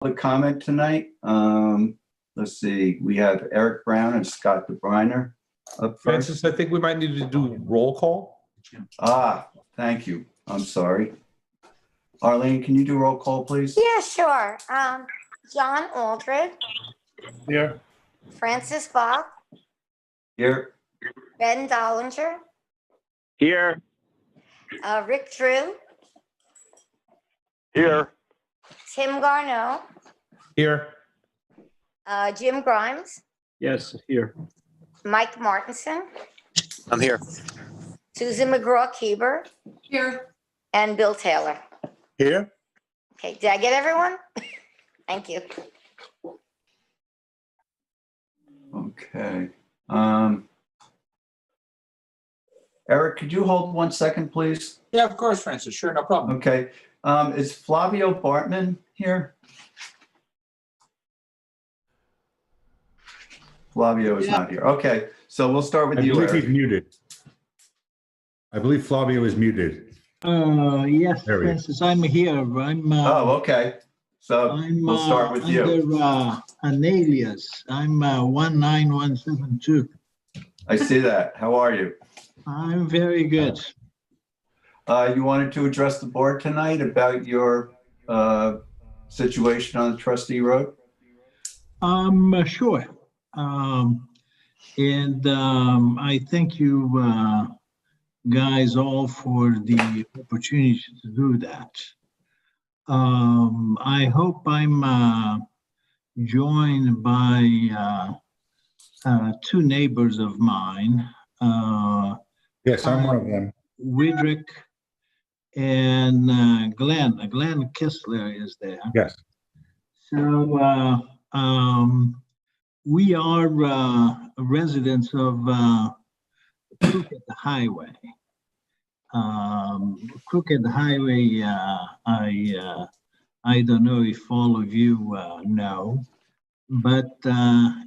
public comment tonight. Let's see, we have Eric Brown and Scott DeBriner up first. Francis, I think we might need to do roll call. Thank you. I'm sorry. Arlene, can you do roll call, please? Yeah, sure. John Aldred, Here. Francis Bach, Here. Ben Dollinger, Here. Rick Drew, Here. Tim Garneau, Here. Jim Grimes, Yes, here. Mike Martinson, I'm here. Susan McGraw-Keeber, Here. and Bill Taylor. Here. Okay, did I get everyone? Thank you. Okay. Eric, could you hold 1 second, please? Yeah, of course, Francis. Sure, no problem. Okay. Is Flavio Bartman here? Flavio is not here. Okay, so we'll start with I you, believe Eric. he's muted. I believe Flavio is muted. Yes, There we go. Francis, I'm here. Oh, okay. So I'm we'll start with you. under an alias. I'm 19172. I see that. How are you? I'm very good. You wanted to address the board tonight about your situation on the Trustee Road? Sure. I thank you guys all for the opportunity to do that. I hope I'm joined by two neighbors of mine, Yes, I'm one of them. Widrick and Glenn. Glenn Kistler is there. Yes. So we are residents of Crooked Highway. Crooked Highway, I don't know if all of you know, but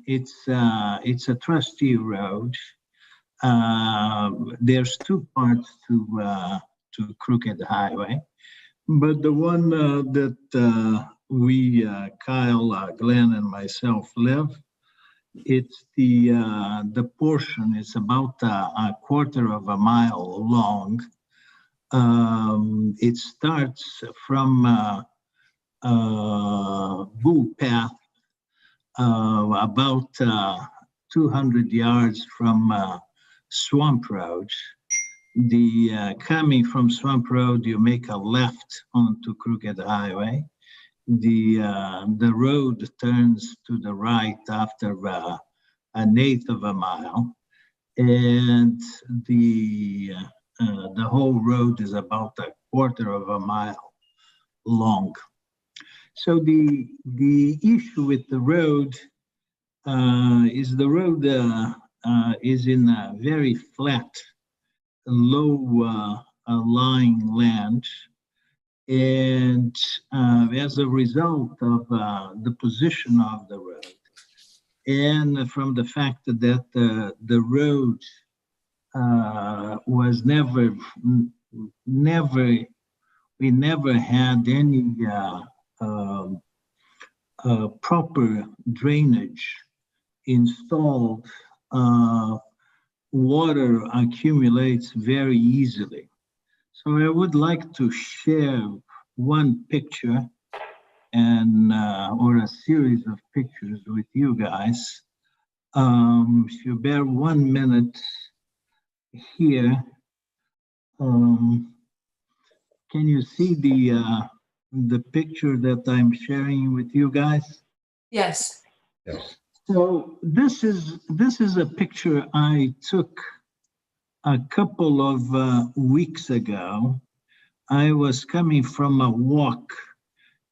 it's a trustee road. There's two parts to Crooked Highway, but the one that we, Kyle, Glenn, and myself live, it's the portion is about a quarter of a mile long. It starts from Bull Path, about 200 yards from Swamp Road. Coming from Swamp Road, you make a left onto Crooked Highway. The road turns to the right after an eighth of a mile, and the whole road is about a quarter of a mile long. So the issue with the road is the road is in a very flat, low lying land. And as a result of the position of the road, and from the fact that the road was we never had any proper drainage installed, water accumulates very easily. So I would like to share one picture and or a series of pictures with you guys. If you bear 1 minute here, can you see the picture that I'm sharing with you guys? Yes. Yes. So this is a picture I took a couple of weeks ago. I was coming from a walk,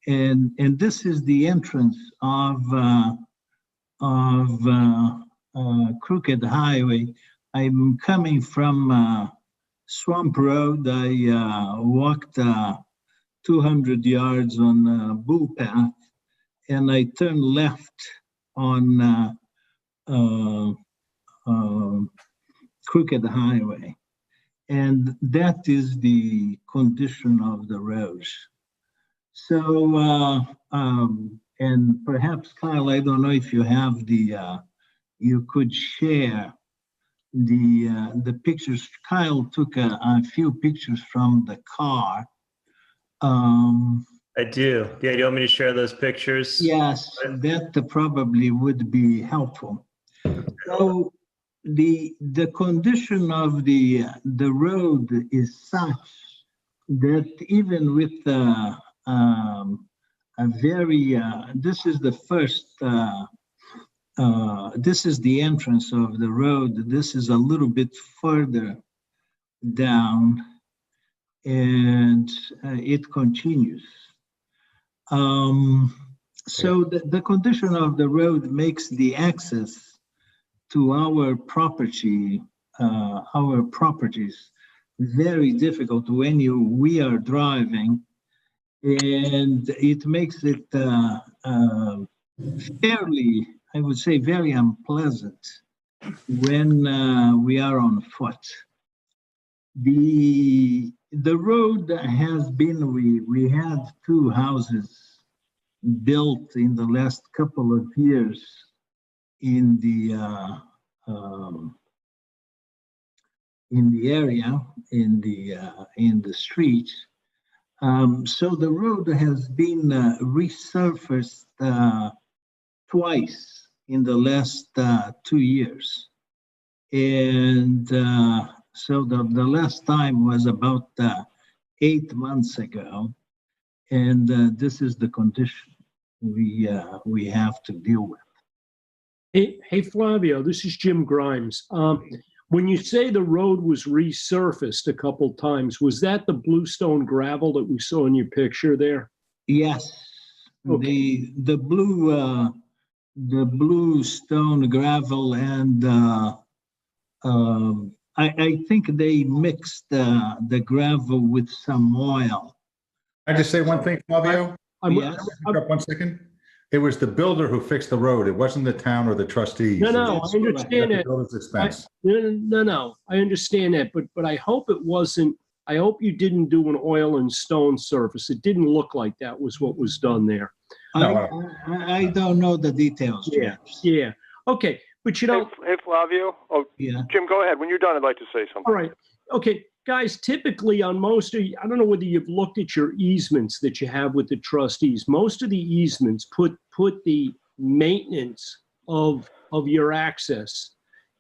and this is the entrance of Crooked Highway. I'm coming from Swamp Road. I walked 200 yards on Bull Path, and I turned left on Crooked Highway. And that is the condition of the roads. So And perhaps Kyle, I don't know if you have you could share the pictures. Kyle took a few pictures from the car. I do. Yeah, do you want me to share those pictures? Yes, that probably would be helpful. So the condition of the road is such that even with a very this is the first this is the entrance of the road. This is a little bit further down, and it continues. So the condition of the road makes the access to our property, our properties, very difficult when we are driving, and it makes it fairly, I would say, very unpleasant when we are on foot. The road has been, we had 2 houses built in the last couple of years in the area, in the street. So the road has been resurfaced twice in the last 2 years. And so the last time was about 8 months ago. And this is the condition we have to deal with. Hey, Flavio, this is Jim Grimes. When you say the road was resurfaced a couple times, was that the bluestone gravel that we saw in your picture there? Yes. Okay. The blue stone gravel, and I think they mixed the gravel with some oil. I just say one thing, Flavio? Yes. Up 1 second. It was the builder who fixed the road. It wasn't the town or the trustees. No, I understand At it. the builder's expense. No, I understand that, but I hope it wasn't. I hope you didn't do an oil and stone surface. It didn't look like that was what was done there. I don't know the details. Yeah. Okay, but you know. Hey, Flavio. Oh, yeah. Jim, go ahead. When you're done, I'd like to say something. All right. Okay, guys, typically on most of, I don't know whether you've looked at your easements that you have with the trustees. Most of the easements put the maintenance of your access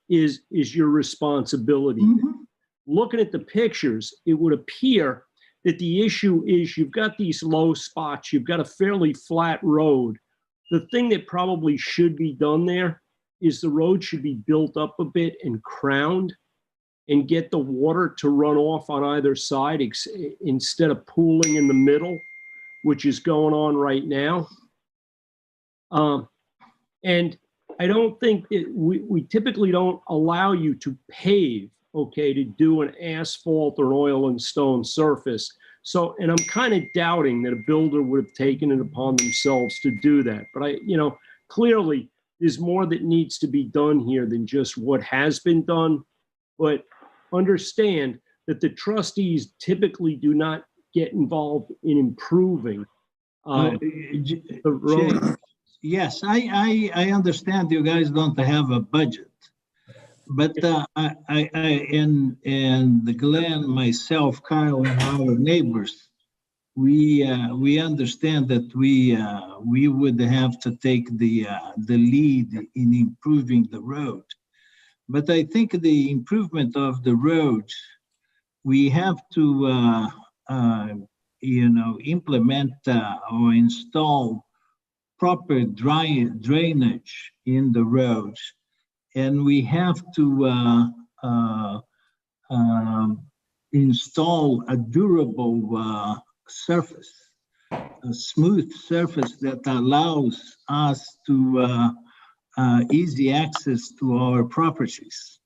is your responsibility. Mm-hmm. Looking at the pictures, it would appear that the issue is you've got these low spots, you've got a fairly flat road. The thing that probably should be done there is the road should be built up a bit and crowned and get the water to run off on either side instead of pooling in the middle, which is going on right now. And I don't think we typically don't allow you to pave, okay, to do an asphalt or oil and stone surface. So, and I'm kind of doubting that a builder would have taken it upon themselves to do that. But clearly there's more that needs to be done here than just what has been done. But understand that the trustees typically do not get involved in improving the road. Yes, I understand you guys don't have a budget, but and Glenn, myself, Kyle, and our neighbors, we understand that we would have to take the lead in improving the road. But I think the improvement of the road, we have to, implement or install proper drainage in the roads, and we have to install a durable surface, a smooth surface that allows us to easy access to our properties.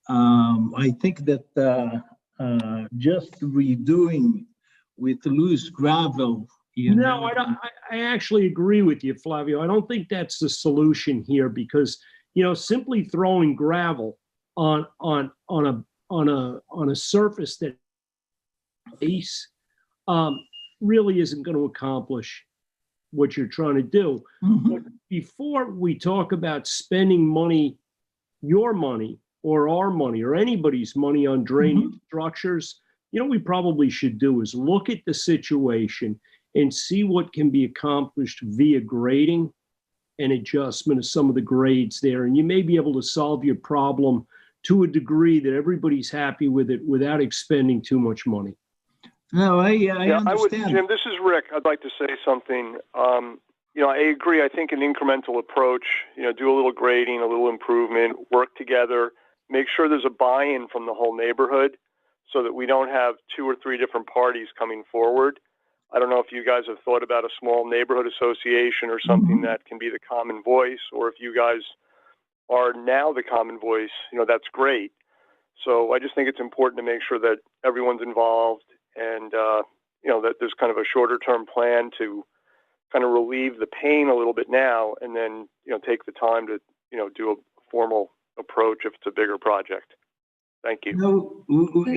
I think that just redoing with loose gravel, I actually agree with you, Flavio. I don't think that's the solution here because, simply throwing gravel on a surface that base really isn't going to accomplish what you're trying to do. But before we talk about spending money, your money or our money or anybody's money on drainage structures, we probably should do is look at the situation and see what can be accomplished via grading and adjustment of some of the grades there. And you may be able to solve your problem to a degree that everybody's happy with it without expending too much money. No, I I would, understand. Jim, this is Rick. I'd like to say something. I agree. I think an incremental approach, do a little grading, a little improvement, work together, make sure there's a buy-in from the whole neighborhood so that we don't have 2 or 3 different parties coming forward. I don't know if you guys have thought about a small neighborhood association or something that can be the common voice, or if you guys are now the common voice, that's great. So I just think it's important to make sure that everyone's involved and, that there's kind of a shorter term plan to kind of relieve the pain a little bit now and then, take the time to, do a formal approach if it's a bigger project. Thank you. No,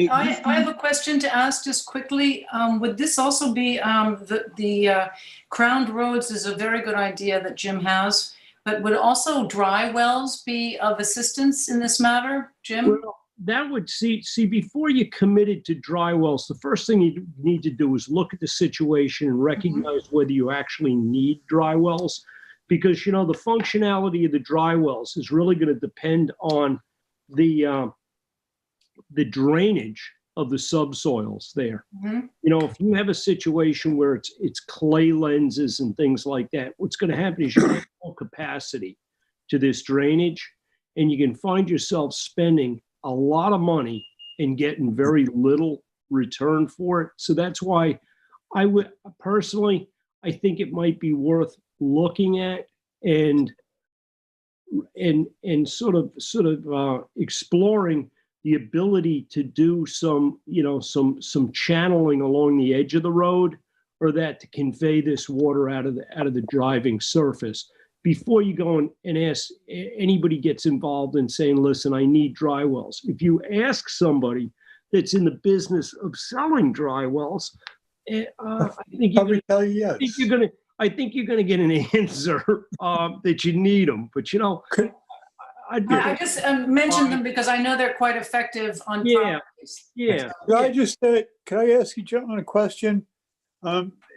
I have a question to ask just quickly. Would this also be, the crowned roads is a very good idea that Jim has, but would also dry wells be of assistance in this matter, Jim? Well, that would see before you committed to dry wells, the first thing you need to do is look at the situation and recognize whether you actually need dry wells, because the functionality of the dry wells is really going to depend on the drainage of the subsoils there. If you have a situation where it's clay lenses and things like that, what's going to happen is you have full capacity to this drainage, and you can find yourself spending a lot of money and getting very little return for it. So that's why I would personally, I think it might be worth looking at and sort of exploring the ability to do some channeling along the edge of the road, or that to convey this water out of the driving surface before you go and ask anybody gets involved in saying, listen, I need dry wells. If you ask somebody that's in the business of selling dry wells, I think you're gonna get an answer that you need them. But I just mentioned them because I know they're quite effective on properties. Yeah. Can I ask you gentlemen a question?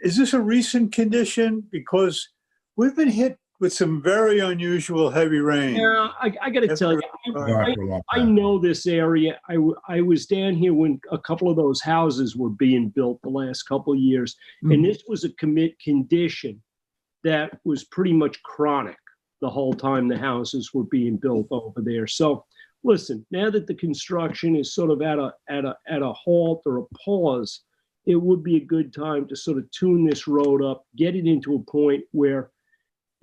Is this a recent condition? Because we've been hit with some very unusual heavy rain. Yeah, I got to tell you, I know this area. I was down here when a couple of those houses were being built the last couple of years, and this was a condition that was pretty much chronic the whole time the houses were being built over there. So, listen, now that the construction is sort of at a halt or a pause, it would be a good time to sort of tune this road up, get it into a point where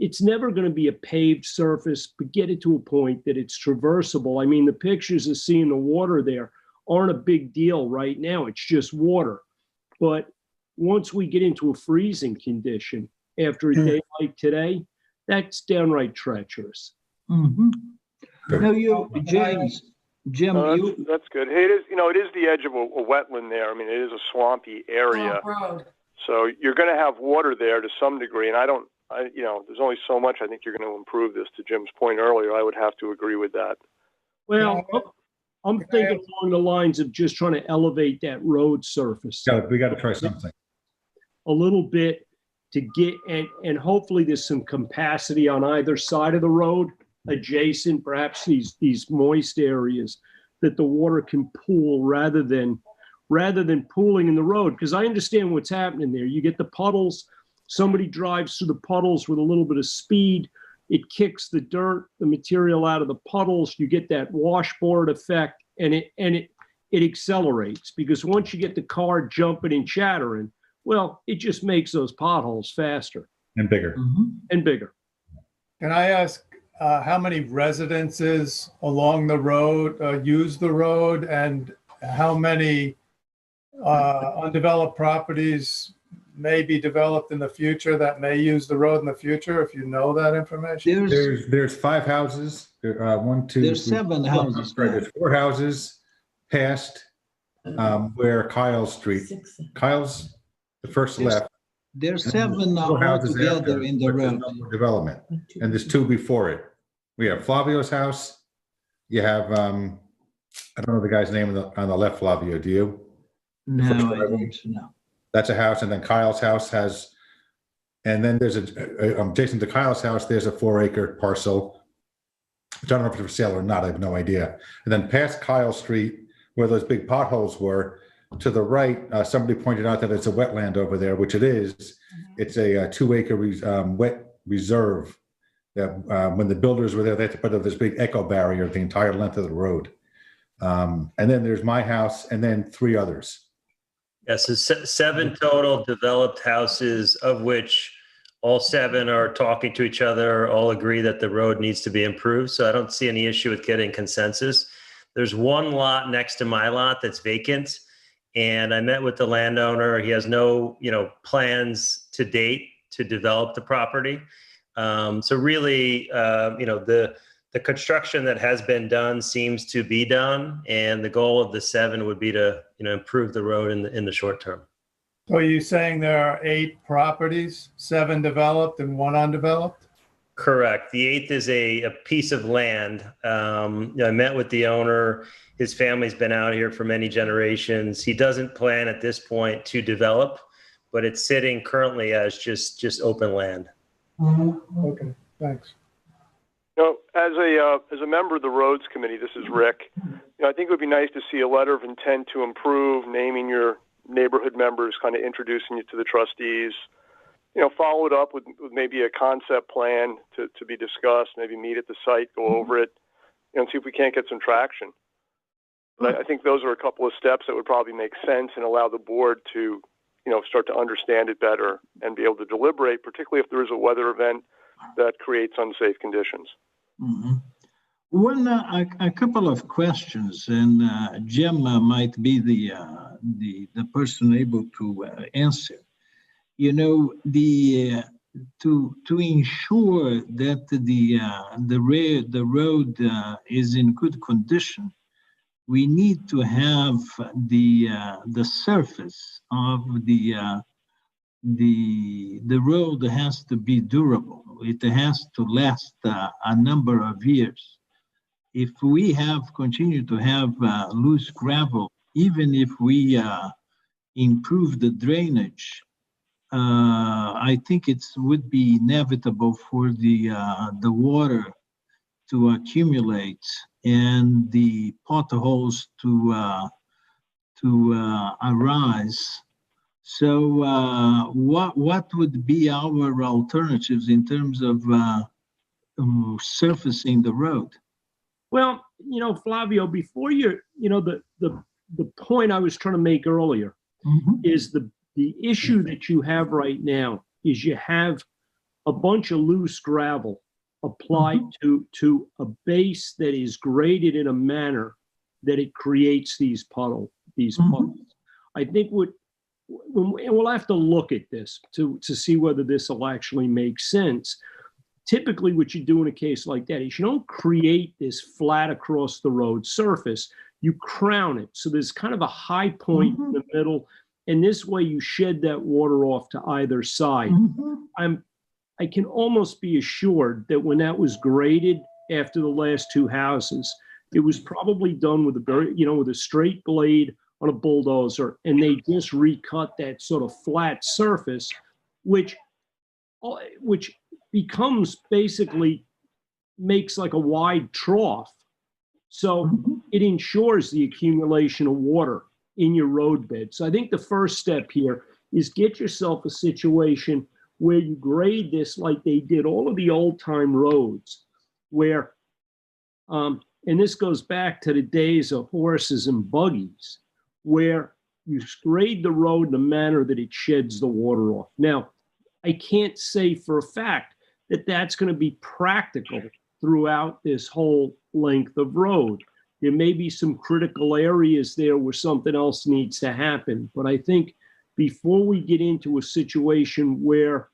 it's never going to be a paved surface, but get it to a point that it's traversable. I mean, the pictures of seeing the water there aren't a big deal right now. It's just water. But once we get into a freezing condition after a day like today, that's downright treacherous. No, Jim, that's good. Hey, it is the edge of a wetland there. I mean, it is a swampy area. Road. So you're going to have water there to some degree. And there's only so much I think you're going to improve this. To Jim's point earlier, I would have to agree with that. Well, I'm thinking along the lines of just trying to elevate that road surface We got to try something. a little bit to get, and hopefully there's some capacity on either side of the road adjacent, perhaps these moist areas, that the water can pool rather than pooling in the road. Because I understand what's happening there. You get the puddles, somebody drives through the puddles with a little bit of speed, it kicks the dirt, the material out of the puddles, you get that washboard effect, and it accelerates, because once you get the car jumping and chattering, well, it just makes those potholes faster And bigger. and bigger. Can I ask how many residences along the road use the road, and how many undeveloped properties may be developed in the future that may use the road in the future, if you know that information? There's 5 houses. One, two. There's 7 houses. Right, there's 4 houses past where Kyle's Street. Kyle's the first left. There's seven Two houses altogether after, in the but there's road. no more development, and there's two before it. We have Flavio's house. You have, I don't know the guy's name on the left, Flavio, do you? No, first I one. don't know. That's a house, and then Kyle's house has, and then there's adjacent to Kyle's house, there's a 4-acre parcel, which I don't know if it's for sale or not, I have no idea. And then past Kyle Street, where those big potholes were, to the right, somebody pointed out that it's a wetland over there, which it is. It's a 2-acre wet reserve. That when the builders were there, they had to put up this big echo barrier the entire length of the road. And then there's my house, and then 3 others. Yes, yeah, so 7 total developed houses, of which all 7 are talking to each other, all agree that the road needs to be improved. So I don't see any issue with getting consensus. There's 1 lot next to my lot that's vacant, and I met with the landowner. He has no, plans to date to develop the property. So really, the construction that has been done seems to be done, and the goal of the 7 would be to, improve the road in the short term. So are you saying there are 8 properties, 7 developed and 1 undeveloped? Correct. The 8th is a piece of land. I met with the owner. His family's been out here for many generations. He doesn't plan at this point to develop, but it's sitting currently as just open land. Okay, thanks. As a member of the roads committee, this is Rick. I think it would be nice to see a letter of intent to improve, naming your neighborhood members, kind of introducing you to the trustees. Follow it up with maybe a concept plan to be discussed. Maybe meet at the site, go over it, and see if we can't get some traction. But I think those are a couple of steps that would probably make sense and allow the board to, start to understand it better and be able to deliberate, particularly if there is a weather event that creates unsafe conditions. Mm-hmm. A couple of questions, and Jim might be the person able to answer. To ensure that the road is in good condition, we need to have the surface of the road has to be durable. It has to last a number of years. If we continue to have loose gravel, even if we improve the drainage, I think it would be inevitable for the water to accumulate and the potholes to arise. So what would be our alternatives in terms of surfacing the road? Well, Flavio, before the point I was trying to make earlier is the issue that you have right now is you have a bunch of loose gravel applied to a base that is graded in a manner that it creates these puddles. I think we'll have to look at this to see whether this will actually make sense. Typically, what you do in a case like that is you don't create this flat across the road surface, you crown it. So there's kind of a high point in the middle, and this way you shed that water off to either side. I can almost be assured that when that was graded after the last 2 houses, it was probably done with with a straight blade on a bulldozer, and they just recut that sort of flat surface, which becomes basically makes like a wide trough. So it ensures the accumulation of water in your road bed. So I think the first step here is get yourself a situation where you grade this like they did all of the old time roads, where, and this goes back to the days of horses and buggies, where you grade the road in a manner that it sheds the water off. Now, I can't say for a fact that that's going to be practical throughout this whole length of road. There may be some critical areas there where something else needs to happen. But I think before we get into a situation where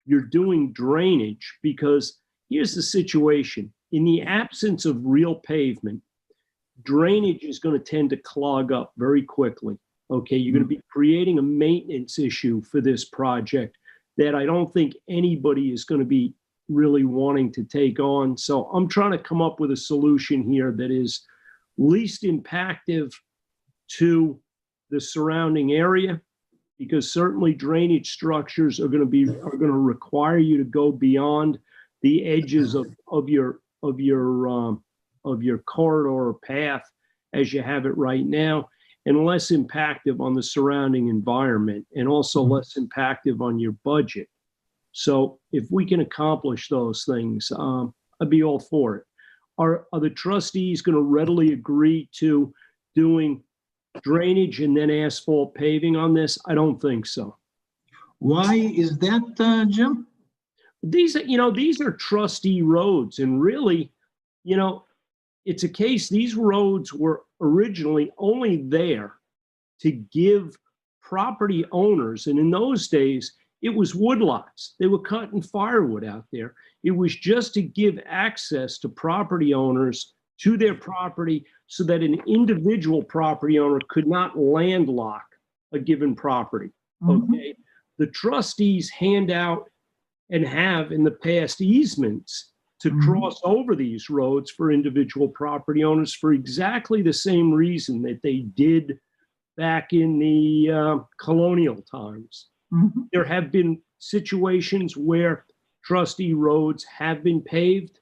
you're doing drainage, because here's the situation. In the absence of real pavement, drainage is going to tend to clog up very quickly. Okay, you're going to be creating a maintenance issue for this project that I don't think anybody is going to be really wanting to take on. So I'm trying to come up with a solution here that is least impactive to the surrounding area, because certainly drainage structures are going to require you to go beyond the edges of your corridor or path as you have it right now, and less impactive on the surrounding environment, and also less impactive on your budget. So if we can accomplish those things, I'd be all for it. Are the trustees going to readily agree to doing drainage and then asphalt paving on this? I don't think so. Why is that, Jim? These are trustee roads, and really, it's a case, these roads were originally only there to give property owners, and in those days, it was woodlots. They were cutting firewood out there. It was just to give access to property owners to their property so that an individual property owner could not landlock a given property, okay? The trustees hand out and have in the past easements to cross over these roads for individual property owners for exactly the same reason that they did back in the colonial times. There have been situations where trustee roads have been paved,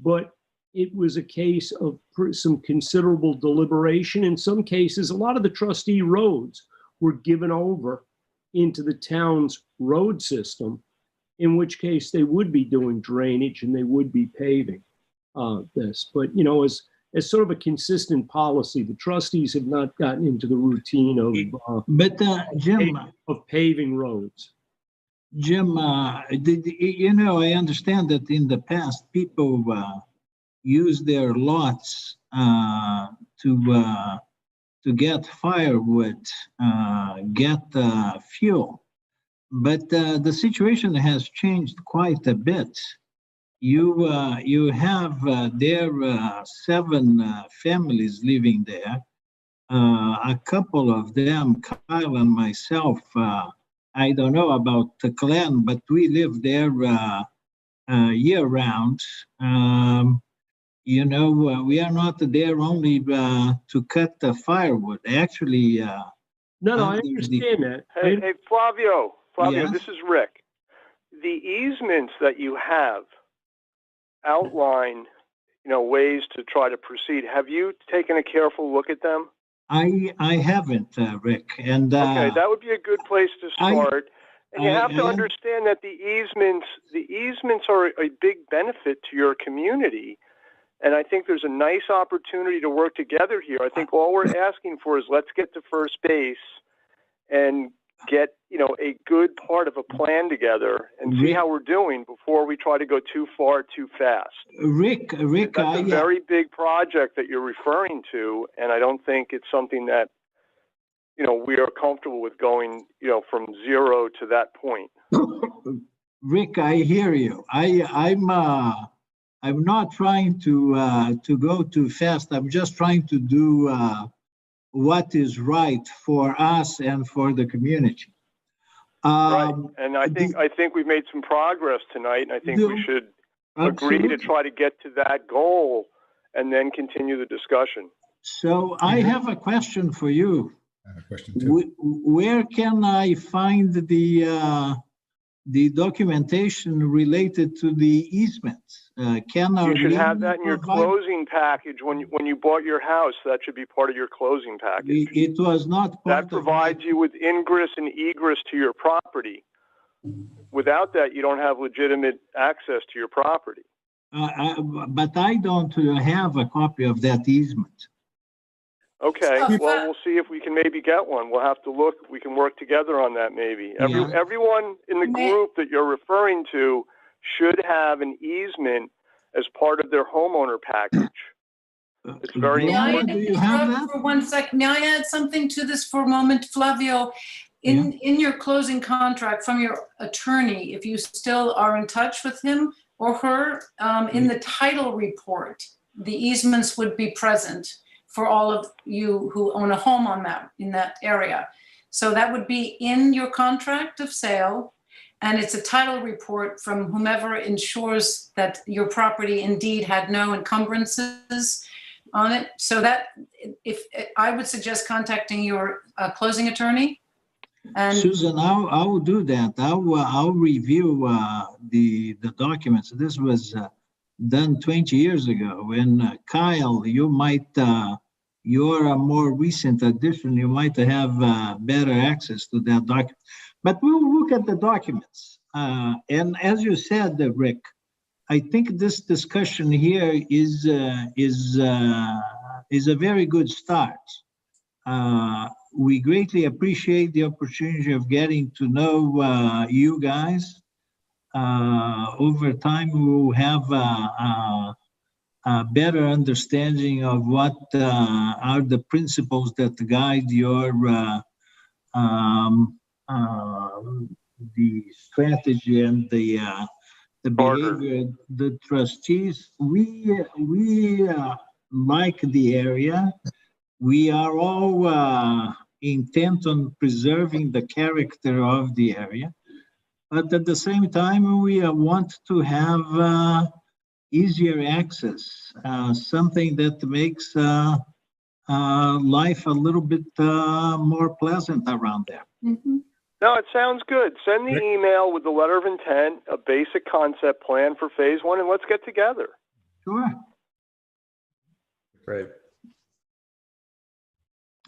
but it was a case of some considerable deliberation. In some cases, a lot of the trustee roads were given over into the town's road system, in which case they would be doing drainage and they would be paving this. But, as sort of a consistent policy, the trustees have not gotten into the routine of paving roads. Jim, I understand that in the past, people use their lots to get firewood, get fuel. But the situation has changed quite a bit. You have there 7 families living there. A couple of them, Kyle and myself, I don't know about the Glen, but we live there year round. We are not there only to cut the firewood. Actually, no, I understand that. Hey, Flavio, Yes? This is Rick. The easements that you have outline, ways to try to proceed. Have you taken a careful look at them? I haven't, Rick. And okay, that would be a good place to start. And you have to understand that the easements are a big benefit to your community. And I think there's a nice opportunity to work together here. I think all we're asking for is let's get to first base and get, a good part of a plan together and see how we're doing before we try to go too far too fast. Rick, that's a very big project that you're referring to, and I don't think it's something that, we are comfortable with going, from 0 to that point. Rick, I hear you. I'm not trying to go too fast. I'm just trying to do what is right for us and for the community. Right, and I think we've made some progress tonight, and I think we should agree to try to get to that goal and then continue the discussion. So I have a question for you. I have a question too. Where can I find the documentation related to the easements? You should have that in your closing package when you bought your house. That should be part of your closing package. It was not part that provides you with ingress and egress to your property. Without that, you don't have legitimate access to your property. But I don't have a copy of that easement. Okay, well, we'll see if we can maybe get one. We'll have to look. We can work together on that maybe. Everyone in the group that you're referring to should have an easement as part of their homeowner package. It's very important. May I interrupt for 1 second? May I add something to this for a moment, Flavio? In your closing contract from your attorney, if you still are in touch with him or her, in the title report, the easements would be present for all of you who own a home in that area. So that would be in your contract of sale, and it's a title report from whomever ensures that your property indeed had no encumbrances on it. So that, if I would suggest contacting your closing attorney. And Susan, I will do that. I'll review the documents. This was done 20 years ago. When Kyle, you're a more recent addition, you might have better access to that document. But we'll look at the documents. And as you said, Rick, I think this discussion here is a very good start. We greatly appreciate the opportunity of getting to know you guys. Over time, we will have a better understanding of what are the principles that guide your the strategy and the behavior. The trustees, we like the area. We are all intent on preserving the character of the area, but at the same time, we want to have easier access, something that makes life a little bit more pleasant around there. mm-hmm. No, it sounds good. Send the email with the letter of intent, a basic concept plan for phase one, and let's get together. Sure. Great.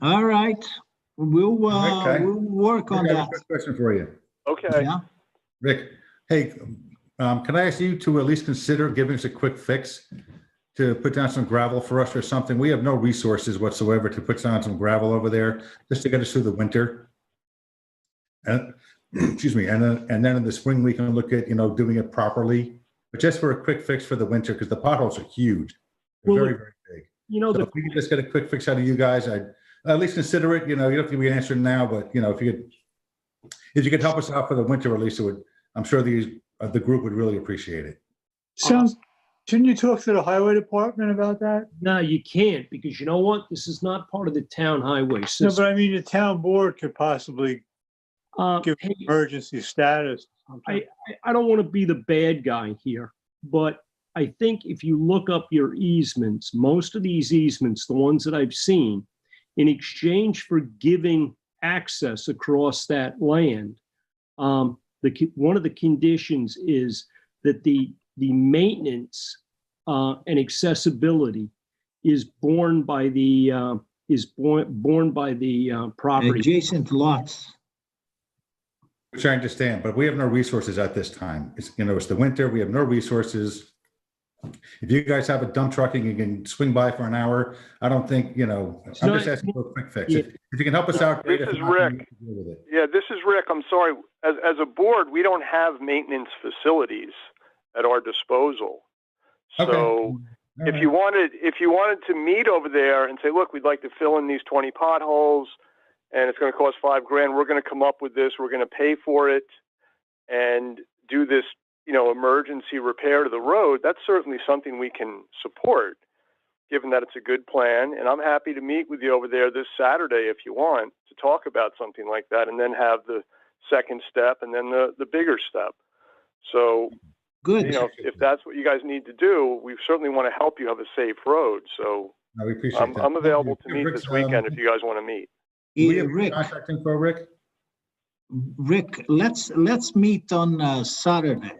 All right. We'll Okay. we'll work on I have a that. quick question for you, Okay. Yeah. Rick. Hey, can I ask you to at least consider giving us a quick fix to put down some gravel for us or something? We have no resources whatsoever to put down some gravel over there just to get us through the winter. And excuse me, and then in the spring we can look at doing it properly, but just for a quick fix for the winter because the potholes are huge, they're Well, very big. You So if we could just get a quick fix out of you guys, I'd at least consider it. You don't have to give me an answer now, but if you could help us out for the winter, at least it would. I'm sure the group would really appreciate it. Shouldn't you talk to the highway department about that? No, you can't, because you know what? This is not part of the town highway No, system. but I mean, the town board could possibly give Hey, emergency status. I don't want to be the bad guy here, but I think if you look up your easements, most of these easements, the ones that I've seen, in exchange for giving access across that land, one of the conditions is that the maintenance and accessibility is borne by the property. Adjacent lots. Which I understand, but we have no resources at this time. It's the winter. We have no resources. If you guys have a dump truck and you can swing by for an hour, I don't think, I'm just asking for a quick fix. Yeah. If you can help us out. This great. If is not, Rick. we can deal with it. Yeah, this is Rick. I'm sorry. As a board, we don't have maintenance facilities at our disposal. So All if you wanted to meet over there and say, look, we'd like to fill in these 20 potholes and it's going to cost $5,000, we're going to come up with this, we're going to pay for it and do this, emergency repair to the road, that's certainly something we can support, given that it's a good plan. And I'm happy to meet with you over there this Saturday if you want to talk about something like that and then have the second step and then the bigger step. So, Good. if that's what you guys need to do, we certainly want to help you have a safe road. So No, we appreciate that. I'm available to meet Rick's, this weekend if you guys want to meet. we have Rick, contact info, Rick? let's meet on Saturday.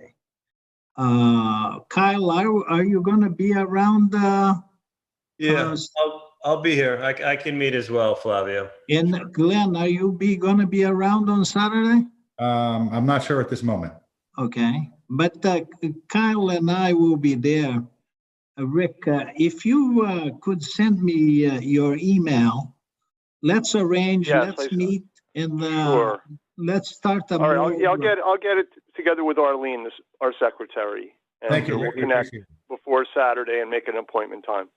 Kyle, are you going to be around? Yeah, I'll be here. I can meet as well, Flavio. And Glenn, are you going to be around on Saturday? I'm not sure at this moment. Okay, but Kyle and I will be there. Rick, if you could send me your email, let's arrange, Yes, let's meet, and Sure. let's start. All right, I'll get it together with Arlene, our secretary, and Thank you, we'll Rick. We connect appreciate it. before Saturday and make an appointment time.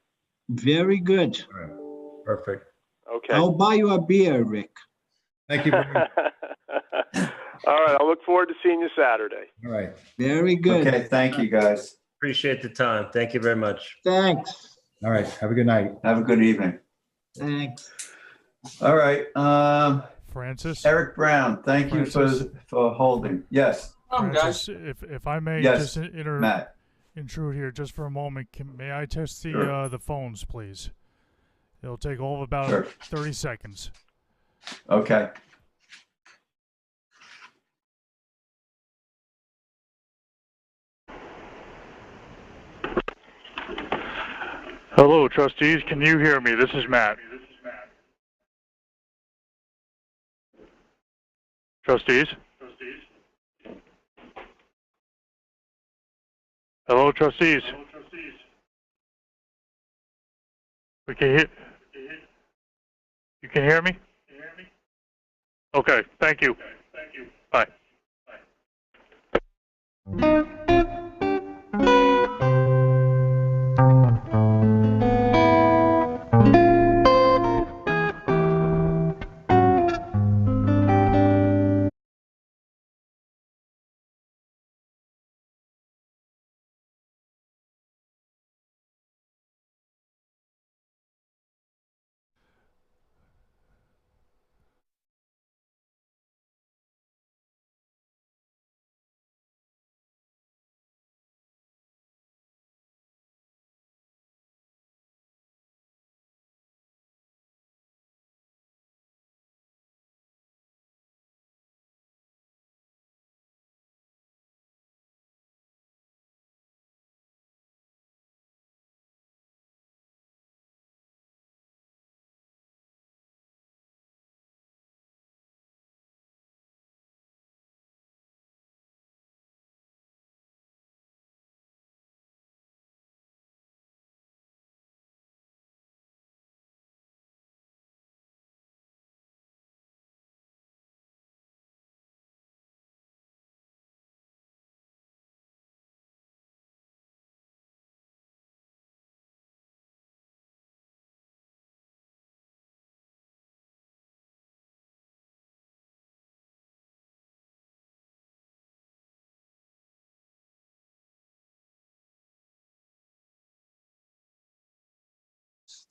Very good. All right. Perfect. Okay. I'll buy you a beer, Rick. Thank you very much. All right, I look forward to seeing you Saturday. All right. Very good. Okay, thank you, guys. Appreciate the time. Thank you very much. Thanks. All right. Have a good night. Have a good evening. Thanks. All right, Francis? Eric Brown, thank you Francis? for holding. Yes, Francis, if I may yes, just Matt. intrude here just for a moment, may I test Sure. the phones, please? It'll take all of about Sure. 30 seconds. Okay. Hello, trustees. Can you hear me? This is Matt. Trustees? Hello, trustees. We can hear. You can hear me? Okay, thank you. Bye.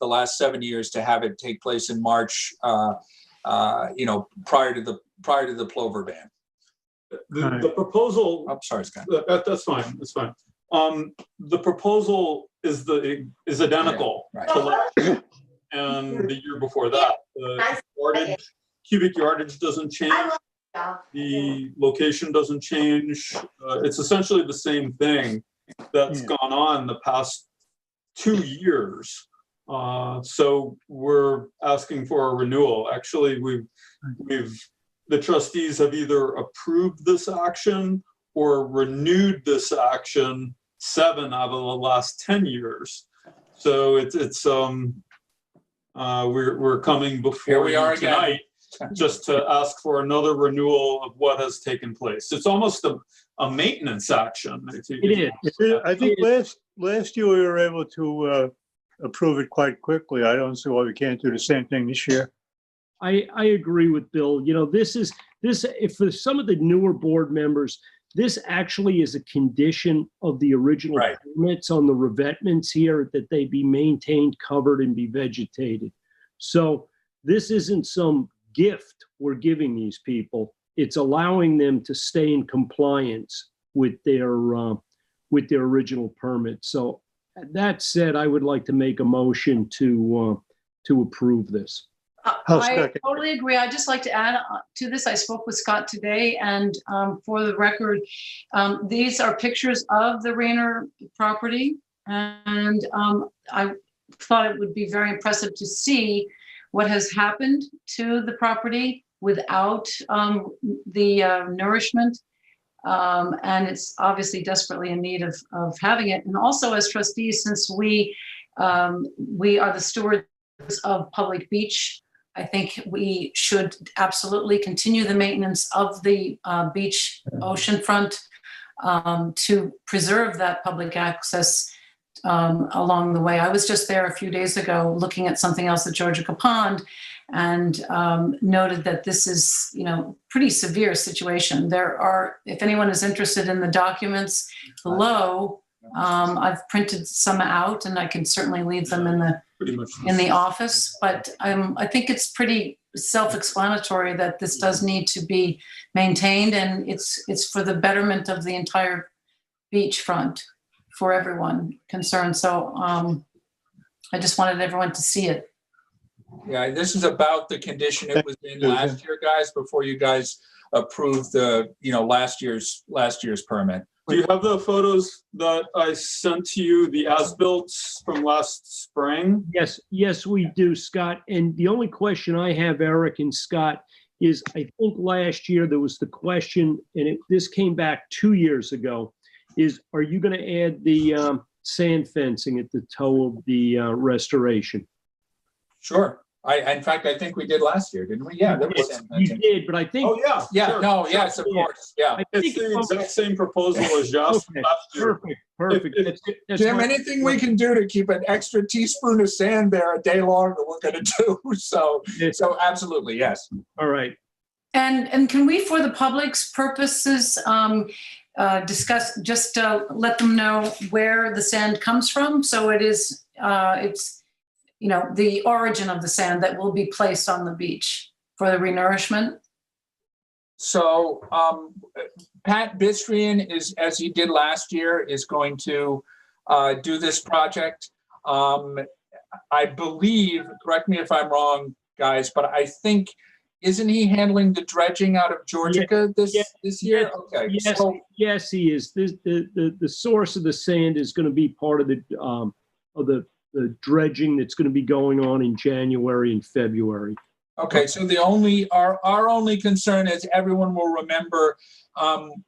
The last 7 years to have it take place in March, prior to the plover ban. The proposal, I'm sorry, Scott. that's fine, that's fine. The proposal is identical Right. to last and the year before that. The cubic yardage doesn't change. The location doesn't change. It's essentially the same thing that's gone on the past 2 years. So we're asking for a renewal. Actually, the trustees have either approved this action or renewed this action 7 out of the last 10 years. So we're coming before Here we are you tonight just to ask for another renewal of what has taken place. It's almost a maintenance action. It is. I think last year we were able to approve it quite quickly. I don't see why we can't do the same thing this year. I agree with Bill. If for some of the newer board members, this actually is a condition of the original permits on the revetments here that they be maintained, covered, and be vegetated. So this isn't some gift we're giving these people. It's allowing them to stay in compliance with their original permit. So that said, I would like to make a motion to approve this. I totally agree. I'd just like to add to this. I spoke with Scott today, and for the record, these are pictures of the Rayner property, and I thought it would be very impressive to see what has happened to the property without the nourishment. And it's obviously desperately in need of having it. And also as trustees, since we are the stewards of Public Beach, I think we should absolutely continue the maintenance of the beach oceanfront to preserve that public access along the way. I was just there a few days ago looking at something else at Georgica Pond, and noted that this is, pretty severe situation. There are, if anyone is interested in the documents below, I've printed some out, and I can certainly leave them in the pretty much. in the office, but I think it's pretty self-explanatory that this does need to be maintained, and it's for the betterment of the entire beachfront for everyone concerned. So I just wanted everyone to see it. Yeah, this is about the condition it was in last year, guys, before you guys approved the, last year's permit. Do you have the photos that I sent to you, the as-built from last spring? Yes, we do, Scott. And the only question I have, Eric and Scott, is I think last year there was the question, and this came back 2 years ago, is are you going to add the sand fencing at the toe of the restoration? Sure. In fact, I think we did last year, didn't we? Yeah, there was sand You fencing. did, but I think. Oh, yeah. Yeah, sure, no, sure. yes, of course, yeah. It's the exact same proposal as Josh Okay, last year. perfect. That's Jim, what- anything we can do to keep an extra teaspoon of sand there a day longer, we're going to do. So absolutely, yes. All right. And can we, for the public's purposes, discuss, just let them know where the sand comes from? So it's the origin of the sand that will be placed on the beach for the renourishment? So Pat Bistrian is, as he did last year, is going to do this project. I believe, correct me if I'm wrong, guys, but I think, isn't he handling the dredging out of Georgia this year? Okay. Yes, he is. The source of the sand is going to be part of the dredging that's going to be going on in January and February. Okay, so our only concern, as everyone will remember,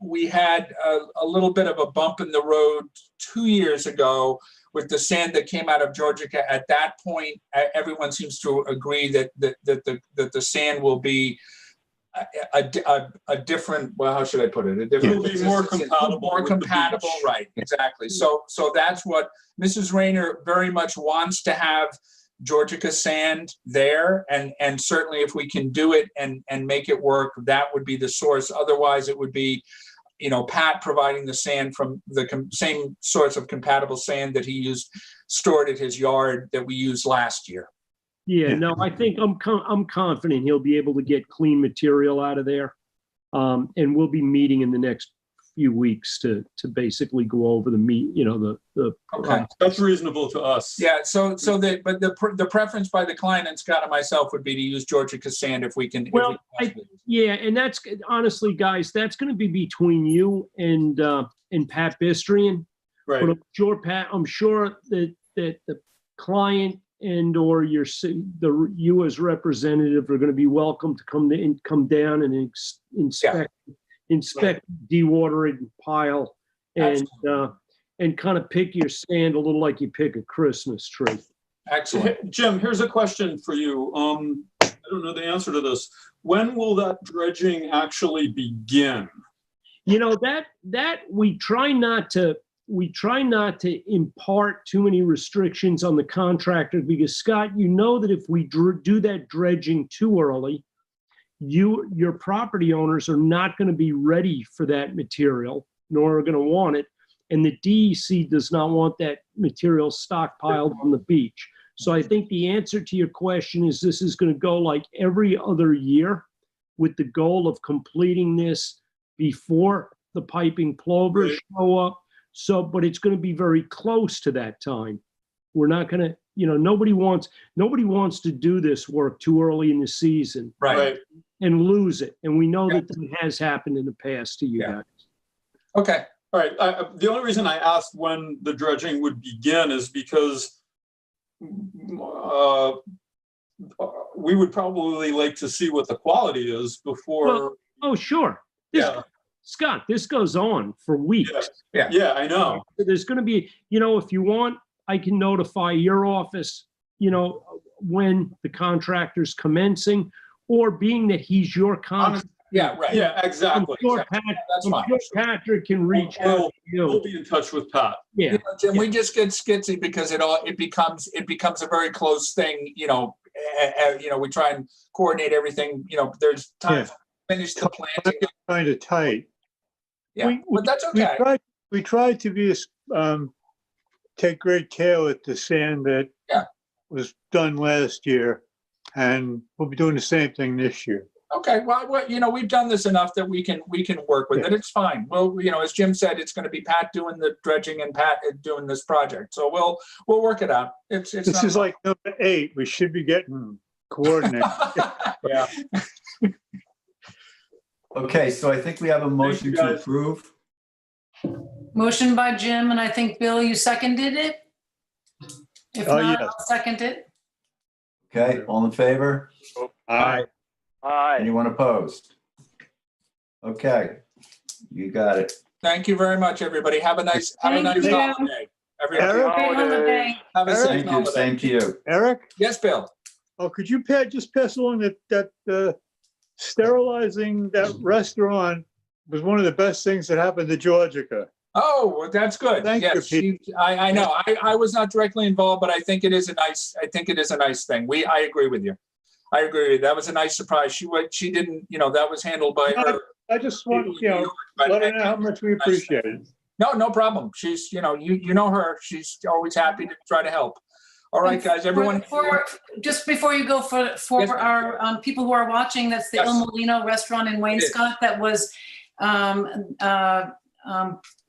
we had a little bit of a bump in the road 2 years ago with the sand that came out of Georgia. At that point, everyone seems to agree that the sand will be a different. Well, how should I put it? It will be more compatible. More with the compatible, beach. right? Exactly. So that's what Mrs. Rayner very much wants to have. Georgia sand there, and certainly if we can do it and make it work, that would be the source. Otherwise, it would be, Pat providing the sand from the same sorts of compatible sand that he stored at his yard that we used last year. Yeah, no, I think I'm confident he'll be able to get clean material out of there, and we'll be meeting in the next few weeks to basically go over the Okay. That's reasonable to us. Yeah. So the preference by the client and Scott and myself would be to use Georgia sand if we can. Well, and that's honestly, guys, that's going to be between you and Pat Bistrian. Right. But I'm sure that the client and or you as representative are going to be welcome to come down and inspect dewatering pile and kind of pick your sand a little like you pick a Christmas tree. Excellent. Jim, here's a question for you. I don't know the answer to this. When will that dredging actually begin? That we try not to impart too many restrictions on the contractor, because Scott, that if we do that dredging too early, your property owners are not going to be ready for that material, nor are going to want it. And the DEC does not want that material stockpiled on the beach. So I think the answer to your question is this is going to go like every other year, with the goal of completing this before the piping plovers show up. But it's going to be very close to that time. We're not going to, nobody wants to do this work too early in the season. Right. And lose it. And we know that has happened in the past to you guys. Okay. All right. The only reason I asked when the dredging would begin is because we would probably like to see what the quality is before. Sure. Scott, this goes on for weeks. Yeah, I know. There's going to be, if you want, I can notify your office, when the contractor's commencing, or being that he's your contractor. Yeah, right. Yeah, exactly. I'm sure Patrick can reach out to you. We'll be in touch with Pat. Yeah. Jim, we just get skitsy because it becomes a very close thing. We try and coordinate everything. There's times to finish the planting. Kind of tight. Yeah, but that's okay. We tried to take great care with the sand that was done last year, and we'll be doing the same thing this year. Okay, well, we've done this enough that we can work with it. It's fine. Well, as Jim said, it's going to be Pat doing the dredging and Pat doing this project. So we'll work it out. It's This is like number 8. We should be getting coordinated. Yeah. Okay, so I think we have a motion to guys. approve. Motion by Jim, and I think, Bill, you seconded it? If Oh, not, yes. I'll second it. Okay, all in favor? Aye. Aye. Anyone opposed? Okay, you got it. Thank you very much, everybody. Have a nice Thank you. holiday. Everybody, Eric? Happy holiday. have a safe Thank you, holiday. same to you. Eric? Yes, Bill. Oh, could you just pass along that sterilizing that restaurant was one of the best things that happened to Georgica. Oh, well, that's good. Thank you, Yes, I know. I was not directly involved, but I think it is a nice thing. I agree with you. I agree with you. That was a nice surprise. She didn't, that was handled by her. I just want, But- let her know how much we appreciate it. No problem. She's, you know her. She's always happy to try to help. All right, guys, everyone. Just before you go, for Yes, our people who are watching, that's the Yes. Il Molino restaurant in Wainscott that was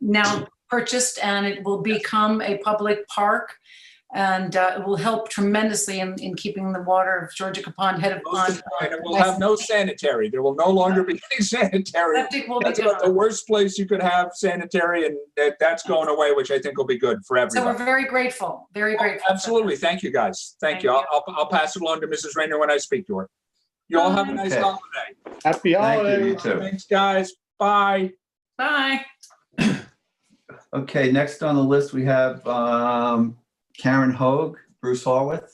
now purchased, and it will become a public park. And it will help tremendously in keeping the water of Georgica Pond, head of pond. And it will have no sanitary. There will no longer be any sanitary. Septic will be That's about the gone. worst place you could have sanitary, and that's going away, which I think will be good for So everybody. we're very grateful, very grateful. Absolutely. Thank you, guys. Thank Thank you. you. I'll pass it along to Mrs. Rayner when I speak to her. You all have a nice Okay. holiday. Happy Thank you, you holidays. too. Thanks, guys. Bye. Bye. Okay, next on the list, we have Karen Hoag, Bruce Horwath.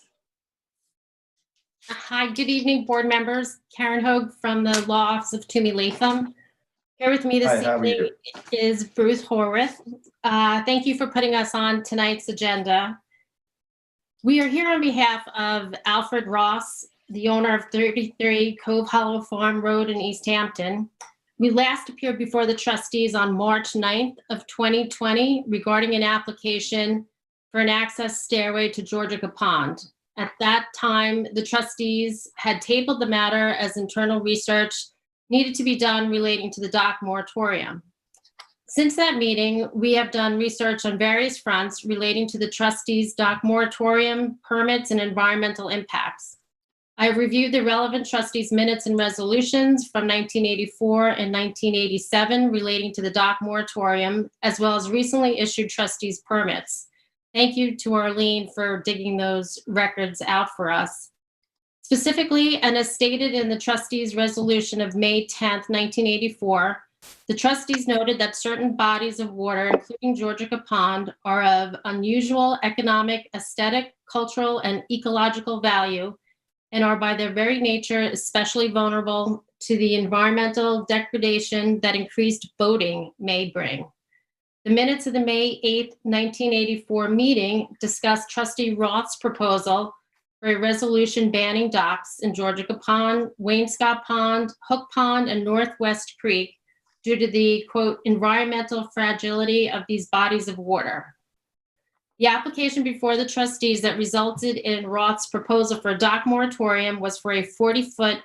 Hi, good evening, board members. Karen Hoag from the Law Office of Toomey Latham. Here with me Hi, this how are you? evening is Bruce Horwath. Thank you for putting us on tonight's agenda. We are here on behalf of Alfred Ross, the owner of 33 Cove Hollow Farm Road in East Hampton. We last appeared before the trustees on March 9th of 2020 regarding an application for an access stairway to Georgica Pond. At that time, the trustees had tabled the matter as internal research needed to be done relating to the dock moratorium. Since that meeting, we have done research on various fronts relating to the trustees' dock moratorium, permits, and environmental impacts. I have reviewed the relevant trustees' minutes and resolutions from 1984 and 1987 relating to the dock moratorium, as well as recently issued trustees' permits. Thank you to Arlene for digging those records out for us. Specifically, and as stated in the trustees' resolution of May 10th, 1984, the trustees noted that certain bodies of water, including Georgica Pond, are of unusual economic, aesthetic, cultural, and ecological value, and are by their very nature especially vulnerable to the environmental degradation that increased boating may bring. The minutes of the May 8th, 1984 meeting discussed Trustee Roth's proposal for a resolution banning docks in Georgica Pond, Wainscott Pond, Hook Pond, and Northwest Creek due to the, quote, environmental fragility of these bodies of water. The application before the trustees that resulted in Roth's proposal for a dock moratorium was for a 40-foot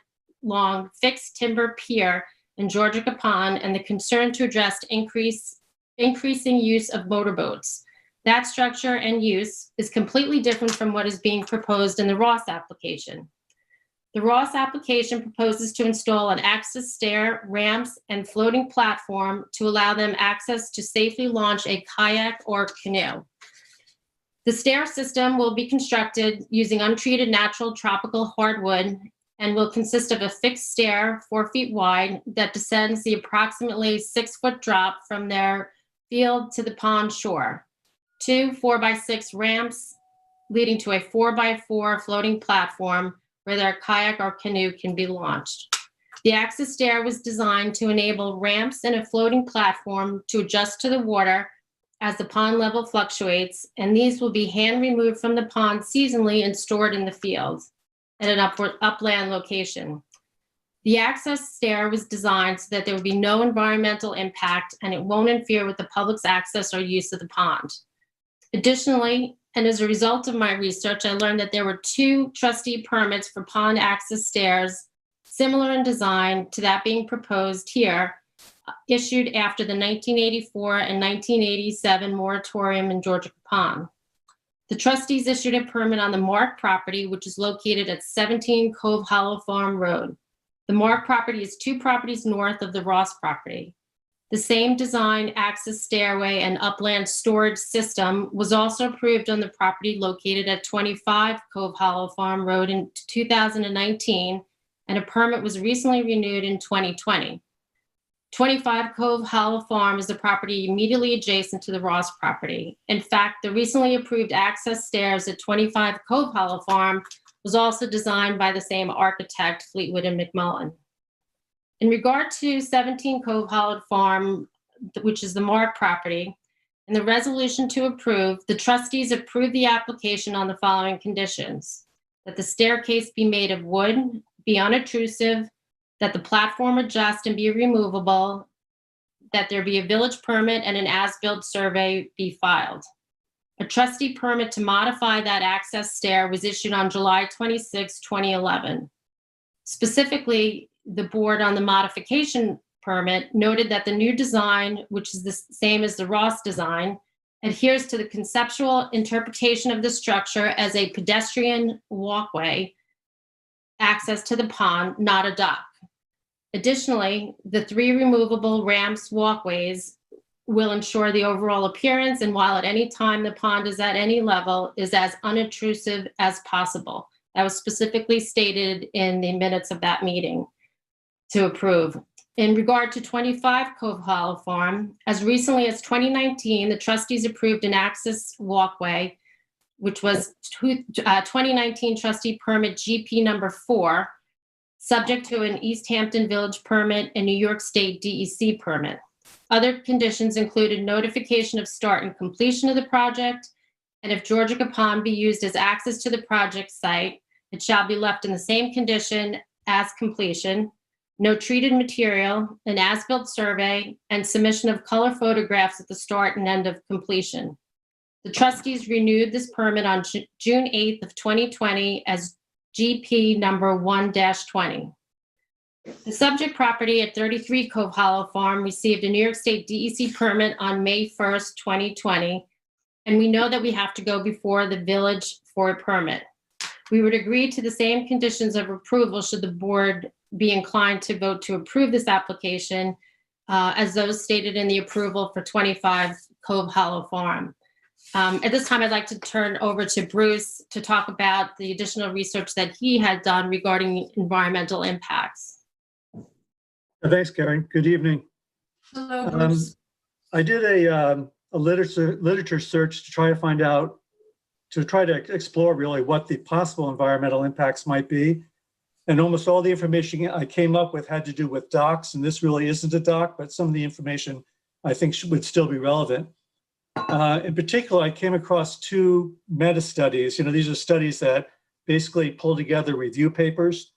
long fixed timber pier in Georgica Pond and the concern to address increasing use of motorboats. That structure and use is completely different from what is being proposed in the Ross application. The Ross application proposes to install an access stair, ramps, and floating platform to allow them access to safely launch a kayak or canoe. The stair system will be constructed using untreated natural tropical hardwood and will consist of a fixed stair 4 feet wide that descends the approximately 6-foot drop from their field to the pond shore. 2 4x6 ramps leading to a 4x4 floating platform where their kayak or canoe can be launched. The access stair was designed to enable ramps and a floating platform to adjust to the water as the pond level fluctuates, and these will be hand removed from the pond seasonally and stored in the field at an upland location. The access stair was designed so that there would be no environmental impact and it won't interfere with the public's access or use of the pond. Additionally, and as a result of my research, I learned that there were 2 trustee permits for pond access stairs, similar in design to that being proposed here, issued after the 1984 and 1987 moratorium in Georgia Pond. The trustees issued a permit on the Mark property, which is located at 17 Cove Hollow Farm Road. The Mark property is 2 properties north of the Ross property. The same design, access stairway, and upland storage system was also approved on the property located at 25 Cove Hollow Farm Road in 2019, and a permit was recently renewed in 2020. 25 Cove Hollow Farm is the property immediately adjacent to the Ross property. In fact, the recently approved access stairs at 25 Cove Hollow Farm was also designed by the same architect, Fleetwood and McMullen. In regard to 17 Cove Hollow Farm, which is the Mark property, in the resolution to approve, the trustees approved the application on the following conditions: that the staircase be made of wood, be unobtrusive, that the platform adjust and be removable, that there be a village permit and an as-built survey be filed. A trustee permit to modify that access stair was issued on July 26, 2011. Specifically, the board on the modification permit noted that the new design, which is the same as the Ross design, adheres to the conceptual interpretation of the structure as a pedestrian walkway access to the pond, not a dock. Additionally, the 3 removable ramps walkways will ensure the overall appearance, and while at any time the pond is at any level, is as unobtrusive as possible. That was specifically stated in the minutes of that meeting to approve. In regard to 25 Cove Hollow Farm, as recently as 2019, the trustees approved an access walkway, which was 2019 trustee permit GP number 4, subject to an East Hampton Village permit and New York State DEC permit. Other conditions included notification of start and completion of the project, and if Georgia Pond be used as access to the project site, it shall be left in the same condition as completion, no treated material, an as-built survey, and submission of color photographs at the start and end of completion. The trustees renewed this permit on June 8th of 2020 as GP number 1-20. The subject property at 33 Cove Hollow Farm received a New York State DEC permit on May 1st, 2020, and we know that we have to go before the village for a permit. We would agree to the same conditions of approval should the board be inclined to vote to approve this application as those stated in the approval for 25 Cove Hollow Farm. At this time, I'd like to turn over to Bruce to talk about the additional research that he had done regarding environmental impacts. Thanks, Karen. Good evening. Hello, Bruce. I did a literature search to try to find out, to try to explore really what the possible environmental impacts might be. And almost all the information I came up with had to do with docks, and this really isn't a dock, but some of the information I think would still be relevant. In particular, I came across 2 meta studies. These are studies that basically pull together review papers,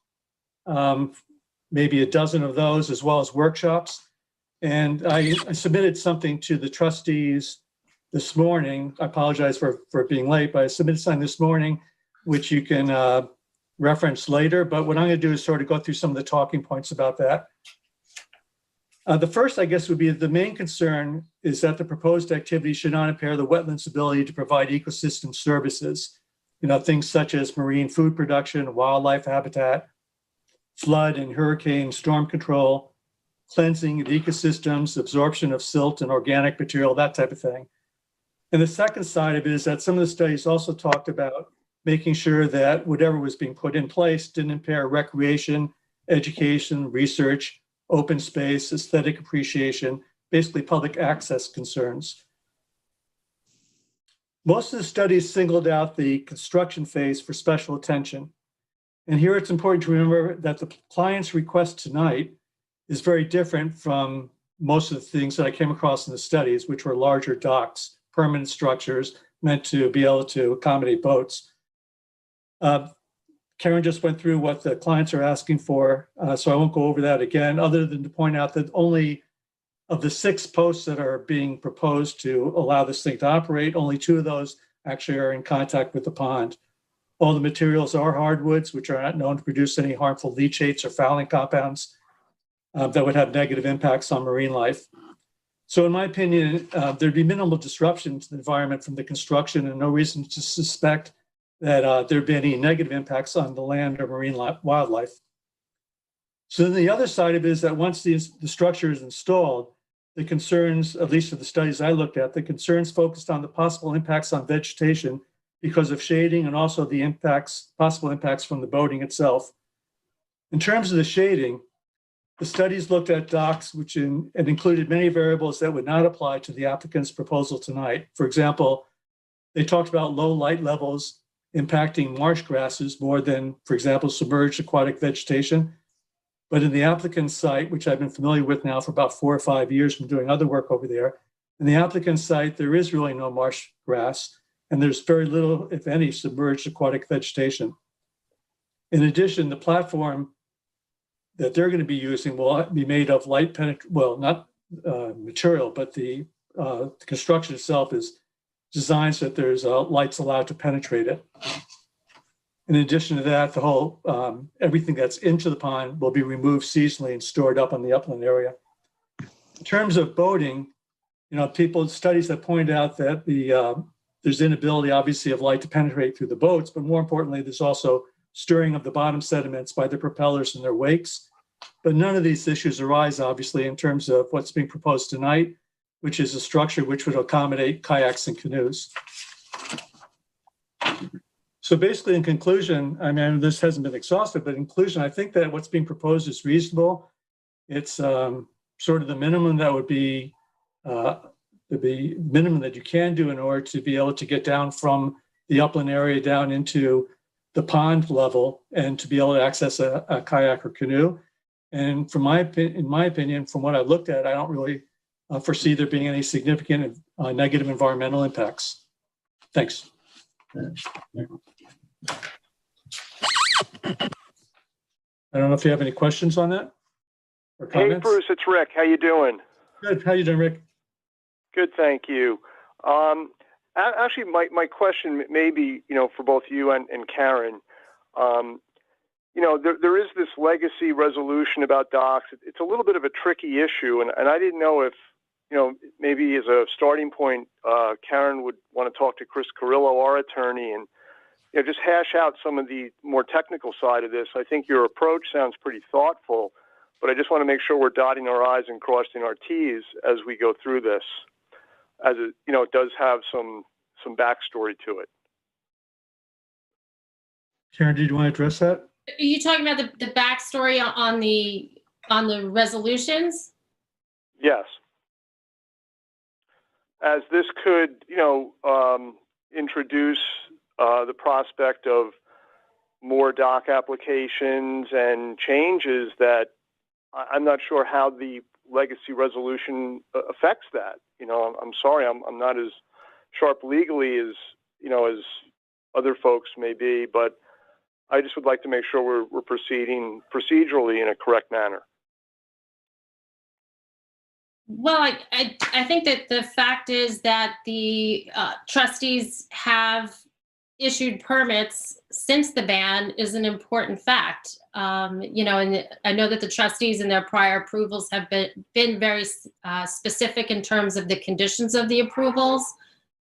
maybe a dozen of those, as well as workshops. And I submitted something to the trustees this morning. I apologize for being late, but I submitted something this morning, which you can reference later. But what I'm going to do is sort of go through some of the talking points about that. The first, I guess, would be the main concern is that the proposed activity should not impair the wetland's ability to provide ecosystem services. Things such as marine food production, wildlife habitat, flood and hurricane storm control, cleansing of ecosystems, absorption of silt and organic material, that type of thing. And the second side of it is that some of the studies also talked about making sure that whatever was being put in place didn't impair recreation, education, research, open space, aesthetic appreciation, basically public access concerns. Most of the studies singled out the construction phase for special attention. And here it's important to remember that the client's request tonight is very different from most of the things that I came across in the studies, which were larger docks, permanent structures meant to be able to accommodate boats. Karen just went through what the clients are asking for, so I won't go over that again, other than to point out that only of the 6 posts that are being proposed to allow this thing to operate, only 2 of those actually are in contact with the pond. All the materials are hardwoods, which are not known to produce any harmful leachates or fouling compounds that would have negative impacts on marine life. So in my opinion, there'd be minimal disruption to the environment from the construction and no reason to suspect that there'd be any negative impacts on the land or marine wildlife. So then the other side of it is that once the structure is installed, the concerns, at least for the studies I looked at, the concerns focused on the possible impacts on vegetation because of shading and also the possible impacts from the boating itself. In terms of the shading, the studies looked at docks, which included many variables that would not apply to the applicant's proposal tonight. For example, they talked about low light levels impacting marsh grasses more than, for example, submerged aquatic vegetation. But in the applicant's site, which I've been familiar with now for about 4 or 5 years from doing other work over there, in the applicant's site, there is really no marsh grass, and there's very little, if any, submerged aquatic vegetation. In addition, the platform that they're going to be using will be made of light well, not material, but the construction itself is designed so that there's lights allowed to penetrate it. In addition to that, the whole everything that's into the pond will be removed seasonally and stored up on the upland area. In terms of boating, studies have pointed out that there's inability, obviously, of light to penetrate through the boats, but more importantly, there's also stirring of the bottom sediments by the propellers in their wakes. But none of these issues arise, obviously, in terms of what's being proposed tonight, which is a structure which would accommodate kayaks and canoes. So basically, in conclusion, I mean, this hasn't been exhaustive, but in conclusion, I think that what's being proposed is reasonable. It's sort of the minimum that would be the minimum that you can do in order to be able to get down from the upland area down into the pond level and to be able to access a kayak or canoe. And in my opinion, from what I looked at, I don't really foresee there being any significant negative environmental impacts. Thanks. I don't know if you have any questions on that or comments. Hey, Bruce, it's Rick. How you doing? Good. How you doing, Rick? Good, thank you. Actually, my question may be, for both you and Karen, there is this legacy resolution about docks. It's a little bit of a tricky issue, and I didn't know if, maybe as a starting point, Karen would want to talk to Chris Carrillo, our attorney, and just hash out some of the more technical side of this. I think your approach sounds pretty thoughtful, but I just want to make sure we're dotting our I's and crossing our T's as we go through this, as it, it does have some backstory to it. Karen, did you want to address that? Are you talking about the backstory on the resolutions? Yes. As this could, introduce the prospect of more dock applications and changes that I'm not sure how the legacy resolution affects that. I'm sorry, I'm not as sharp legally as, as other folks may be, but I just would like to make sure we're proceeding procedurally in a correct manner. Well, I think that the fact is that the trustees have issued permits since the ban is an important fact. And I know that the trustees in their prior approvals have been very specific in terms of the conditions of the approvals.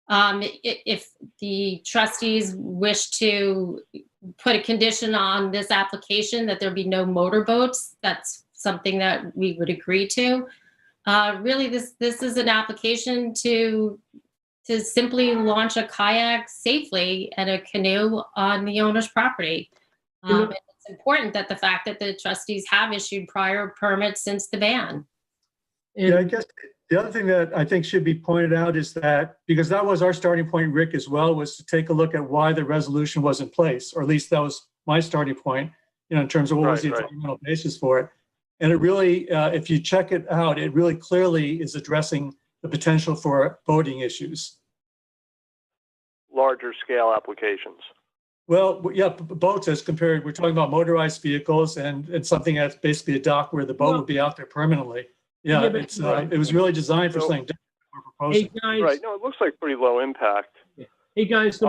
If the trustees wish to put a condition on this application that there be no motorboats, that's something that we would agree to. Really, this is an application to simply launch a kayak safely and a canoe on the owner's property. It's important that the fact that the trustees have issued prior permits since the ban. Yeah, I guess the other thing that I think should be pointed out is that, because that was our starting point, Rick, as well, was to take a look at why the resolution was in place, or at least that was my starting point, in terms of what was the environmental basis for it. And it really, if you check it out, it really clearly is addressing the potential for boating issues. Larger scale applications. Well, yeah, boats as compared, we're talking about motorized vehicles and something that's basically a dock where the boat would be out there permanently. Yeah, it was really designed for something different. Hey, guys. Right, no, it looks like pretty low impact. Hey, guys.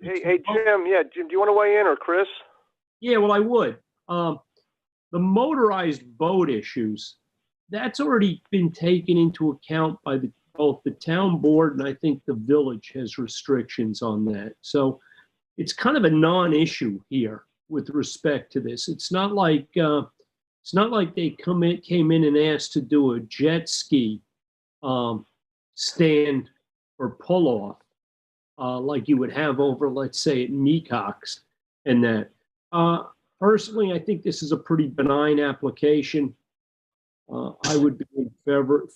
Hey, Jim. Yeah, Jim, do you want to weigh in, or Chris? Yeah, well, I would. The motorized boat issues, that's already been taken into account by both the town board and I think the village has restrictions on that. So it's kind of a non-issue here with respect to this. It's not like they came in and asked to do a jet ski stand or pull off like you would have over, let's say, at Mecox and that. Personally, I think this is a pretty benign application. I would be in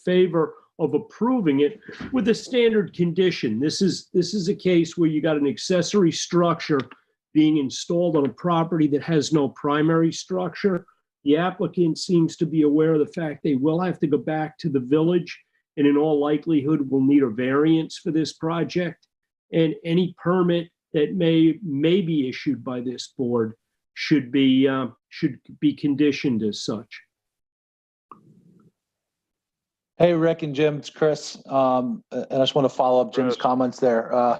favor of approving it with a standard condition. This is a case where you got an accessory structure being installed on a property that has no primary structure. The applicant seems to be aware of the fact they will have to go back to the village and in all likelihood will need a variance for this project. And any permit that may be issued by this board should be conditioned as such. Hey, Rick and Jim, it's Chris. And I just want to follow up Jim's comments there.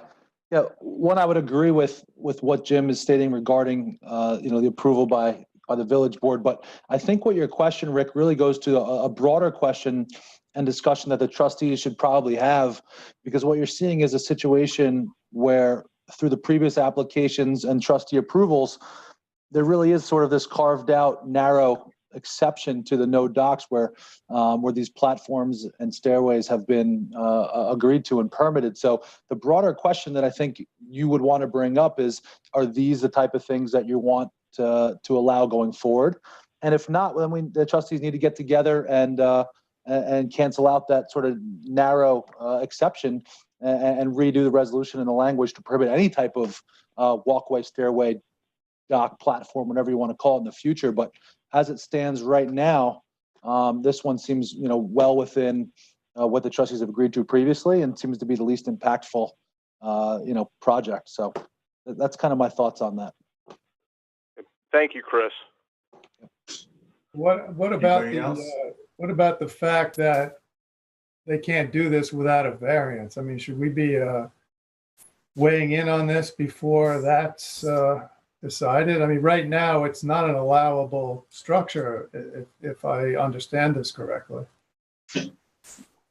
Yeah, one, I would agree with what Jim is stating regarding the approval by the village board. But I think what your question, Rick, really goes to a broader question and discussion that the trustees should probably have, because what you're seeing is a situation where through the previous applications and trustee approvals, there really is sort of this carved out narrow exception to the no docks where these platforms and stairways have been agreed to and permitted. So the broader question that I think you would want to bring up is, are these the type of things that you want to allow going forward? And if not, then the trustees need to get together and cancel out that sort of narrow exception and redo the resolution and the language to prohibit any type of walkway, stairway, dock, platform, whatever you want to call it in the future. But as it stands right now, this one seems, well within what the trustees have agreed to previously, and seems to be the least impactful, project. So that's kind of my thoughts on that. Thank you, Chris. What about the fact that they can't do this without a variance? I mean, should we be weighing in on this before that's decided? I mean, right now it's not an allowable structure, if I understand this correctly.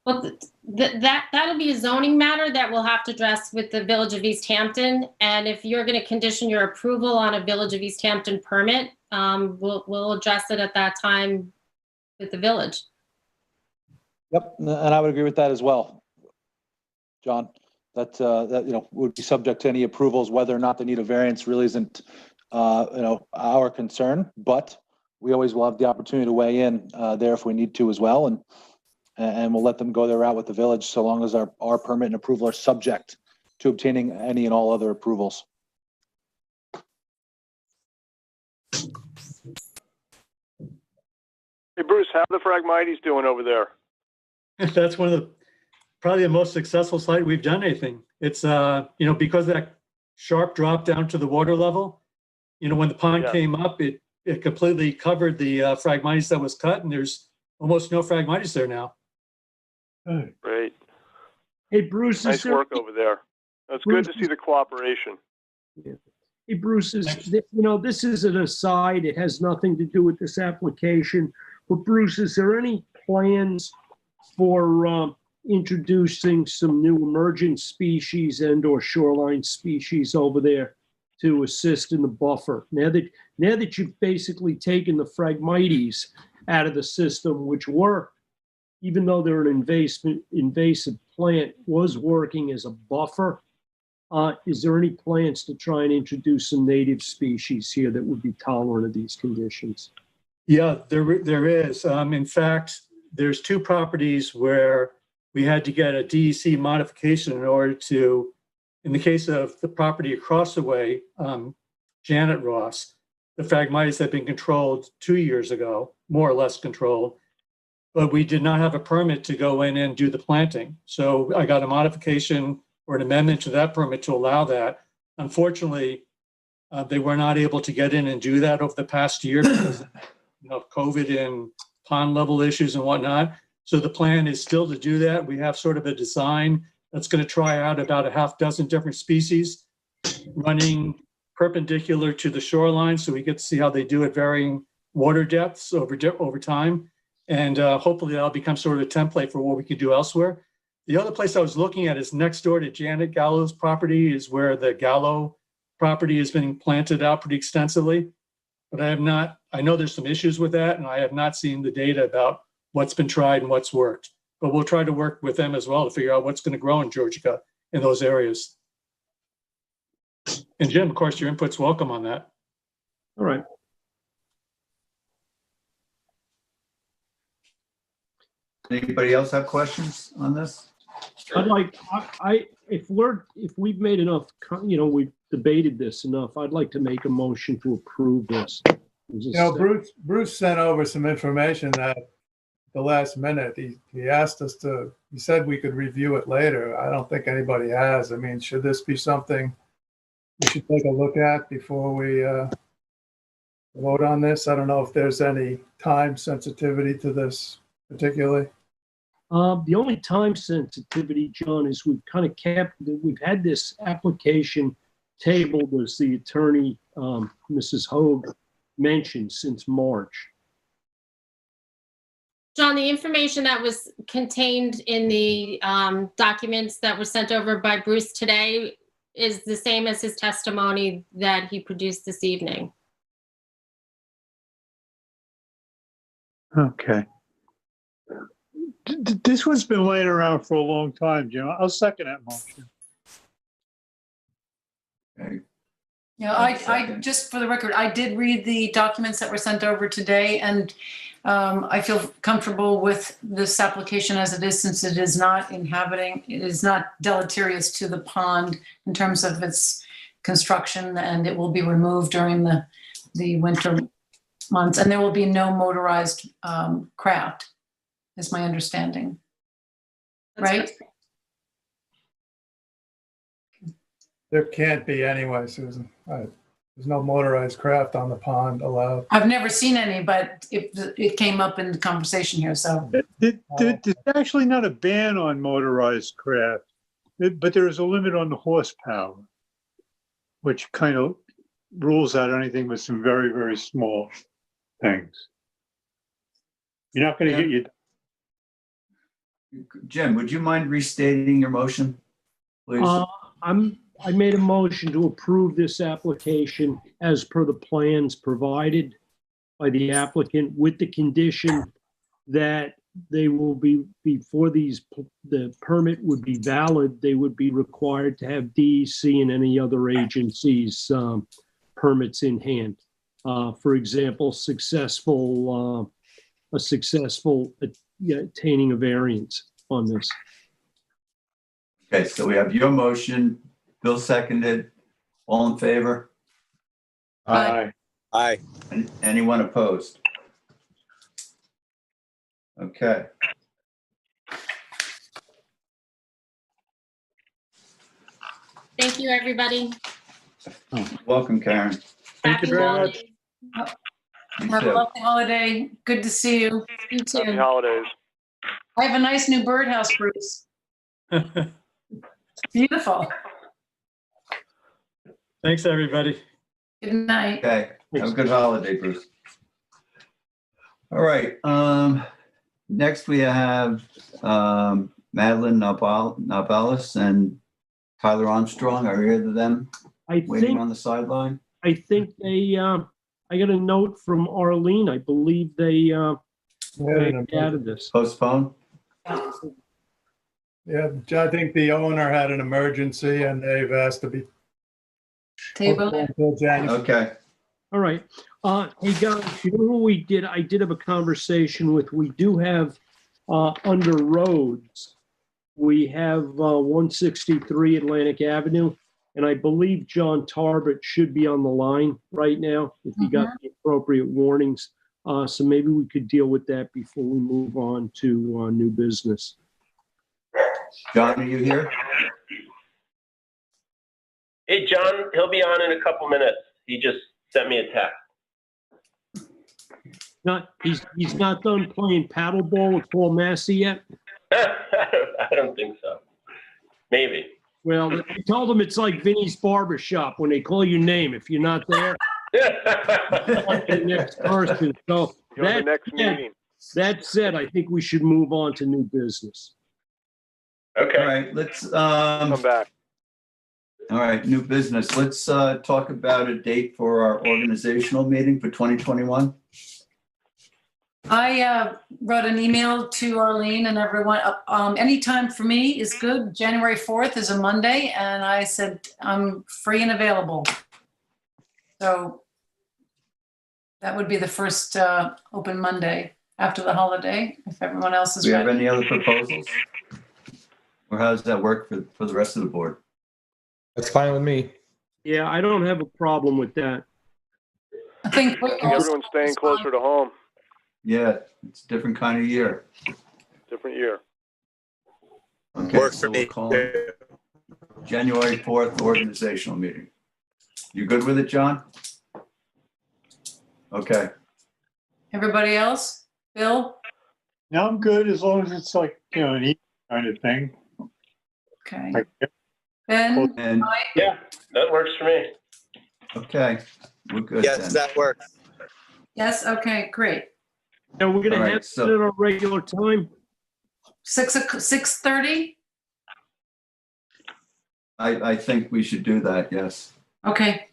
Well, that'll be a zoning matter that we'll have to address with the Village of East Hampton. And if you're going to condition your approval on a Village of East Hampton permit, we'll address it at that time with the village. Yep, and I would agree with that as well, John. That would be subject to any approvals. Whether or not they need a variance really isn't our concern, but we always will have the opportunity to weigh in there if we need to as well, and we'll let them go their route with the village so long as our permit and approval are subject to obtaining any and all other approvals. Hey, Bruce, how are the Phragmites doing over there? That's one of probably the most successful site we've done anything. It's, because that sharp drop down to the water level, when the pond came up, it completely covered the Phragmites that was cut, and there's almost no Phragmites there now. Great. Hey, Bruce. Nice work over there. It's good to see the cooperation. Yeah. Hey, Bruce, this is an aside. It has nothing to do with this application. But Bruce, is there any plans for introducing some new emergent species and or shoreline species over there to assist in the buffer? Now that you've basically taken the Phragmites out of the system, which were, even though they're an invasive plant, was working as a buffer, is there any plans to try and introduce some native species here that would be tolerant of these conditions? Yeah, there is. In fact, there's two properties where we had to get a DEC modification in order to, in the case of the property across the way, Janet Ross, the Phragmites had been controlled 2 years ago, more or less controlled, but we did not have a permit to go in and do the planting. So I got a modification or an amendment to that permit to allow that. Unfortunately, they were not able to get in and do that over the past year because of COVID and pond level issues and whatnot. So the plan is still to do that. We have sort of a design that's going to try out about a half dozen different species running perpendicular to the shoreline, so we get to see how they do at varying water depths over time. And hopefully that'll become sort of a template for what we could do elsewhere. The other place I was looking at is next door to Janet Gallo's property, is where the Gallo property has been planted out pretty extensively. But I know there's some issues with that, and I have not seen the data about what's been tried and what's worked. But we'll try to work with them as well to figure out what's going to grow in Georgia in those areas. And Jim, of course, your input's welcome on that. All right. Anybody else have questions on this? I'd like, if we've made enough, we've debated this enough, I'd like to make a motion to approve this. Bruce sent over some information that the last minute, he asked us he said we could review it later. I don't think anybody has. I mean, should this be something we should take a look at before we vote on this? I don't know if there's any time sensitivity to this particularly. The only time sensitivity, John, is we've had this application tabled, as the attorney, Mrs. Hoag, mentioned, since March. John, the information that was contained in the documents that were sent over by Bruce today is the same as his testimony that he produced this evening. Okay. This one's been laying around for a long time, Jim. I'll second that motion. Okay. Yeah, I just for the record, I did read the documents that were sent over today, and I feel comfortable with this application as it is, since it is not deleterious to the pond in terms of its construction, and it will be removed during the winter months, and there will be no motorized craft, is my understanding. Right? There can't be anyway, Susan. There's no motorized craft on the pond allowed. I've never seen any, but it came up in the conversation here, so. There's actually not a ban on motorized craft, but there is a limit on the horsepower, which kind of rules out anything with some very, very small things. You're not going to get your... Jim, would you mind restating your motion, please? I made a motion to approve this application as per the plans provided by the applicant, with the condition that they will be, before the permit would be valid, they would be required to have DEC and any other agencies' permits in hand. For example, a successful attaining a variance on this. Okay, so we have your motion. Bill seconded. All in favor? Aye. Aye. Anyone opposed? Okay. Thank you, everybody. Welcome, Karen. Thank you very much. Have a lovely holiday. Good to see you. You too. Happy holidays. I have a nice new birdhouse, Bruce. Beautiful. Thanks, everybody. Good night. Okay, have a good holiday, Bruce. All right, next we have Madeline Nabalis and Tyler Armstrong. Are either of them waiting on the sideline? I think they, I got a note from Arlene. I believe they added this. Postpone? Yeah, I think the owner had an emergency and they've asked to be Table. until January. Okay. All right. Hey, guys, you know who we did? I did have a conversation with. We do have under roads, we have 163 Atlantic Avenue, and I believe John Tarbert should be on the line right now if he got the appropriate warnings. So maybe we could deal with that before we move on to new business. John, are you here? Hey, John, he'll be on in a couple minutes. He just sent me a text. He's not done playing paddleball with Paul Massey yet? I don't think so. Maybe. Well, I told them it's like Vinny's Barber Shop. When they call your name, if you're not there, the next person. So Go to the next meeting. that said, I think we should move on to new business. Okay. All right, let's, Come back. all right, new business. Let's talk about a date for our organizational meeting for 2021. I wrote an email to Arlene and everyone. Anytime for me is good. January 4th is a Monday, and I said I'm free and available. So that would be the first open Monday after the holiday, if everyone else is Do we have ready. any other proposals? Or how does that work for the rest of the board? That's fine with me. Yeah, I don't have a problem with that. I think I think everyone's staying closer to home. Yeah, it's a different kind of year. Different year. Okay, Works so for we'll me. call it January 4th organizational meeting. You good with it, John? Okay, Everybody else? Bill? No, I'm good as long as it's like, an evening kind of thing. Okay. Like, Ben? and, Yeah, that works for me. okay, we're good Yes, then. that works. Yes, okay, great. And we're going All to right, have so- it at our regular time. 6:30? I think we should do that, yes. Okay.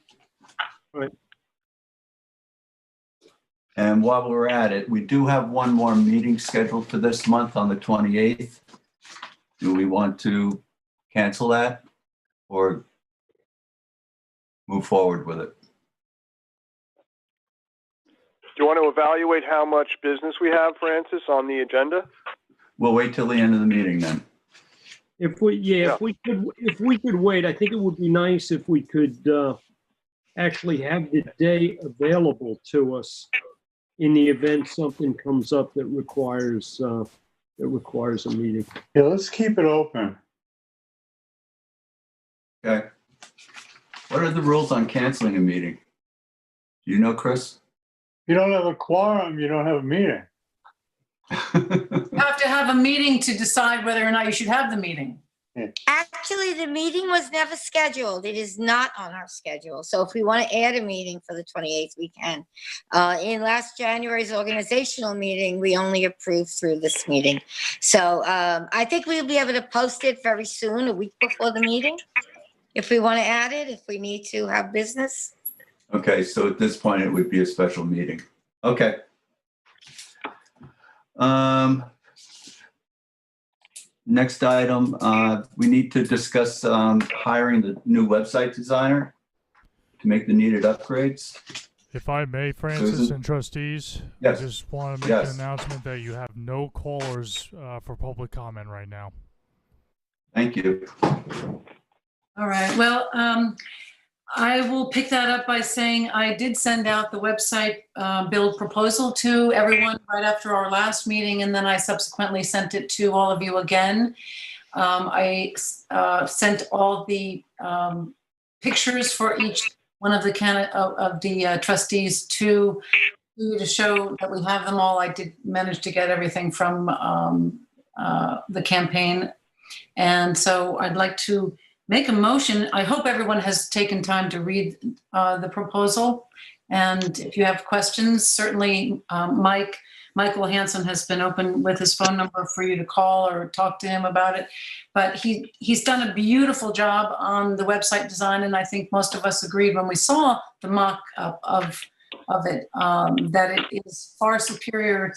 And while we're at it, we do have one more meeting scheduled for this month on the 28th. Do we want to cancel that or move forward with it? Do you want to evaluate how much business we have, Francis, on the agenda? We'll wait till the end of the meeting then. If we could wait, I think it would be nice if we could actually have the day available to us in the event something comes up that requires a meeting. Yeah, let's keep it open. Okay. What are the rules on canceling a meeting? Do you know, Chris? You don't have a quorum, you don't have a meeting. You have to have a meeting to decide whether or not you should have the meeting. Actually, the meeting was never scheduled. It is not on our schedule. So if we want to add a meeting for the 28th, we can. In last January's organizational meeting, we only approved through this meeting. So I think we'll be able to post it very soon, a week before the meeting, if we want to add it, if we need to have business. Okay, so at this point, it would be a special meeting. Okay. Next item, we need to discuss hiring the new website designer to make the needed upgrades. If I may, Francis Susan? and trustees, Yes. I just want to make Yes. an announcement that you have no callers for public comment right now. Thank you. All right, well, I will pick that up by saying I did send out the website build proposal to everyone right after our last meeting, and then I subsequently sent it to all of you again. I sent all the pictures for each one of the trustees to show that we have them all. I did manage to get everything from the campaign. And so I'd like to make a motion. I hope everyone has taken time to read the proposal. And if you have questions, certainly Michael Hansen has been open with his phone number for you to call or talk to him about it. But he's done a beautiful job on the website design. And I think most of us agreed when we saw the mock-up of it, that it is far superior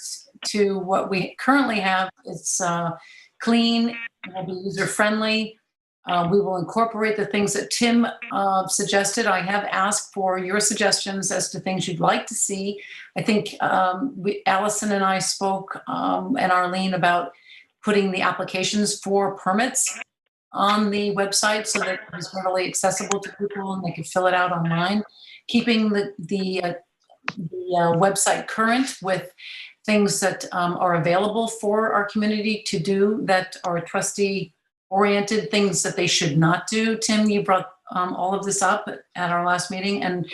to what we currently have. It's clean, it will be user-friendly. We will incorporate the things that Tim suggested. I have asked for your suggestions as to things you'd like to see. I think Allison and I spoke, and Arlene, about putting the applications for permits on the website so that it was readily accessible to people and they could fill it out online. Keeping the website current with things that are available for our community to do that are trustee-oriented, things that they should not do. Tim, you brought all of this up at our last meeting, and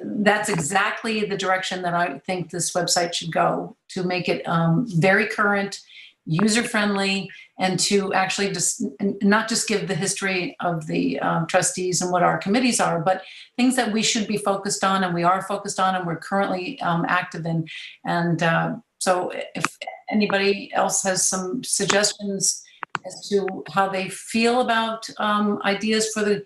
that's exactly the direction that I think this website should go, to make it very current, user-friendly, and to actually just not just give the history of the trustees and what our committees are, but things that we should be focused on and we are focused on and we're currently active in. And so if anybody else has some suggestions as to how they feel about ideas for the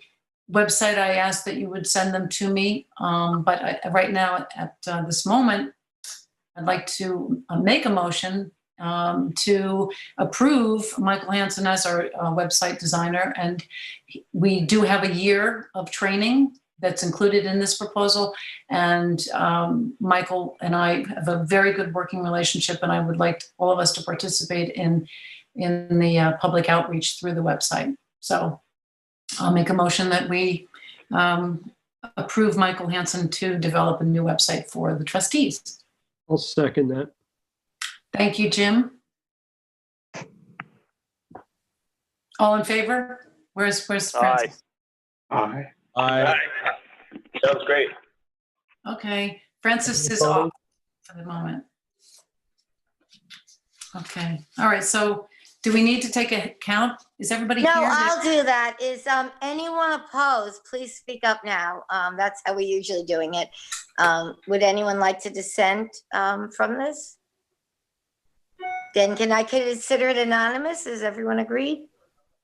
website, I ask that you would send them to me. But right now at this moment, I'd like to make a motion to approve Michael Hansen as our website designer. And we do have a year of training that's included in this proposal. And Michael and I have a very good working relationship, and I would like all of us to participate in the public outreach through the website. So I'll make a motion that we approve Michael Hansen to develop a new website for the trustees. I'll second that. Thank you, Jim. All in favor? Where's Francis? Aye. Aye. Sounds great. Okay, Francis is off for the moment. Okay, all right, so do we need to take a count? Is everybody No, here? I'll do that. Is anyone opposed? Please speak up now. That's how we're usually doing it. Would anyone like to dissent from this? Then can I consider it anonymous? Is everyone agreed?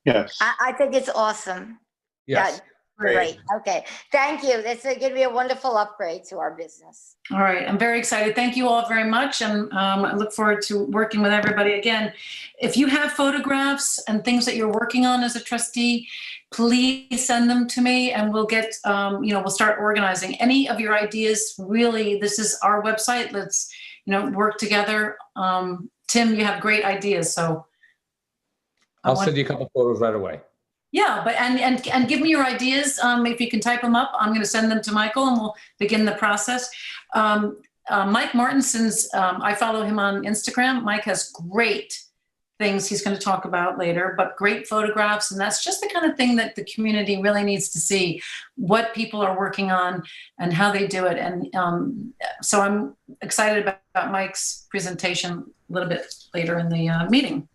Yes. I think it's awesome. Yes. Yeah, great. Okay. Thank you. That's going to be a wonderful upgrade to our business. All right, I'm very excited. Thank you all very much. And I look forward to working with everybody again. If you have photographs and things that you're working on as a trustee, please send them to me and we'll get, we'll start organizing. Any of your ideas, really, this is our website. Let's, work together. Tim, you have great ideas, so. I'll send you a couple photos right away. Yeah, but and give me your ideas. If you can type them up, I'm going to send them to Michael, and we'll begin the process. Mike Martinson's, I follow him on Instagram. Mike has great things he's going to talk about later, but great photographs, and that's just the kind of thing that the community really needs to see, what people are working on and how they do it. And so I'm excited about Mike's presentation a little bit later in the meeting.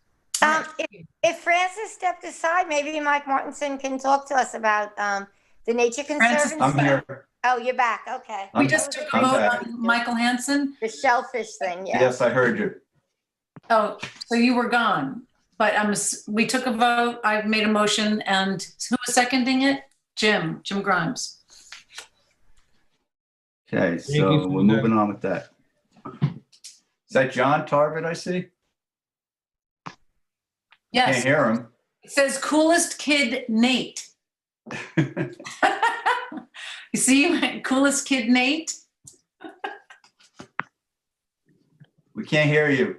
If Francis stepped aside, maybe Mike Martinson can talk to us about the Nature Conservancy. I'm here. Oh, you're back. Okay. We just took a vote on Michael Hansen. The shellfish thing, yeah. Yes, I heard you. Oh, so you were gone, but we took a vote. I've made a motion, and who was seconding it? Jim Grimes. Okay, so we're moving on with that. Is that John Tarvett I see? Yes. Can't hear him. It says coolest kid Nate. You see, coolest kid Nate? We can't hear you.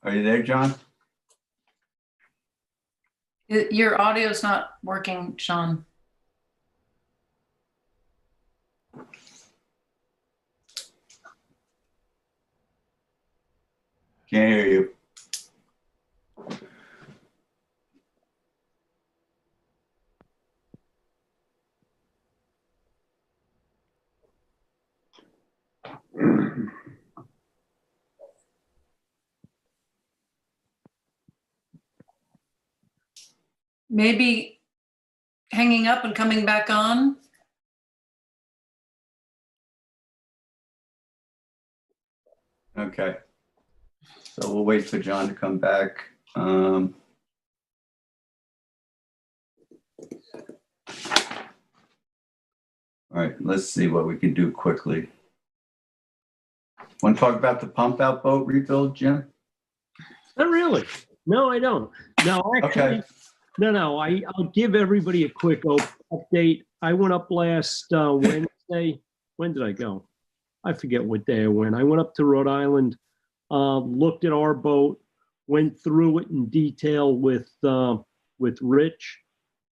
Are you there, John? Your audio's not working, Sean. Can't hear you. Maybe hanging up and coming back on. Okay. So we'll wait for John to come back. All right, let's see what we can do quickly. Want to talk about the pump out boat rebuild, Jim? Not really. No, I don't. No, actually, Okay. no. I'll give everybody a quick update. I went up last Wednesday. When did I go? I forget what day I went. I went up to Rhode Island, looked at our boat, went through it in detail with Rich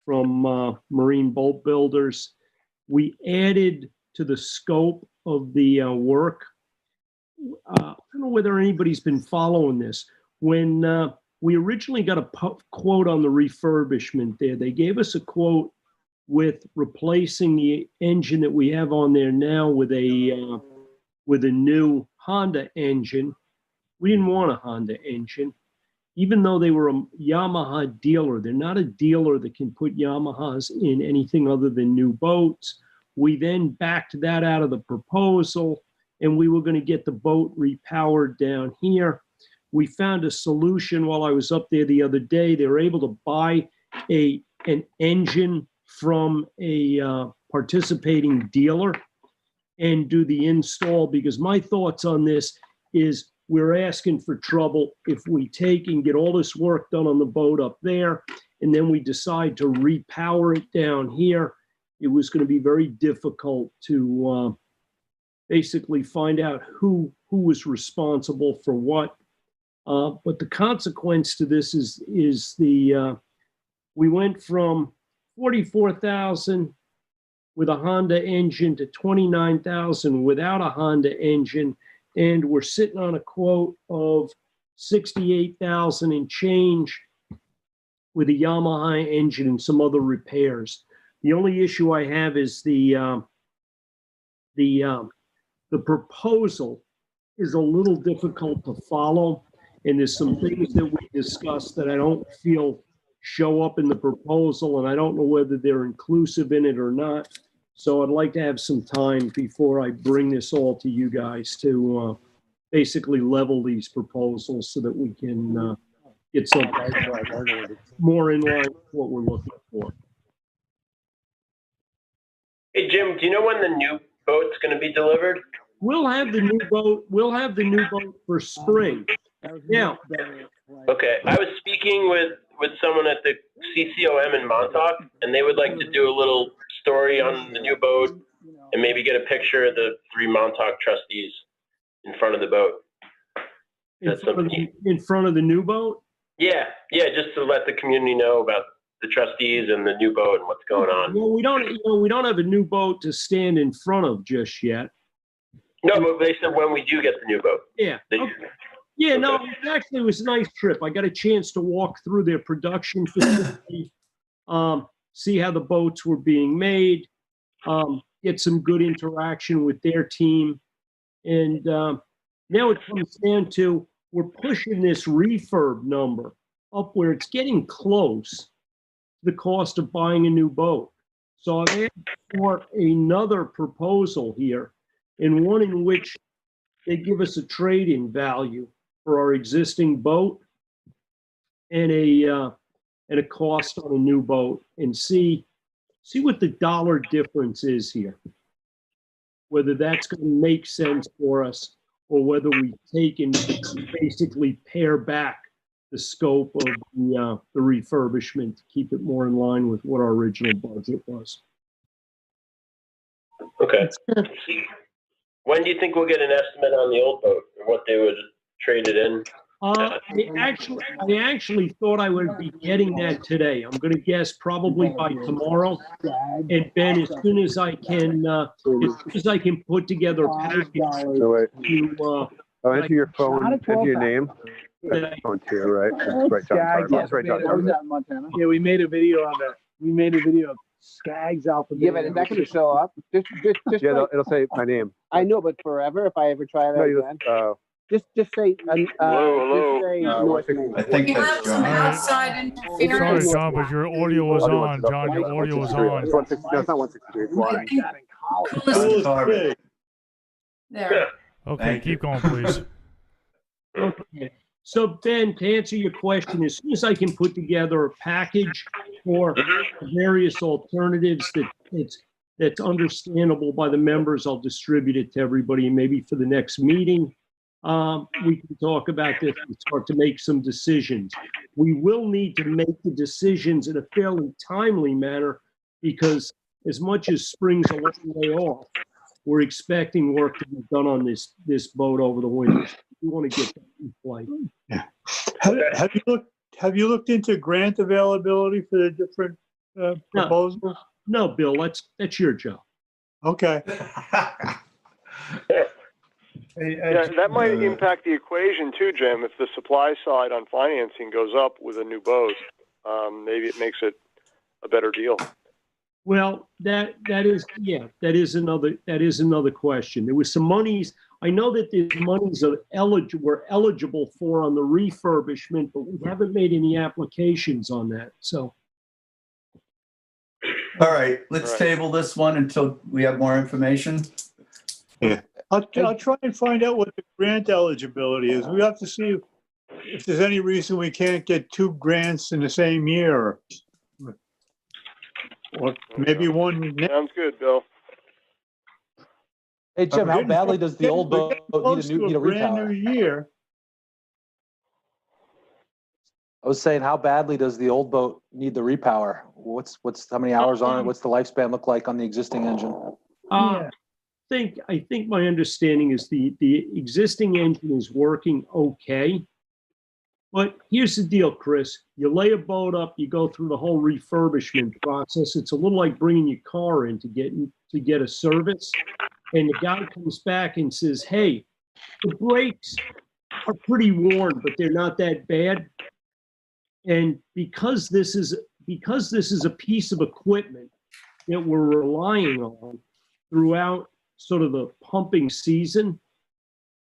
from Marine Boat Builders. We added to the scope of the work. I don't know whether anybody's been following this. When we originally got a quote on the refurbishment there, they gave us a quote with replacing the engine that we have on there now with a new Honda engine. We didn't want a Honda engine, even though they were a Yamaha dealer. They're not a dealer that can put Yamahas in anything other than new boats. We then backed that out of the proposal, and we were going to get the boat repowered down here. We found a solution while I was up there the other day. They were able to buy an engine from a participating dealer and do the install, because my thoughts on this is we're asking for trouble if we take and get all this work done on the boat up there, and then we decide to repower it down here. It was going to be very difficult to basically find out who was responsible for what. But the consequence to this is we went from 44,000 with a Honda engine to 29,000 without a Honda engine, and we're sitting on a quote of 68,000 and change with a Yamaha engine and some other repairs. The only issue I have is the proposal is a little difficult to follow, and there's some things that we discussed that I don't feel show up in the proposal, and I don't know whether they're inclusive in it or not. So I'd like to have some time before I bring this all to you guys to basically level these proposals so that we can get something more in line with what we're looking for. Hey, Jim, do you know when the new boat's going to be delivered? We'll have the new boat. We'll have the new boat for spring. Now, okay, I was speaking with someone at the CCOM in Montauk, and they would like to do a little story on the new boat and maybe get a picture of the 3 Montauk trustees in front of the boat. In front of the new boat? Yeah, just to let the community know about the trustees and the new boat and what's going on. Well, we don't have a new boat to stand in front of just yet. No, but they said when we do get the new boat. Yeah. Okay. Yeah, no, it was a nice trip. I got a chance to walk through their production facility, see how the boats were being made, get some good interaction with their team. And now it comes down to, we're pushing this refurb number up where it's getting close to the cost of buying a new boat. So I've asked for another proposal here, and one in which they give us a trade-in value for our existing boat and a cost on a new boat, and see what the dollar difference is here. Whether that's going to make sense for us, or whether we take and basically pare back the scope of the refurbishment to keep it more in line with what our original budget was. Okay. When do you think we'll get an estimate on the old boat, or what they would trade it in? I actually thought I would be getting that today. I'm going to guess probably by tomorrow. And Ben, as soon as I can put together a package to enter your phone, enter your name. Phone too, right? That's right, John. That's right, John. Yeah, we made a video on that. We made a video of Skaggs Alpha. Yeah, but it's not going to show up. Just yeah, it'll say my name. I know, but forever, if I ever try that again. Just say, hello. I think that's John. Outside interference. Sorry, John, but your audio was on. John, your audio was on. No, it's not 163. There. Okay, keep going, please. Okay. So Ben, to answer your question, as soon as I can put together a package for various alternatives that's understandable by the members, I'll distribute it to everybody, and maybe for the next meeting, we can talk about this and start to make some decisions. We will need to make the decisions in a fairly timely manner, because as much as spring's a long way off, we're expecting work to be done on this boat over the winter. We want to get that in play. Yeah. Have you looked into grant availability for the different proposals? No, Bill, that's your job. Okay. Yeah, that might impact the equation too, Jim. If the supply side on financing goes up with a new boat, maybe it makes it a better deal. Well, that is another question. There was some monies. I know that there's monies we're eligible for on the refurbishment, but we haven't made any applications on that. So. All right, let's table this one until we have more information. Yeah, I'll try and find out what the grant eligibility is. We have to see if there's any reason we can't get 2 grants in the same year. Or maybe one. Sounds good, Bill. Hey, Jim, how badly does the old boat need a brand new repower? year? I was saying, how badly does the old boat need the repower? How many hours on it? What's the lifespan look like on the existing engine? I think my understanding is the existing engine is working okay. But here's the deal, Chris. You lay a boat up, you go through the whole refurbishment process. It's a little like bringing your car in to get a service. And the guy comes back and says, hey, the brakes are pretty worn, but they're not that bad. And because this is a piece of equipment that we're relying on throughout sort of the pumping season,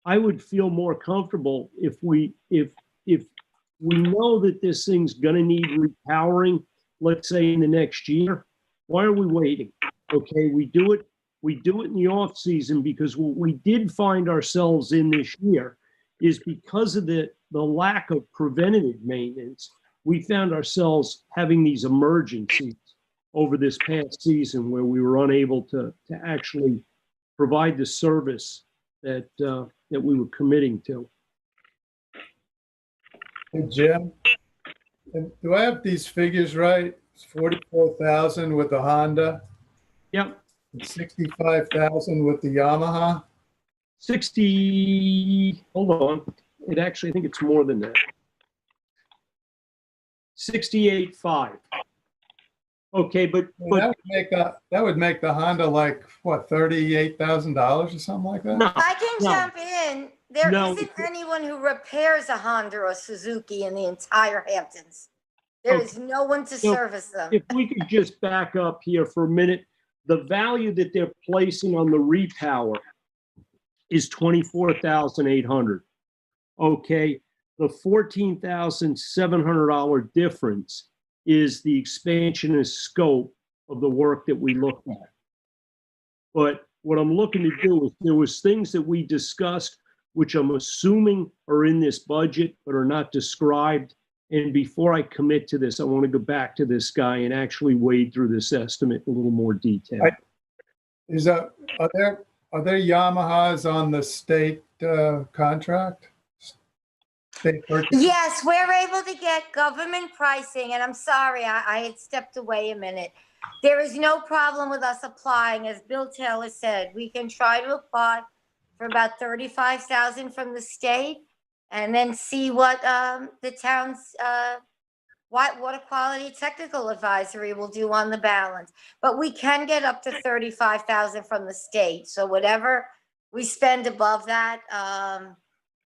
I would feel more comfortable if we know that this thing's gonna need repowering, let's say in the next year. Why are we waiting? Okay, we do it in the off season, because what we did find ourselves in this year is because of the lack of preventative maintenance. We found ourselves having these emergencies over this past season where we were unable to actually provide the service that we were committing to. Hey, Jim, do I have these figures right? It's 44,000 with the Honda. Yep. And 65,000 with the Yamaha. 60. Hold on. I think it's more than that. 68.5. Okay, but that would make the Honda like what, $38,000 or something like that? No, I can jump in. There No. isn't anyone who repairs a Honda or Suzuki in the entire Hamptons. There is no one to So, service them. if we could just back up here for a minute, the value that they're placing on the repower is $24,800. Okay, the $14,700 difference is the expansion and scope of the work that we looked at. But what I'm looking to do is there was things that we discussed, which I'm assuming are in this budget, but are not described. And before I commit to this, I want to go back to this guy and actually wade through this estimate in a little more detail. Are there Yamahas on the state contract? State purchase? Yes, we're able to get government pricing, and I'm sorry, I had stepped away a minute. There is no problem with us applying, as Bill Taylor said. We can try to apply for about $35,000 from the state, and then see what the town's water quality technical advisory will do on the balance. But we can get up to $35,000 from the state. So whatever we spend above that,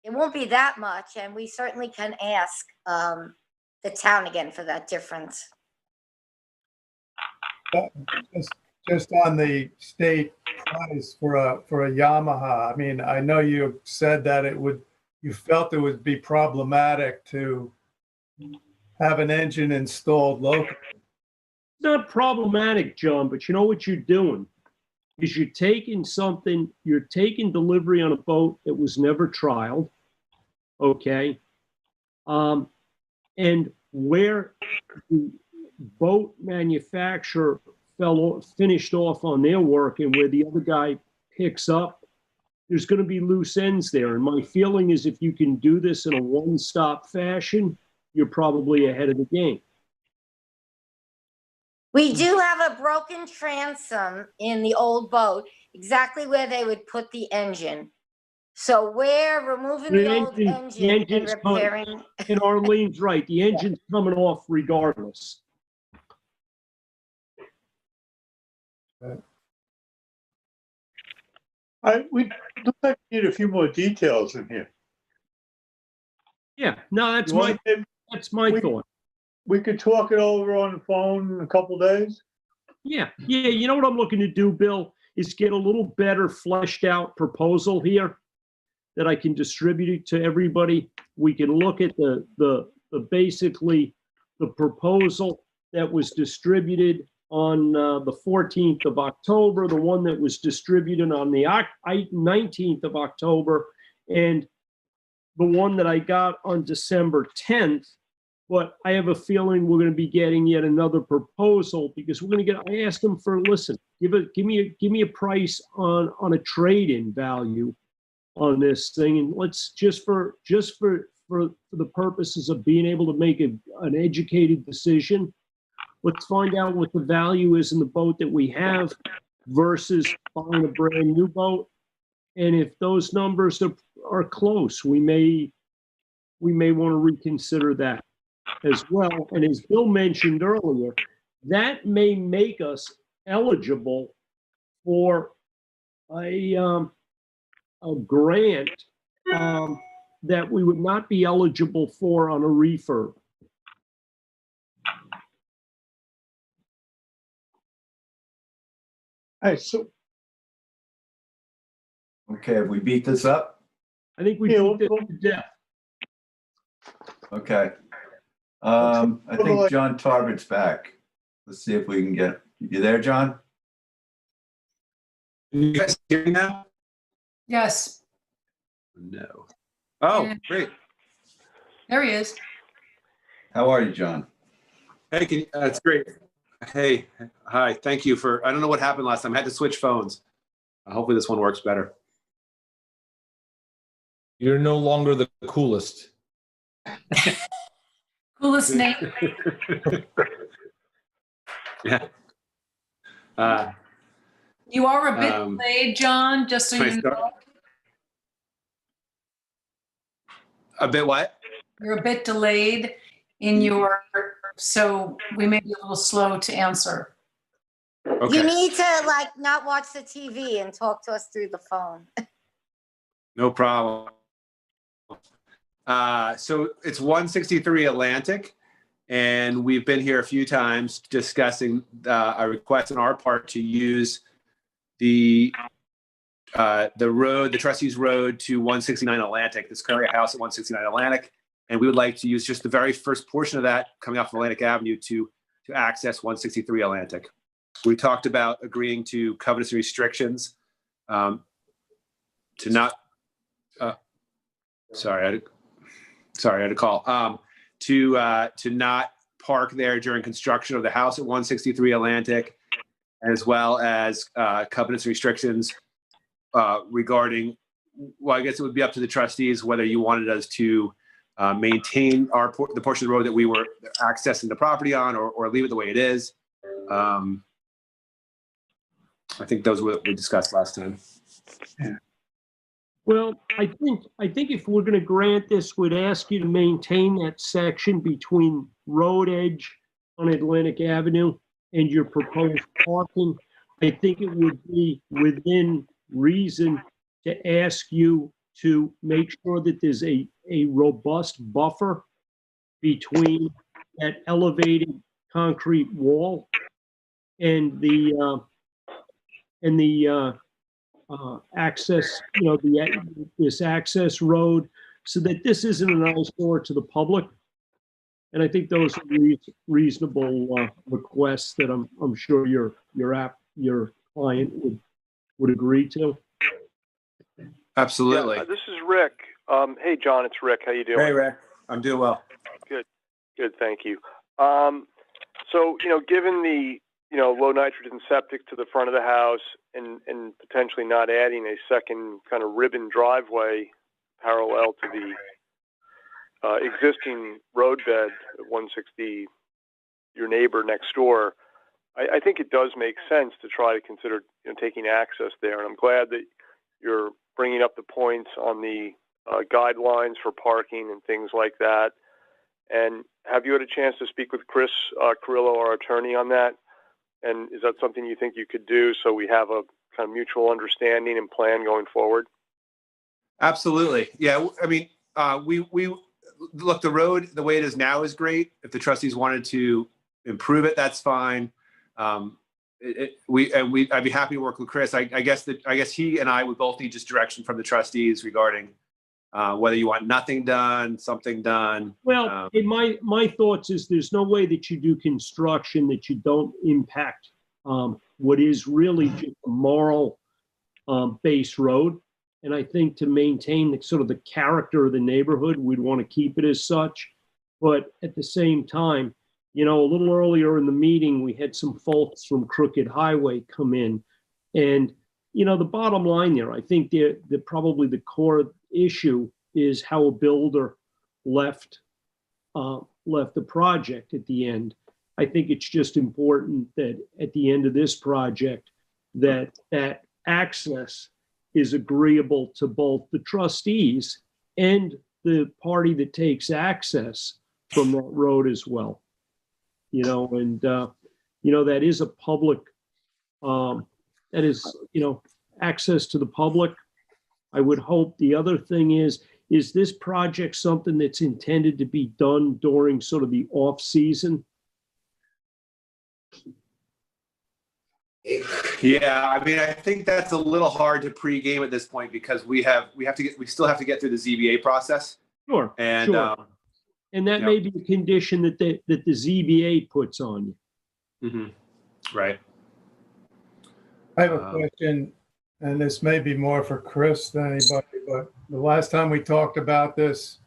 it won't be that much, and we certainly can ask the town again for that difference. Just on the state price for a Yamaha, I mean, I know you said that you felt it would be problematic to have an engine installed locally. It's not problematic, John, but you know what you're doing is you're taking delivery on a boat that was never trialed, okay? And where the boat manufacturer finished off on their work and where the other guy picks up, there's going to be loose ends there. And my feeling is if you can do this in a one-stop fashion, you're probably ahead of the game. We do have a broken transom in the old boat, exactly where they would put the engine. So we're removing the old engine and repairing. And Arlene's right, the engine's coming off regardless. We look like we need a few more details in here. Yeah, no, that's my thought. We could talk it over on the phone in a couple days. Yeah, you know what I'm looking to do, Bill, is get a little better fleshed out proposal here that I can distribute it to everybody. We can look at the basically the proposal that was distributed on the 14th of October, the one that was distributed on the 19th of October, and the one that I got on December 10th. But I have a feeling we're going to be getting yet another proposal because we're going to get. I asked them for, listen, give me a price on a trade-in value on this thing, and let's just for the purposes of being able to make an educated decision, let's find out what the value is in the boat that we have versus buying a brand new boat. And if those numbers are close, we may want to reconsider that as well. And as Bill mentioned earlier, that may make us eligible for a grant that we would not be eligible for on a refurb. All right, so Okay, have we beat this up? I think we beat this to death. Okay. I think John Tarvert's back. Let's see if we can get, you there, John? You guys hear me now? Yes, No. Oh, Yeah. great. there he is. How are you, John? Hey, that's great. Hey, hi. Thank you for. I don't know what happened last time. I had to switch phones. Hopefully, this one works better. You're no longer the coolest. Coolest name. Yeah. You are a bit delayed, John, just so you know. A bit what? You're a bit delayed in your, so we may be a little slow to answer. Okay. You need to like not watch the TV and talk to us through the phone. No problem. So it's 163 Atlantic, and we've been here a few times discussing a request on our part to use the road, the Trustees Road to 169 Atlantic. There's currently a house at 169 Atlantic, and we would like to use just the very first portion of that coming off Atlantic Avenue to access 163 Atlantic. We talked about agreeing to covenants and restrictions to not. Sorry, I had a call. To not park there during construction of the house at 163 Atlantic, as well as covenants and restrictions regarding. Well, I guess it would be up to the trustees whether you wanted us to maintain the portion of the road that we were accessing the property on, or leave it the way it is. I think those were what we discussed last time. Yeah. Well, I think if we're going to grant this, we'd ask you to maintain that section between road edge on Atlantic Avenue and your proposed parking. I think it would be within reason to ask you to make sure that there's a robust buffer between that elevated concrete wall and the access, this access road, so that this isn't an eyesore to the public. And I think those are reasonable requests that I'm sure your client would agree to. Absolutely. Yeah, this is Rick. Hey, John, it's Rick. How you doing? Hey, Rick. I'm doing well. Good. Thank you. So, given the, low nitrogen septic to the front of the house and potentially not adding a second kind of ribbon driveway parallel to the existing roadbed at 160, your neighbor next door, I think it does make sense to try to consider taking access there. And I'm glad that you're bringing up the points on the guidelines for parking and things like that. And have you had a chance to speak with Chris Carrillo, our attorney, on that? And is that something you think you could do so we have a kind of mutual understanding and plan going forward? Absolutely. Yeah. I mean, we look, the road the way it is now is great. If the trustees wanted to improve it, that's fine. I'd be happy to work with Chris. I guess he and I would both need just direction from the trustees regarding whether you want nothing done, something done. Well, in my thoughts is there's no way that you do construction that you don't impact what is really just a moral base road. And I think to maintain the sort of the character of the neighborhood, we'd want to keep it as such. But at the same time, you know, a little earlier in the meeting, we had some folks from Crooked Highway come in. And, you know, the bottom line there, I think probably the core issue is how a builder left the project at the end. I think it's just important that at the end of this project, that access is agreeable to both the trustees and the party that takes access from that road as well. You know, and, you know, that is a public, that is, you know, access to the public. I would hope the other thing is this project something that's intended to be done during sort of the off season? Yeah, I mean, I think that's a little hard to pregame at this point because we still have to get through the ZBA process. Sure. And sure. And that may be a condition that the ZBA puts on you. Mm-hmm. Right. I have a question, and this may be more for Chris than anybody, but the last time we talked about this,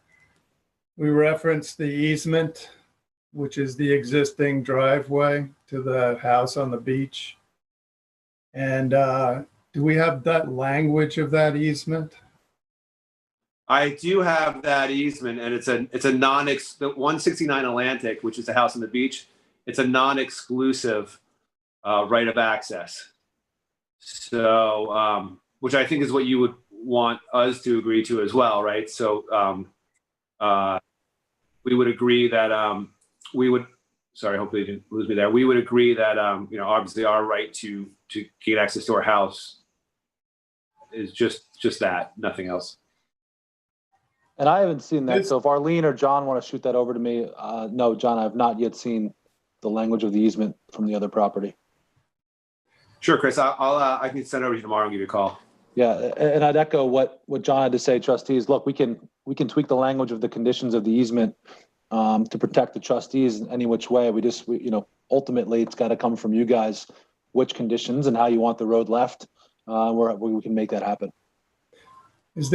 we referenced the easement, which is the existing driveway to the house on the beach. And do we have that language of that easement? I do have that easement, and it's a the 169 Atlantic, which is the house on the beach. It's a non-exclusive right of access. So, which I think is what you would want us to agree to as well, right? So, we would agree that sorry, hopefully you didn't lose me there. We would agree that you know, obviously our right to get access to our house is just that, nothing else. And I haven't seen that. So if Arlene or John want to shoot that over to me, no, John, I have not yet seen the language of the easement from the other property. Sure, Chris, I can send it over to you tomorrow and give you a call. Yeah, and I'd echo what John had to say, trustees. Look, we can tweak the language of the conditions of the easement to protect the trustees in any which way. We you know, ultimately it's got to come from you guys, which conditions and how you want the road left, where we can make that happen. Is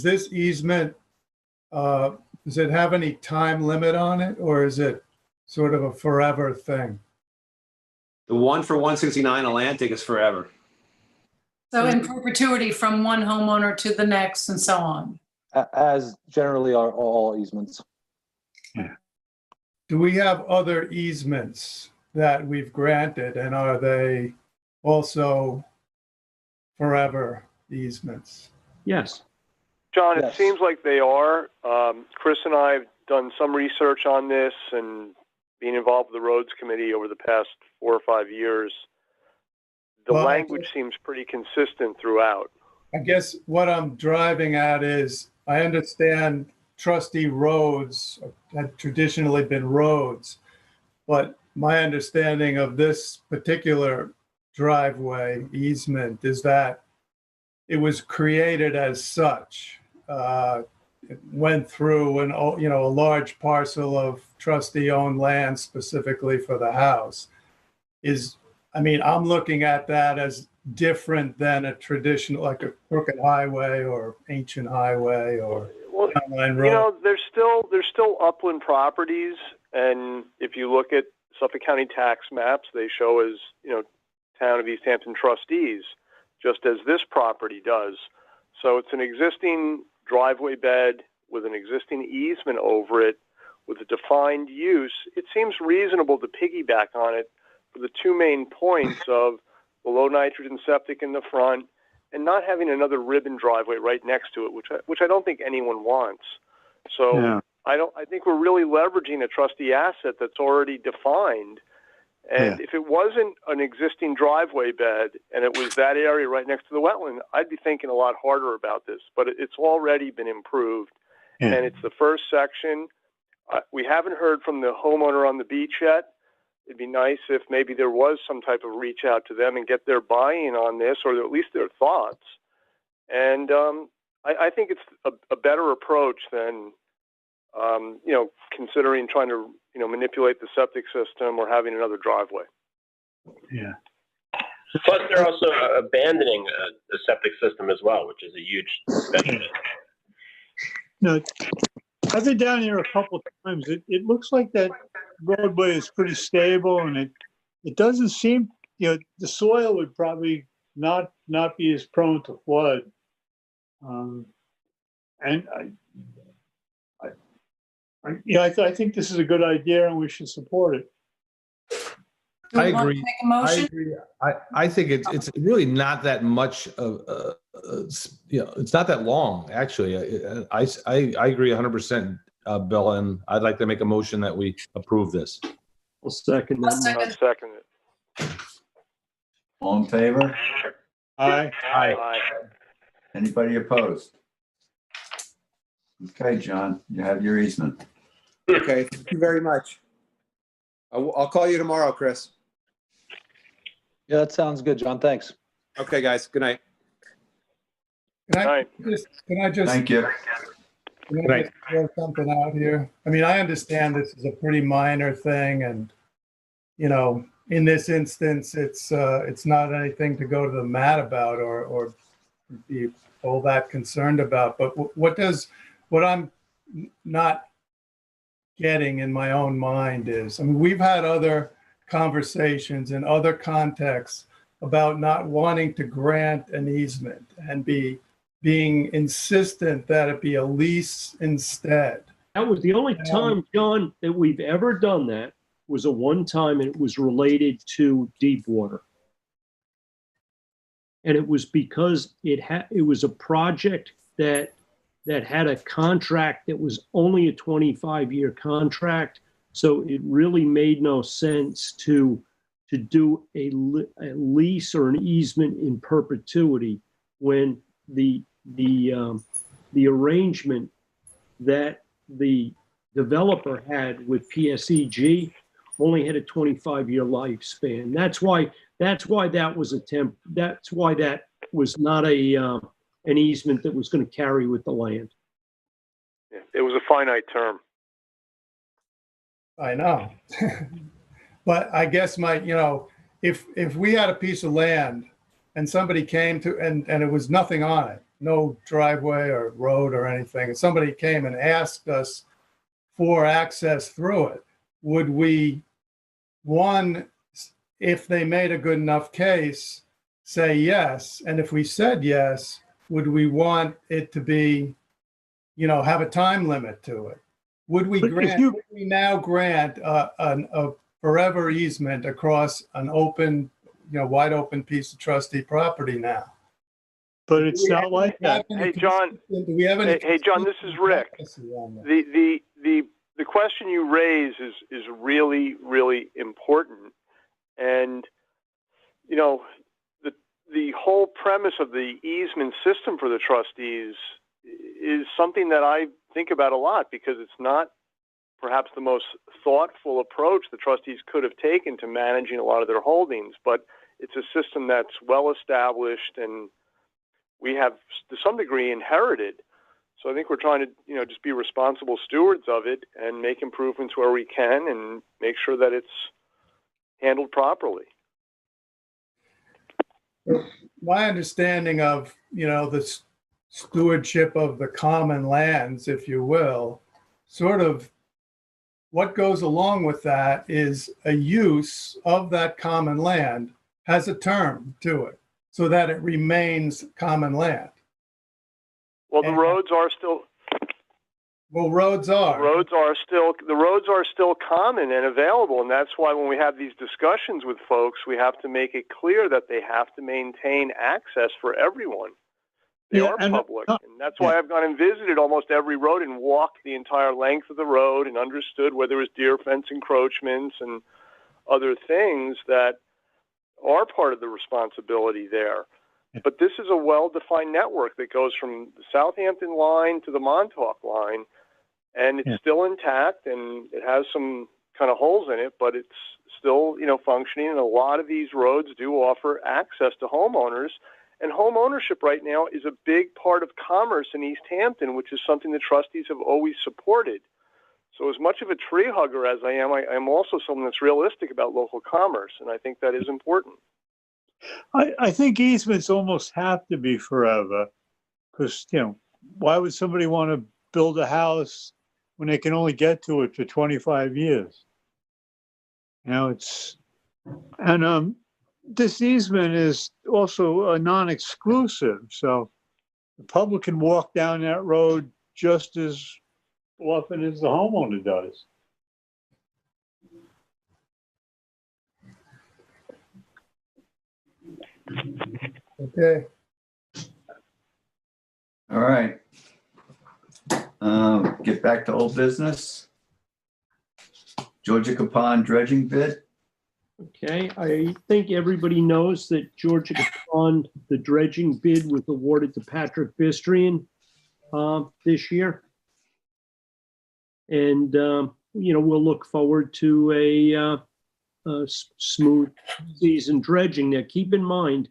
this easement, does it have any time limit on it, or is it sort of a forever thing? The one for 169 Atlantic is forever. So in perpetuity from one homeowner to the next and so on. As generally are all easements. Yeah. Do we have other easements that we've granted, and are they also forever easements? Yes. John, Yes. It seems like they are. Chris and I have done some research on this and being involved with the roads committee over the past 4 or 5 years. The language seems pretty consistent throughout. I guess what I'm driving at is I understand trustee roads have traditionally been roads, but my understanding of this particular driveway easement is that it was created as such. It went through a large parcel of trustee-owned land specifically for the house. I'm looking at that as different than a traditional, like a crooked highway or ancient highway or townline road. You know, there's still upland properties, and if you look at Suffolk County tax maps, they show as, you know, town of East Hampton trustees, just as this property does. So it's an existing driveway bed with an existing easement over it with a defined use. It seems reasonable to piggyback on it for the two main points of the low nitrogen septic in the front and not having another ribbon driveway right next to it, which I don't think anyone wants. So yeah. I think we're really leveraging a trustee asset that's already defined. And if it wasn't an existing driveway bed and it was that area right next to the wetland, I'd be thinking a lot harder about this. But it's already been improved. And it's the first section. We haven't heard from the homeowner on the beach yet. it'd be nice if maybe there was some type of reach out to them and get their buy-in on this, or at least their thoughts. And I think it's a better approach than, considering trying to, manipulate the septic system or having another driveway. Yeah. Plus, they're also abandoning the septic system as well, which is a huge benefit. No, I've been down here a couple of times. It looks like that roadway is pretty stable, and it doesn't seem, the soil would probably not be as prone to flood. And I think this is a good idea, and we should support it. Do I we want to agree. make a motion? I agree. I think it's really not that much of, it's not that long, actually. I agree 100%, Bill, and I'd like to make a motion that we approve this. I'll second I'll that. I'll second it. All in favor? Aye. Aye. Anybody opposed? Okay, John, you have your easement. Okay, thank you very much. I'll call you tomorrow, Chris. Yeah, that sounds good, John. Thanks. Okay, guys. Good night. Can I just Thank you. throw something out here? I mean, I understand this is a pretty minor thing, and in this instance, it's not anything to go to the mat about or be all that concerned about. But what I'm not getting in my own mind is, I mean, we've had other conversations in other contexts about not wanting to grant an easement and being insistent that it be a lease instead. That was the only time, John, that we've ever done that was a one time, and it was related to deep water. And it was because it was a project that had a contract that was only a 25-year contract. So it really made no sense to do a lease or an easement in perpetuity when the arrangement that the developer had with PSEG only had a 25-year lifespan. That's why that was not an easement that was going to carry with the land. Yeah, it was a finite term. I know. But I guess if we had a piece of land and somebody came to, and it was nothing on it, no driveway or road or anything, and somebody came and asked us for access through it, would we, one, if they made a good enough case, say yes? And if we said yes, would we want it to be, have a time limit to it? Would we now grant a forever easement across an open, wide open piece of trustee property now? But it's not like that. Hey, John. Hey, John, this is Rick. The question you raise is really, really important. And, the whole premise of the easement system for the trustees is something that I think about a lot, because it's not perhaps the most thoughtful approach the trustees could have taken to managing a lot of their holdings, but it's a system that's well established and we have to some degree inherited. So I think we're trying to, just be responsible stewards of it and make improvements where we can and make sure that it's handled properly. My understanding of, the stewardship of the common lands, if you will, sort of what goes along with that is a use of that common land has a term to it so that it remains common land. Well, the roads are still. Well, roads are. The roads are still common and available, and that's why when we have these discussions with folks, we have to make it clear that they have to maintain access for everyone. They are public, and that's why I've gone and visited almost every road and walked the entire length of the road and understood where there was deer fence encroachments and other things that are part of the responsibility there. But this is a well-defined network that goes from the Southampton line to the Montauk line, and it's still intact, and it has some kind of holes in it, but it's still, functioning. And a lot of these roads do offer access to homeowners. And home ownership right now is a big part of commerce in East Hampton, which is something the trustees have always supported. So as much of a tree hugger as I am also someone that's realistic about local commerce, and I think that is important. I think easements almost have to be forever, because, why would somebody want to build a house when they can only get to it for 25 years? This easement is also a non-exclusive, so the public can walk down that road just as often as the homeowner does. Okay. All right. Get back to old business. Georgia Pond dredging bid. Okay, I think everybody knows that Georgia Pond, the dredging bid was awarded to Patrick Bistrian this year. And, we'll look forward to a smooth season dredging. Now, keep in mind,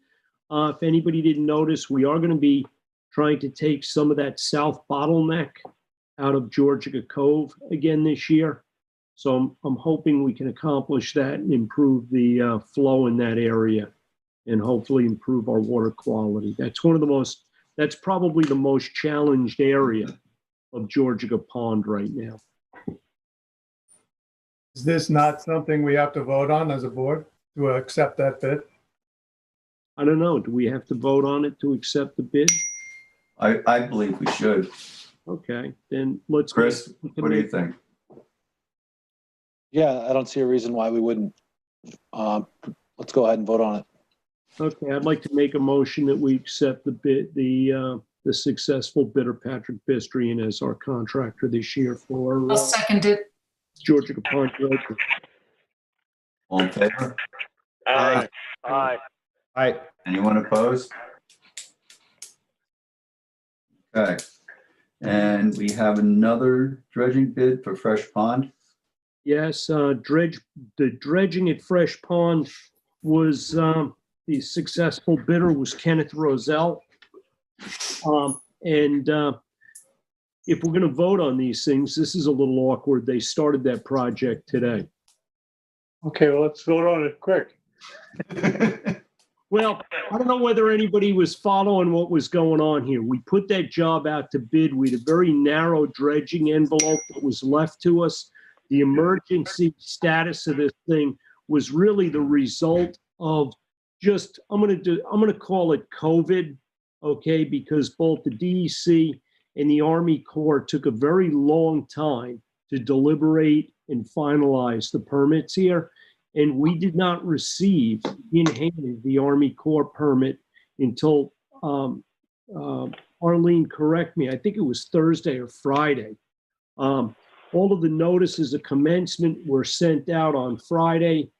if anybody didn't notice, we are going to be trying to take some of that south bottleneck out of Georgia Cove again this year. So I'm hoping we can accomplish that and improve the flow in that area and hopefully improve our water quality. That's probably the most challenged area of Georgia Pond right now. Is this not something we have to vote on as a board to accept that bid? I don't know. Do we have to vote on it to accept the bid? I believe we should. Okay, then let's. Chris, what do you think? Yeah, I don't see a reason why we wouldn't. Let's go ahead and vote on it. Okay, I'd like to make a motion that we accept the bid, the successful bidder, Patrick Bistrian, as our contractor this year for. I'll second it. Georgia Pond. All in favor? Aye. Aye. Aye. Anyone opposed? Okay. And we have another dredging bid for Fresh Pond. Yes, the dredging at Fresh Pond was, the successful bidder was Kenneth Roselle. If we're going to vote on these things, this is a little awkward. They started that project today. Okay, well, let's vote on it quick. Well, I don't know whether anybody was following what was going on here. We put that job out to bid. We had a very narrow dredging envelope that was left to us. The emergency status of this thing was really the result of just, I'm going to call it COVID, okay, because both the DEC and the Army Corps took a very long time to deliberate and finalize the permits here. And we did not receive in hand the Army Corps permit until, Arlene, correct me, I think it was Thursday or Friday. All of the notices of commencement were sent out on Friday.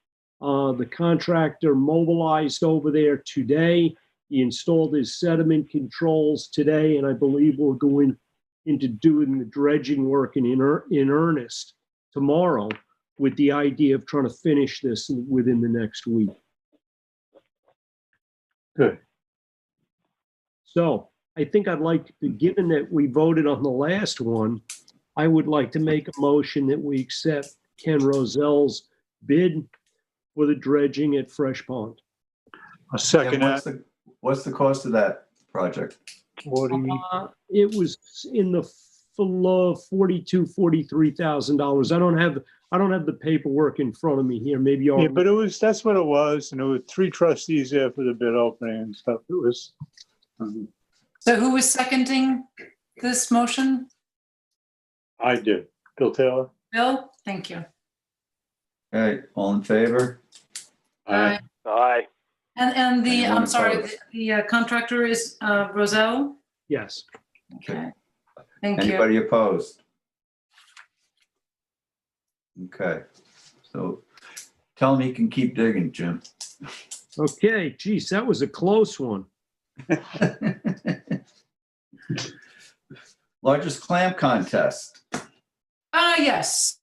The contractor mobilized over there today. He installed his sediment controls today, and I believe we're going into doing the dredging work in earnest tomorrow, with the idea of trying to finish this within the next week. Good. So I think I'd like to, given that we voted on the last one, I would like to make a motion that we accept Ken Roselle's bid for the dredging at Fresh Pond. A second. What's the cost of that project? It was in the $43,000. I don't have the paperwork in front of me here. Maybe you'll. Yeah, but that's what it was, and there were 3 trustees there for the bid opening and stuff. It was. So who was seconding this motion? I did. Bill Taylor. Bill, thank you. Okay, all in favor? Aye. Aye. And the, Anyone I'm sorry, opposed? the contractor is Roselle? Yes. Okay, thank you. Anybody opposed? Okay, so tell him he can keep digging, Jim. Okay, geez, that was a close one. Largest clam contest. Yes.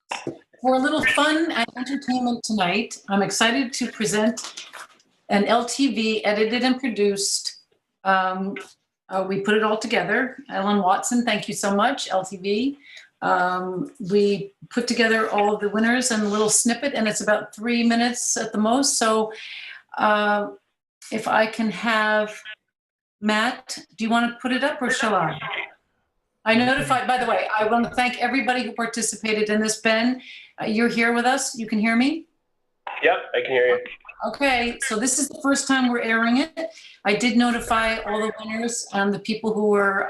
for a little fun and entertainment tonight, I'm excited to present an LTV edited and produced. We put it all together. Ellen Watson, thank you so much, LTV. We put together all of the winners and a little snippet, and it's about 3 minutes at the most. So if I can have Matt, do you want to put it up or shall I? I notified, by the way, I want to thank everybody who participated in this. Ben, you're here with us. You can hear me? Yep, I can hear you. Okay, so this is the first time we're airing it. I did notify all the winners and the people who were,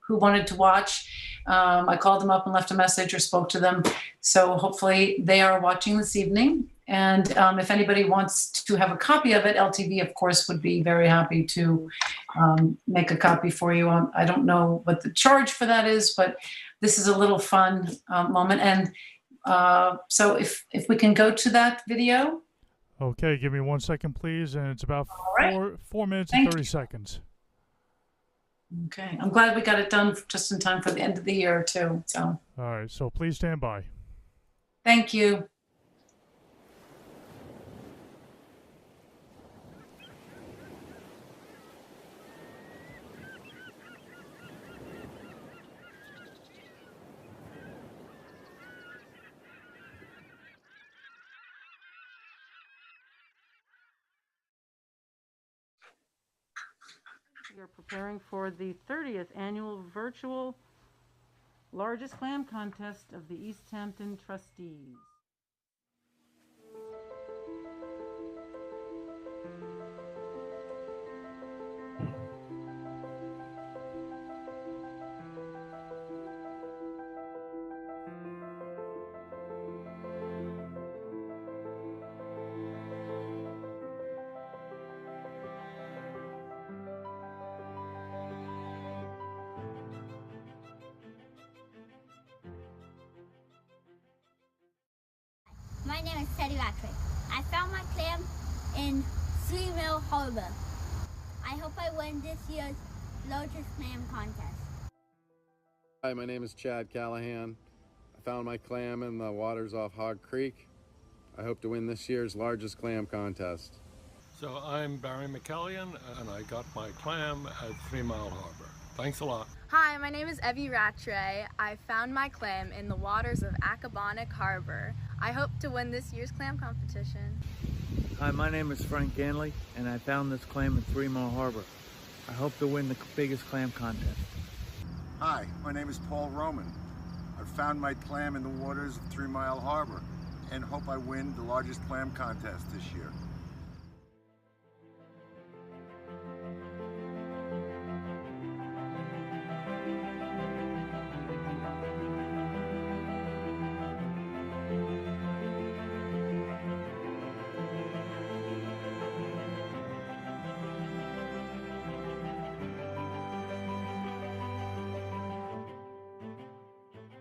who wanted to watch. I called them up and left a message or spoke to them. So hopefully they are watching this evening. And if anybody wants to have a copy of it, LTV, of course, would be very happy to make a copy for you. I don't know what the charge for that is, but this is a little fun moment. And so if we can go to that video. Okay, give me 1 second, please. And it's about four minutes and 30 seconds. Okay, I'm glad we got it done just in time for the end of the year too. So. All right, so please stand by. Thank you. We are preparing for the 30th annual virtual largest clam contest of the East Hampton Trustees. My name is Teddy Rattray. I found my clam in 3 Mile Harbor. I hope I win this year's largest clam contest. Hi, my name is Chad Callahan. I found my clam in the waters off Hog Creek. I hope to win this year's largest clam contest. So I'm Barry McKellion, and I got my clam at 3 Mile Harbor. Thanks a lot. Hi, my name is Evie Rattray. I found my clam in the waters of Accabonac Harbor. I hope to win this year's clam competition. Hi, my name is Frank Ganley, and I found this clam in 3 Mile Harbor. I hope to win the biggest clam contest. Hi, my name is Paul Roman. I found my clam in the waters of 3 Mile Harbor and hope I win the largest clam contest this year.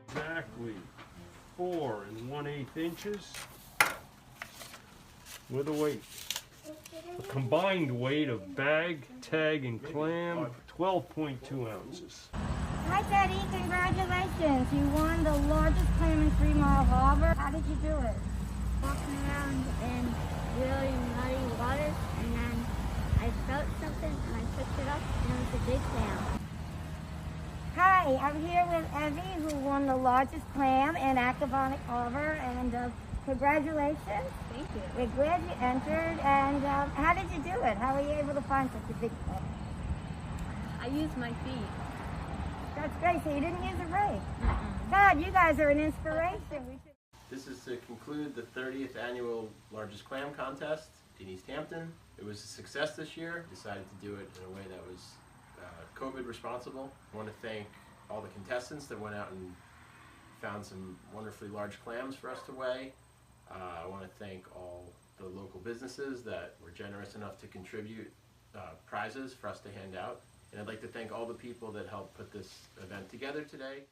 Exactly 4 1/8 inches with a weight. A combined weight of bag, tag, and clam, 12.2 ounces. Hi, Teddy. Congratulations. You won the largest clam in 3 Mile Harbor. How did you do it? Walking around in really muddy water, and then I felt something and I picked it up, and it was a big clam. Hi, I'm here with Evie, who won the largest clam in Accabonac Harbor, and congratulations. Thank you. We're glad you entered, and how did you do it? How were you able to find such a big clam? I used my feet. That's great, so you didn't use a rake. God, you guys are an inspiration. This is to conclude the 30th annual largest clam contest in East Hampton. It was a success this year. Decided to do it in a way that was COVID responsible. I want to thank all the contestants that went out and found some wonderfully large clams for us to weigh. I want to thank all the local businesses that were generous enough to contribute prizes for us to hand out. And I'd like to thank all the people that helped put this event together today.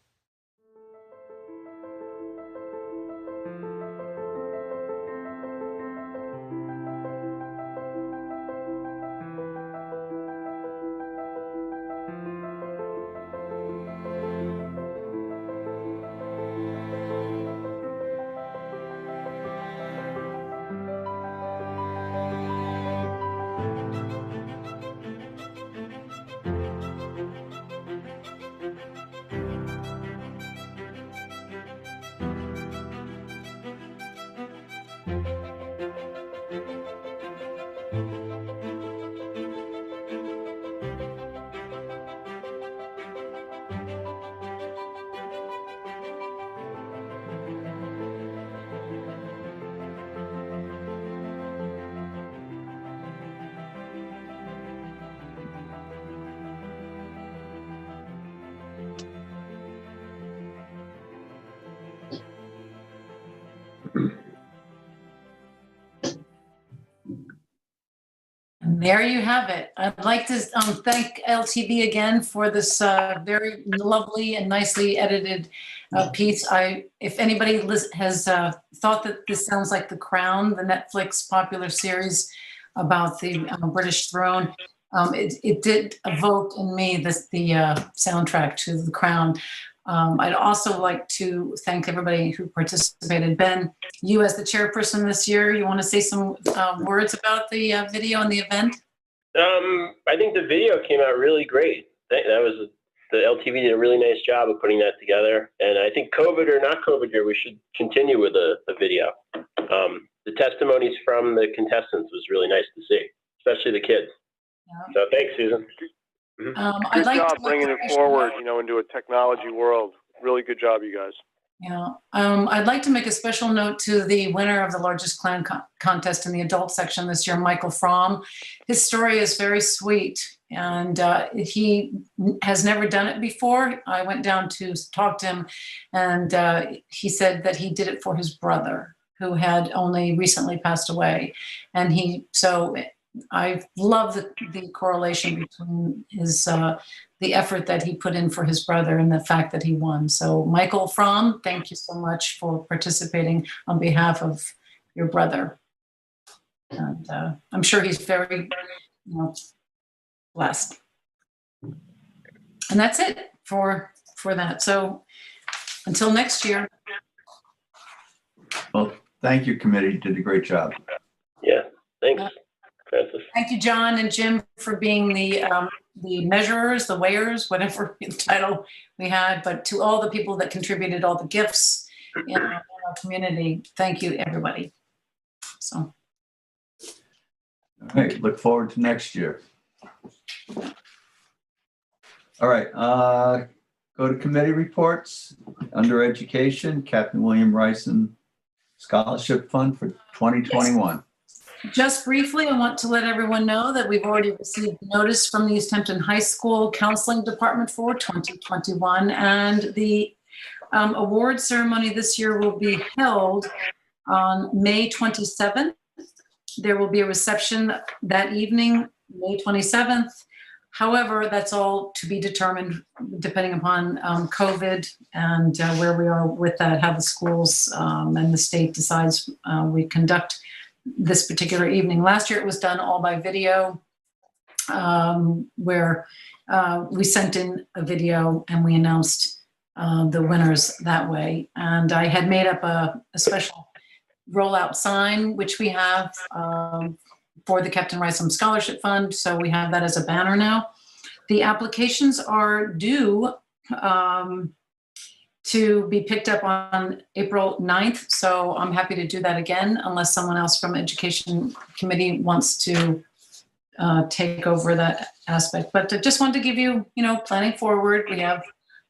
And there you have it. I'd like to thank LTV again for this very lovely and nicely edited piece. If anybody has thought that this sounds like The Crown, the Netflix popular series about the British throne, it did evoke in me the soundtrack to The Crown. I'd also like to thank everybody who participated. Ben, you as the chairperson this year, you want to say some words about the video and the event? I think the video came out really great. The LTV did a really nice job of putting that together. And I think COVID or not COVID year, we should continue with the video. The testimonies from the contestants was really nice to see, especially the kids. Yeah. So thanks, Susan. I'd like to bringing it forward, into a technology world. Really good job, you guys. Yeah, I'd like to make a special note to the winner of the largest clan contest in the adult section this year, Michael Fromm. His story is very sweet, and he has never done it before. I went down to talk to him, and he said that he did it for his brother, who had only recently passed away, and I love the correlation between his the effort that he put in for his brother and the fact that he won. So Michael Fromm, thank you so much for participating on behalf of your brother. And I'm sure he's very blessed. And that's it for that. So until next year. Well, thank you, committee. You did a great job. Yeah, thanks. Thank you, John and Jim, for being the measurers, the weighers, whatever title we had. But to all the people that contributed all the gifts in our community, thank you, everybody. So. All right, look forward to next year. All right, go to committee reports. Under education, Captain William Ryson Scholarship Fund for 2021. Yes. Just briefly, I want to let everyone know that we've already received notice from the East Hampton High School Counseling Department for 2021, and the award ceremony this year will be held on May 27th. There will be a reception that evening, May 27th. However, that's all to be determined depending upon COVID and where we are with that, how the schools and the state decides we conduct this particular evening. Last year it was done all by video, where we sent in a video and we announced the winners that way. And I had made up a special rollout sign, which we have for the Captain Rysam Scholarship Fund. So we have that as a banner now. The applications are due to be picked up on April 9th. So I'm happy to do that again, unless someone else from Education Committee wants to take over that aspect. But I just wanted to give you, planning forward, we have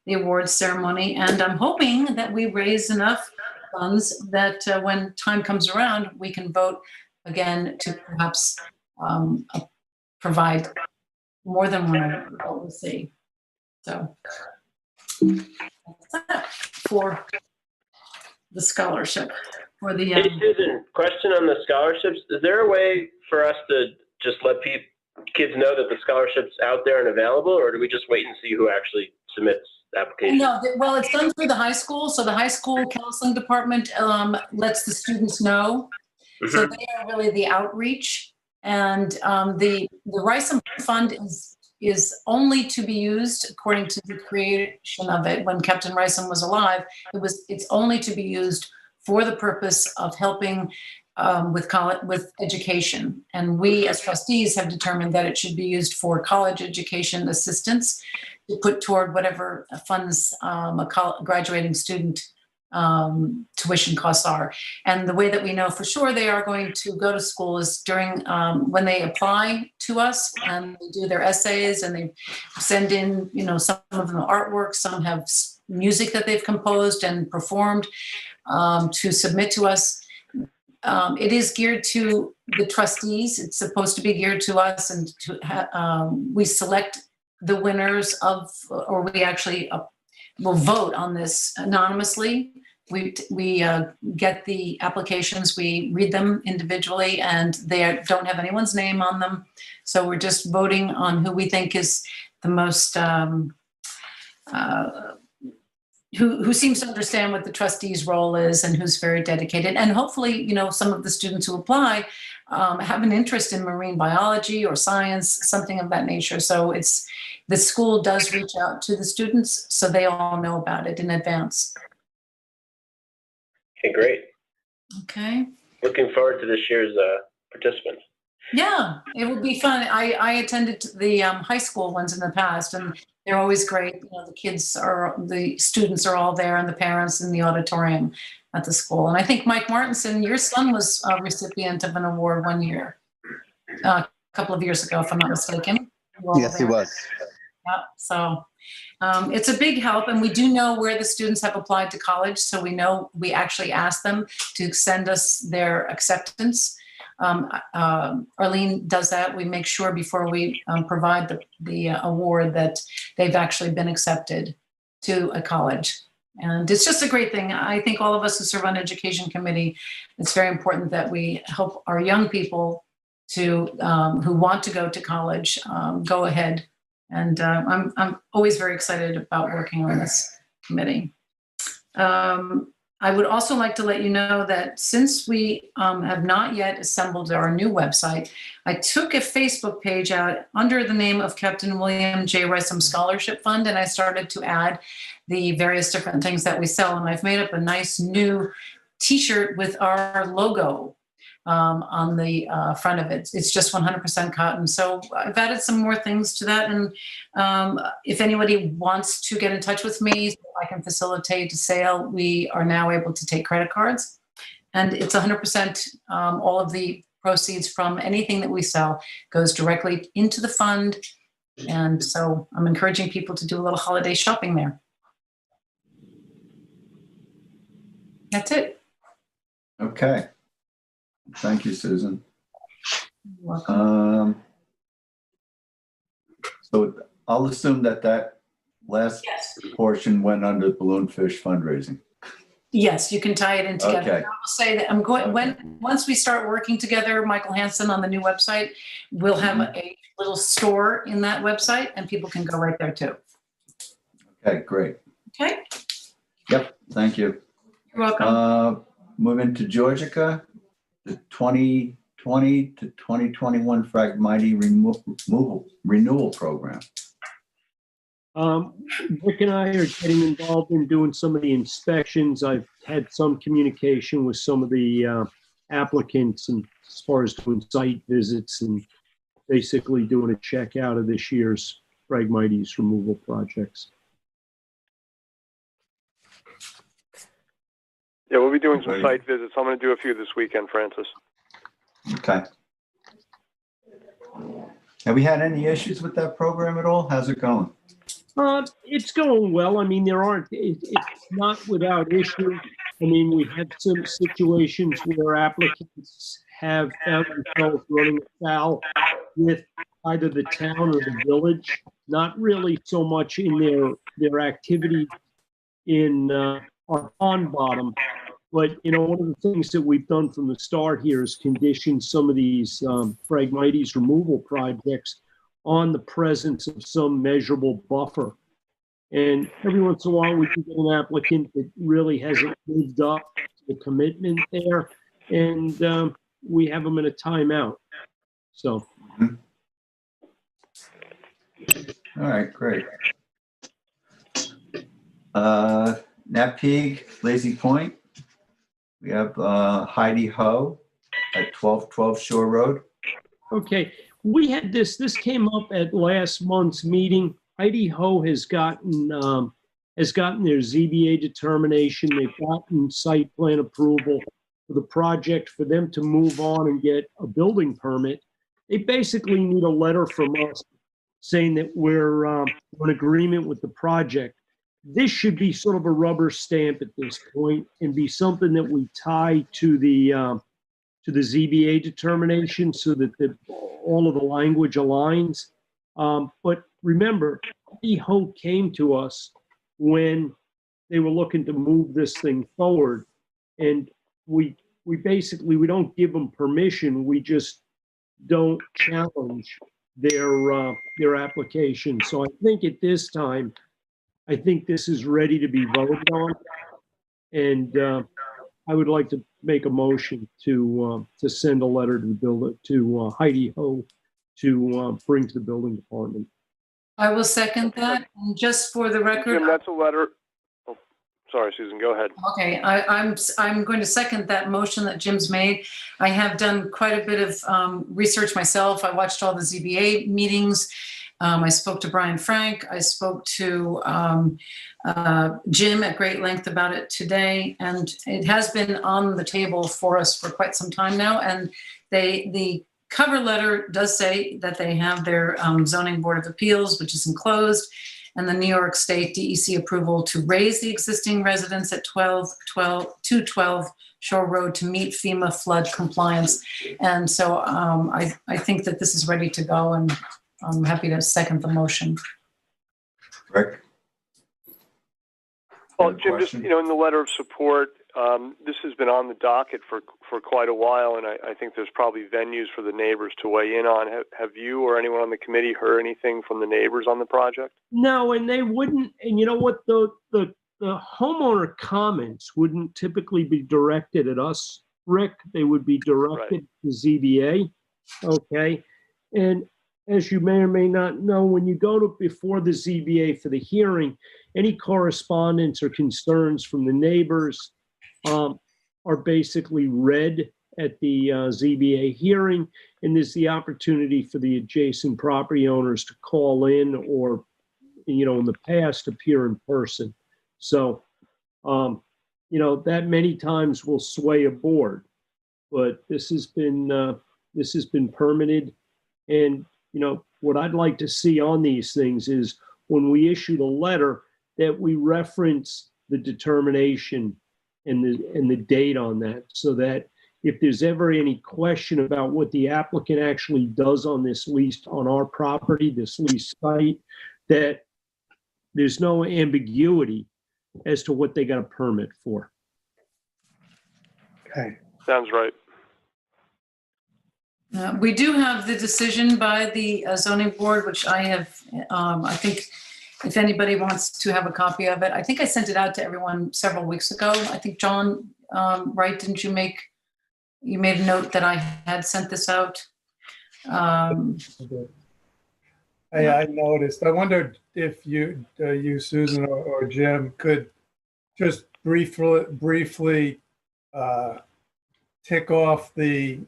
the awards ceremony, and I'm hoping that we raise enough funds that when time comes around, we can vote again to perhaps provide more than one award. We'll see. So that's that for the scholarship. For the hey Susan, question on the scholarships. Is there a way for us to just let kids know that the scholarship's out there and available, or do we just wait and see who actually submits the application? No, well, it's done through the high school. So the high school counseling department lets the students know. Mm-hmm. So they are really the outreach. And the Rysam Fund is only to be used according to the creation of it. When Captain Rysam was alive, it's only to be used for the purpose of helping with education. And we as trustees have determined that it should be used for college education assistance to put toward whatever funds a graduating student tuition costs are. And the way that we know for sure they are going to go to school is during when they apply to us and they do their essays and they send in, some of them artwork, some have music that they've composed and performed to submit to us. It is geared to the trustees. It's supposed to be geared to us, and we select the winners of, or we actually will vote on this anonymously We get the applications, we read them individually, and they don't have anyone's name on them. So we're just voting on who we think is the most, who seems to understand what the trustee's role is and who's very dedicated. And hopefully, you know, some of the students who apply have an interest in marine biology or science, something of that nature. So the school does reach out to the students so they all know about it in advance. Okay, great. Okay. Looking forward to this year's participants. Yeah, it would be fun. I attended the high school ones in the past, and they're always great. You know, the students are all there, and the parents in the auditorium at the school. And I think Mike Martinson, your son was a recipient of an award one year, a couple of years ago, if I'm not mistaken. Yes, he was. Yeah, so it's a big help, and we do know where the students have applied to college, so we know we actually ask them to send us their acceptance. Arlene does that. We make sure before we provide the award that they've actually been accepted to a college. And it's just a great thing. I think all of us who serve on Education Committee, it's very important that we help our young people to who want to go to college go ahead. And I'm always very excited about working on this committee. I would also like to let you know that since we have not yet assembled our new website, I took a Facebook page out under the name of Captain William J. Rysam Scholarship Fund, and I started to add the various different things that we sell. And I've made up a nice new t-shirt with our logo on the front of it. It's just 100% cotton. So I've added some more things to that. And if anybody wants to get in touch with me, so I can facilitate a sale. We are now able to take credit cards, and it's 100%. All of the proceeds from anything that we sell goes directly into the fund. And so I'm encouraging people to do a little holiday shopping there. That's it. Okay. Thank you, Susan. You're welcome. So I'll assume that last portion went under Balloonfish fundraising. Yes, you can tie it in together. Okay. I will say that I'm going once we start working together, Michael Hansen on the new website, we'll have a little store in that website, and people can go right there too. Okay, great. Okay. Yep. Thank you. You're welcome. Moving to Georgica, the 2020 to 2021 Phragmite renewal program. Rick and I are getting involved in doing some of the inspections. I've had some communication with some of the applicants, and as far as doing site visits and basically doing a check out of this year's Phragmites removal projects. Yeah, we'll be doing some site visits. I'm going to do a few this weekend, Francis. Okay. Have we had any issues with that program at all? How's it going? It's going well. I mean, it's not without issue. I mean, we had some situations where applicants have found themselves running afoul with either the town or the village, not really so much in their activity in our pond bottom. But, you know, one of the things that we've done from the start here is condition some of these Phragmites removal projects on the presence of some measurable buffer. And every once in a while, we can get an applicant that really hasn't lived up to the commitment there, and we have them in a timeout. So. All right, great. Napeag, Lazy Point. We have Heidi Ho at 1212 Shore Road. Okay, we had this came up at last month's meeting. Heidi Ho has gotten their ZBA determination. They've gotten site plan approval for the project for them to move on and get a building permit. They basically need a letter from us saying that we're in agreement with the project. This should be sort of a rubber stamp at this point and be something that we tie to the ZBA determination so that all of the language aligns. But remember, Heidi Ho came to us when they were looking to move this thing forward. And we basically, we don't give them permission. We just don't challenge their application. So I think at this time, I think this is ready to be voted on. And I would like to make a motion to send a letter to the builder, to Heidi Ho, to bring to the building department. I will second that. And just for the record. Jim, that's a letter. Oh, sorry, Susan, go ahead. Okay, I'm going to second that motion that Jim's made. I have done quite a bit of research myself. I watched all the ZBA meetings. I spoke to Brian Frank. I spoke to Jim at great length about it today, and it has been on the table for us for quite some time now. And the cover letter does say that they have their zoning board of appeals, which is enclosed, and the New York State DEC approval to raise the existing residence at 212 Shore Road to meet FEMA flood compliance. And so I think that this is ready to go, and I'm happy to second the motion. Rick? Well, Jim, just, in the letter of support, this has been on the docket for quite a while, and I think there's probably venues for the neighbors to weigh in on. Have you or anyone on the committee heard anything from the neighbors on the project? No, and they wouldn't, and you know what, the homeowner comments wouldn't typically be directed at us, Rick. They would be directed to ZBA, okay? And as you may or may not know, when you go to before the ZBA for the hearing, any correspondence or concerns from the neighbors are basically read at the ZBA hearing, and there's the opportunity for the adjacent property owners to call in or, in the past, appear in person. So, that many times will sway a board, but this has been permitted. And what I'd like to see on these things is when we issue the letter that we reference the determination and the date on that, so that if there's ever any question about what the applicant actually does on this lease, on our property, this lease site, that there's no ambiguity as to what they got a permit for. Okay. Sounds right. We do have the decision by the zoning board, which I have, I think if anybody wants to have a copy of it, I think I sent it out to everyone several weeks ago. I think John, right, didn't you made a note that I had sent this out? Hey, I noticed. I wondered if you, Susan or Jim, could just briefly tick off the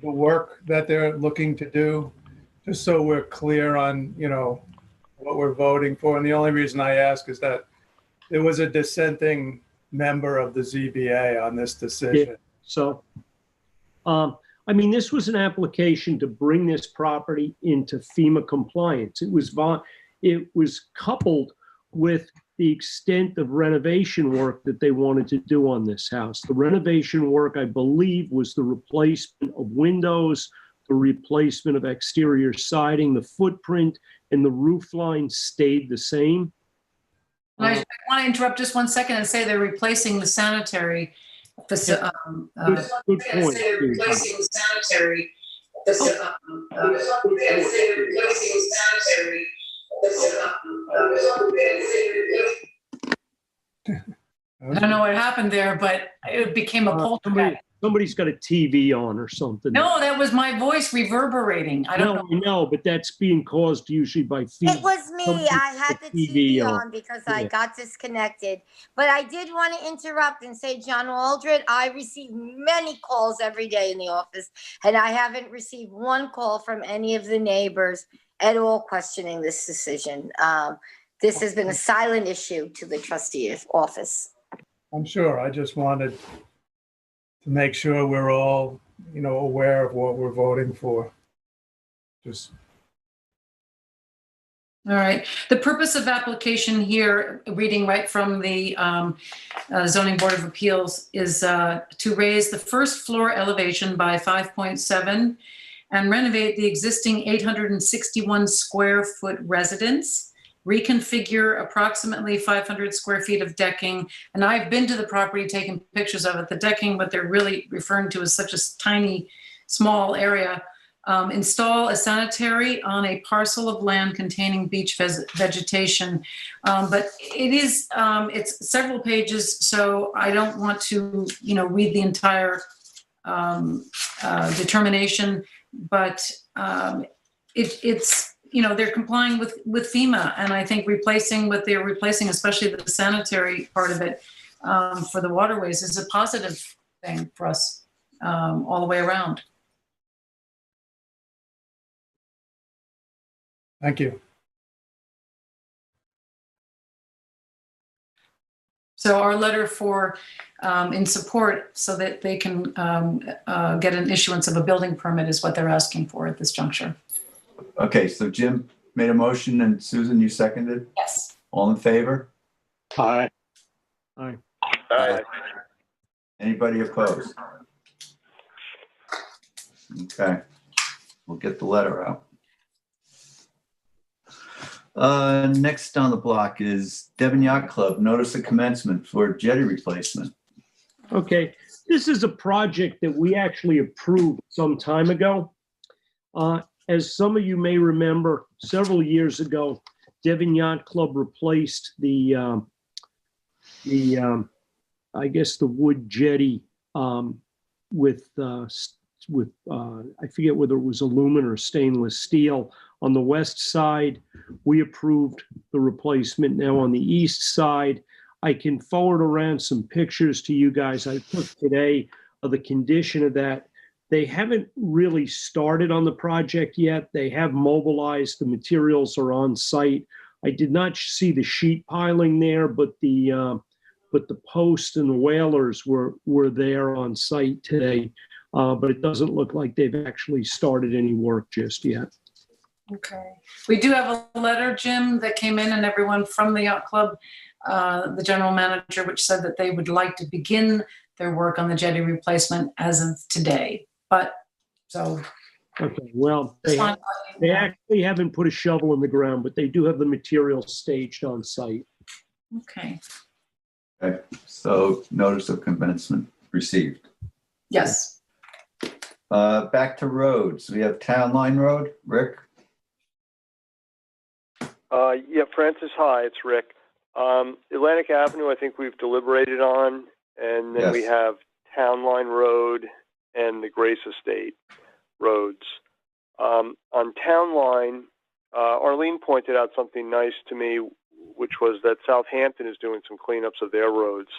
work that they're looking to do, just so we're clear on, what we're voting for. And the only reason I ask is that there was a dissenting member of the ZBA on this decision. Yeah. So, this was an application to bring this property into FEMA compliance. It was coupled with the extent of renovation work that they wanted to do on this house. The renovation work, I believe, was the replacement of windows, the replacement of exterior siding, the footprint and the roof line stayed the same. I want to interrupt just 1 second and say they're replacing the sanitary facility. Good point. I don't know what happened there, but it became a poltergeist. Somebody's got a TV on or something. No, that was my voice reverberating. I don't know. I know, but that's being caused usually by feedback. It was me. I had the TV on because I got disconnected. But I did want to interrupt and say, John Aldred, I receive many calls every day in the office, and I haven't received one call from any of the neighbors at all questioning this decision. This has been a silent issue to the trustee's office. I'm sure. I just wanted to make sure we're all, aware of what we're voting for. All right. The purpose of application here, reading right from the Zoning Board of Appeals, is to raise the first floor elevation by 5.7 and renovate the existing 861 square foot residence reconfigure approximately 500 square feet of decking. And I've been to the property, taken pictures of it. The decking, what they're really referring to is such a tiny, small area. Install a sanitary on a parcel of land containing beach vegetation. But it is, it's several pages, so I don't want to, read the entire determination, but it's, they're complying with FEMA, and I think replacing what they're replacing, especially the sanitary part of it, for the waterways is a positive thing for us all the way around. Thank you. So our letter for in support so that they can get an issuance of a building permit is what they're asking for at this juncture. Okay, so Jim made a motion and Susan, you seconded? Yes. All in favor? Aye. Aye. Aye. Anybody opposed? Okay, we'll get the letter out. Next on the block is Devon Yacht Club, notice of commencement for jetty replacement. Okay, this is a project that we actually approved some time ago. As some of you may remember, several years ago, Devon Yacht Club replaced the I guess the wood jetty with I forget whether it was aluminum or stainless steel. On the west side, we approved the replacement. Now on the east side, I can forward around some pictures to you guys I took today of the condition of that. They haven't really started on the project yet. They have mobilized, the materials are on site. I did not see the sheet piling there, but the posts and the whalers were there on site today. But it doesn't look like they've actually started any work just yet. Okay. We do have a letter, Jim, that came in, and everyone from the yacht club, the general manager, which said that they would like to begin their work on the jetty replacement as of today. But so. Okay, well, they actually haven't put a shovel in the ground, but they do have the materials staged on site. Okay. Okay, so notice of commencement received. Yes. Back to roads. We have Town Line Road. Rick? Yeah, Francis, hi, it's Rick. Atlantic Avenue, I think we've deliberated on, and then we have Town Line Road and the Grace Estate roads. On Town Line, Arlene pointed out something nice to me, which was that Southampton is doing some cleanups of their roads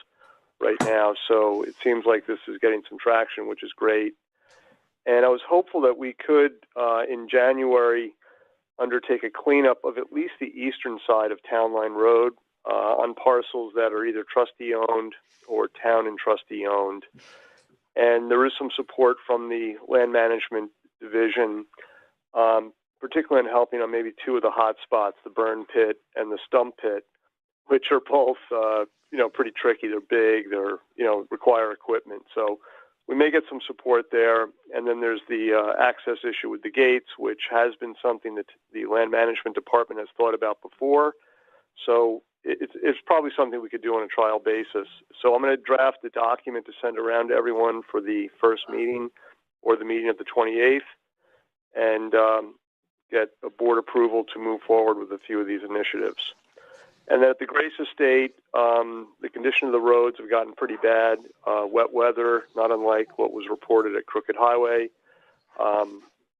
right now. So it seems like this is getting some traction, which is great. And I was hopeful that we could, in January, undertake a cleanup of at least the eastern side of Town Line Road on parcels that are either trustee-owned or town and trustee-owned. And there is some support from the Land Management Division, particularly in helping on maybe two of the hot spots, the Burn Pit and the Stump Pit, which are both, pretty tricky. They're big, they're, require equipment. So we may get some support there. And then there's the access issue with the gates, which has been something that the Land Management Department has thought about before. So it's probably something we could do on a trial basis. So I'm going to draft a document to send around to everyone for the first meeting or the meeting of the 28th and get a board approval to move forward with a few of these initiatives. And then at the Grace Estate, the condition of the roads have gotten pretty bad. Wet weather, not unlike what was reported at Crooked Highway.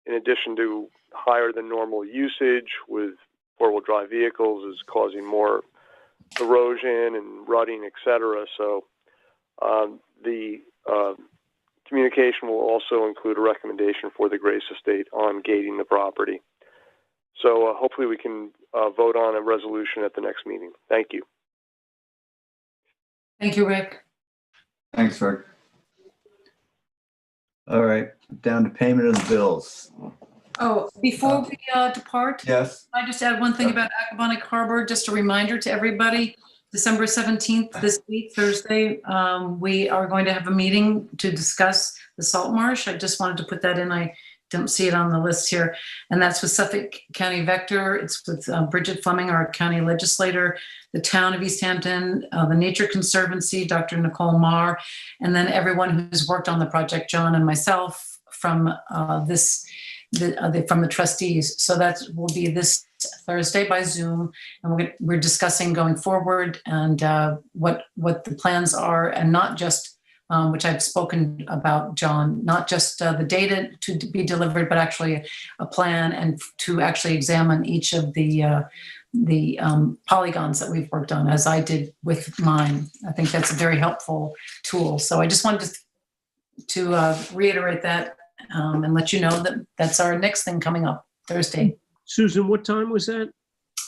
In addition to higher than normal usage with four-wheel drive vehicles is causing more erosion and rutting, et cetera. So the communication will also include a recommendation for the Grace Estate on gating the property. So hopefully we can vote on a resolution at the next meeting. Thank you. Thank you, Rick. Thanks, Rick. All right, down to payment of the bills. Oh, before we depart, yes, I just add one thing about Accabonac Harbor, just a reminder to everybody, December 17th, this week, Thursday, we are going to have a meeting to discuss the salt marsh. I just wanted to put that in. I don't see it on the list here. And that's with Suffolk County Vector. It's with Bridget Fleming, our county legislator, the town of East Hampton, the Nature Conservancy, Dr. Nicole Marr, and then everyone who's worked on the project, John and myself from from the trustees. So that will be this Thursday by Zoom, and we're discussing going forward and what the plans are, and not just which I've spoken about, John, not just the data to be delivered, but actually a plan and to actually examine each of the polygons that we've worked on, as I did with mine. I think that's a very helpful tool. So I just wanted to reiterate that and let you know that that's our next thing coming up Thursday. Susan, what time was that?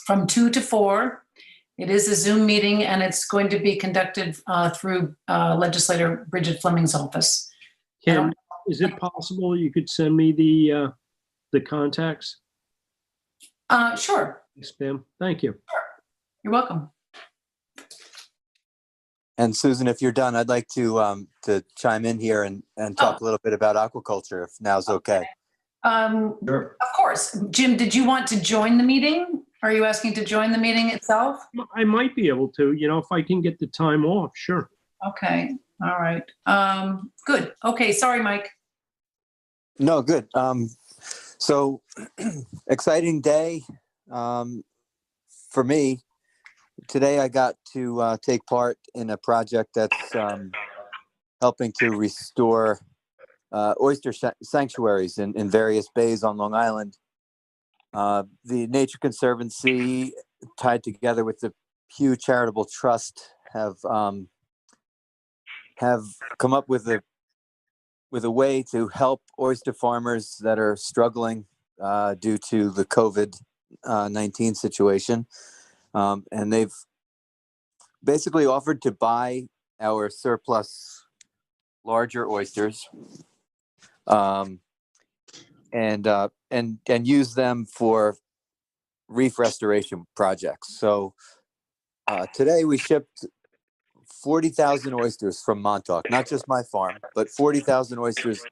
From 2 to 4. It is a Zoom meeting, and it's going to be conducted through legislator Bridget Fleming's office. Ken, is it possible you could send me the contacts? Sure. Yes, ma'am. Thank you. Sure. You're welcome. And Susan, if you're done, I'd like to chime in here and talk a little bit about aquaculture, if now's okay. Sure. Of course. Jim, did you want to join the meeting? Are you asking to join the meeting itself? I might be able to, if I can get the time off, sure. Okay. All right. Good. Okay. Sorry, Mike. No, good. So exciting day for me. Today I got to take part in a project that's helping to restore oyster sanctuaries in various bays on Long Island. The Nature Conservancy, tied together with the Pew Charitable Trust, have come up with a way to help oyster farmers that are struggling due to the COVID-19 situation, and they've basically offered to buy our surplus larger oysters, and use them for reef restoration projects. So today we shipped 40,000 oysters from Montauk, not just my farm, but 40,000 oysters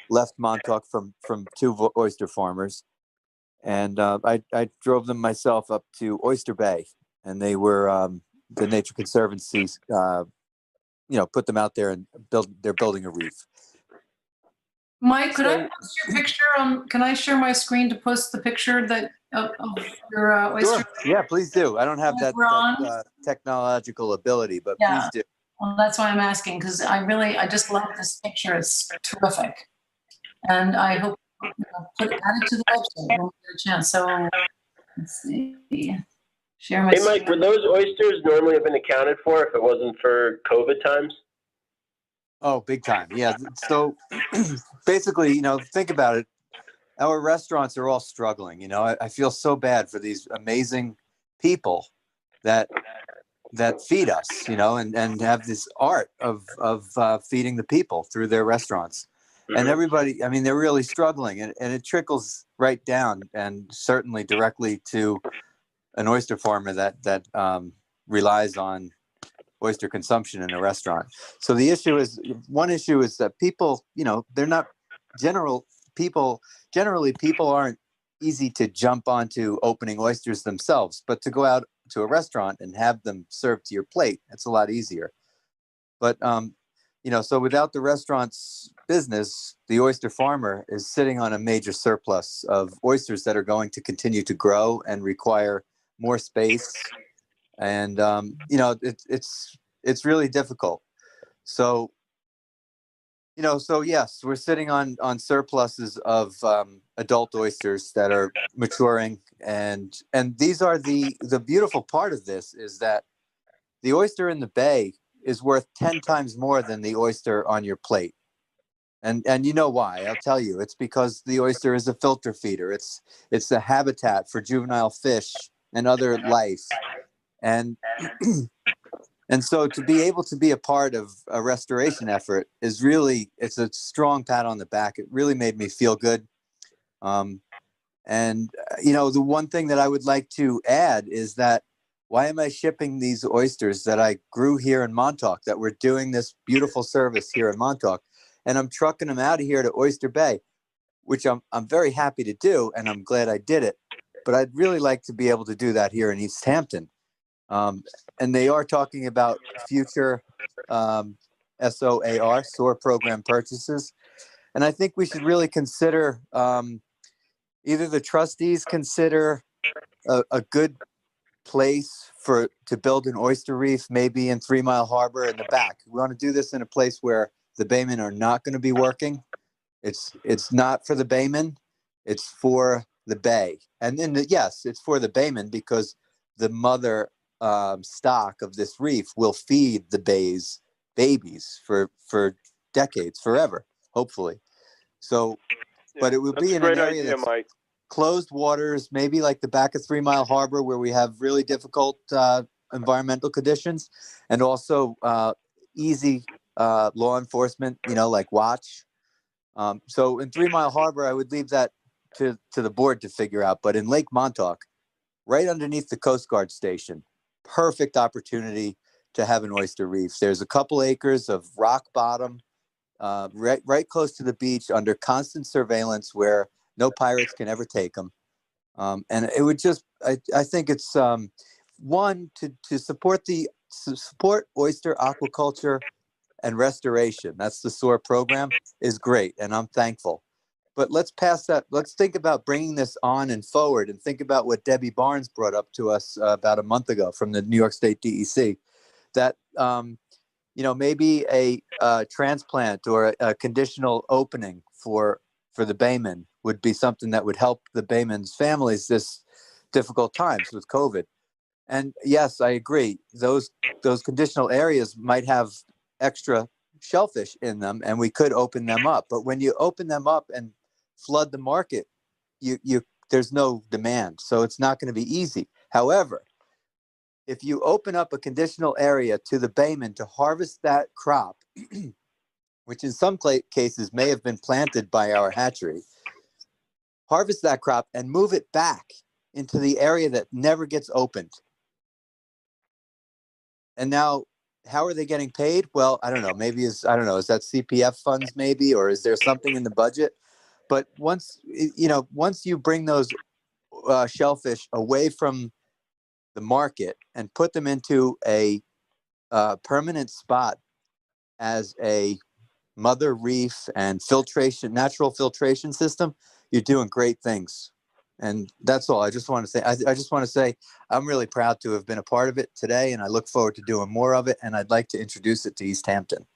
left Montauk from 2 oyster farmers. And I drove them myself up to Oyster Bay, and they were the Nature Conservancy, put them out there and they're building a reef. Mike, could I post your picture on? Can I share my screen to post the picture of your oyster? Sure. Yeah, please do. I don't have that technological ability, but please do. Well, that's why I'm asking, because I just love this picture. It's terrific, and I hope add it to the website when we get a chance. So let's see. Share my. Hey, Mike, would those oysters normally have been accounted for if it wasn't for COVID times? Oh, big time. Yeah. So basically, think about it. Our restaurants are all struggling. I feel so bad for these amazing people that feed us, and have this art of feeding the people through their restaurants. And everybody, they're really struggling, and it trickles right down and certainly directly to an oyster farmer that relies on oyster consumption in a restaurant. So one issue is that people, they're not generally people aren't easy to jump onto opening oysters themselves, but to go out to a restaurant and have them served to your plate, it's a lot easier. But, so without the restaurant's business, the oyster farmer is sitting on a major surplus of oysters that are going to continue to grow and require more space. And, it's really difficult. So, yes, we're sitting on surpluses of adult oysters that are maturing. And these are the beautiful part of this is that the oyster in the bay is worth 10 times more than the oyster on your plate. And you know why? I'll tell you. It's because the oyster is a filter feeder. It's the habitat for juvenile fish and other life. And so to be able to be a part of a restoration effort it's a strong pat on the back. It really made me feel good. The one thing that I would like to add is that why am I shipping these oysters that I grew here in Montauk, that we're doing this beautiful service here in Montauk, and I'm trucking them out of here to Oyster Bay? which I'm very happy to do, and I'm glad I did it. But I'd really like to be able to do that here in East Hampton. And they are talking about future SOAR program purchases. And I think we should really consider either the trustees consider a good place to build an oyster reef, maybe in 3 Mile Harbor in the back. We want to do this in a place where the baymen are not going to be working. It's not for the baymen, it's for the bay. And then yes, it's for the baymen because the mother stock of this reef will feed the bay's babies for decades, forever, hopefully. So, but it would be in an area that's closed waters, maybe like the back of 3 Mile Harbor, where we have really difficult environmental conditions, and also easy law enforcement, like watch. So in 3 Mile Harbor, I would leave that to the board to figure out. But in Lake Montauk, right underneath the Coast Guard station, perfect opportunity to have an oyster reef. There's a couple acres of rock bottom, right close to the beach, under constant surveillance, where no pirates can ever take them. And it would just, I think it's one to support oyster aquaculture and restoration. That's the SOAR program, is great, and I'm thankful. But let's pass that. Let's think about bringing this on and forward, and think about what Debbie Barnes brought up to us about a month ago from the New York State DEC, that maybe a transplant or a conditional opening for the baymen would be something that would help the baymen's families this difficult times with COVID. And yes, I agree. Those conditional areas might have extra shellfish in them, and we could open them up. But when you open them up and flood the market, there's no demand, so it's not going to be easy. However, if you open up a conditional area to the baymen to harvest that crop, which in some cases may have been planted by our hatchery, harvest that crop and move it back into the area that never gets opened. And now, how are they getting paid? Well, I don't know. Maybe is that CPF funds maybe, or is there something in the budget? But once you bring those shellfish away from the market and put them into a permanent spot as a mother reef and natural filtration system, you're doing great things. And that's all I just want to say. I just want to say I'm really proud to have been a part of it today, and I look forward to doing more of it, and I'd like to introduce it to East Hampton.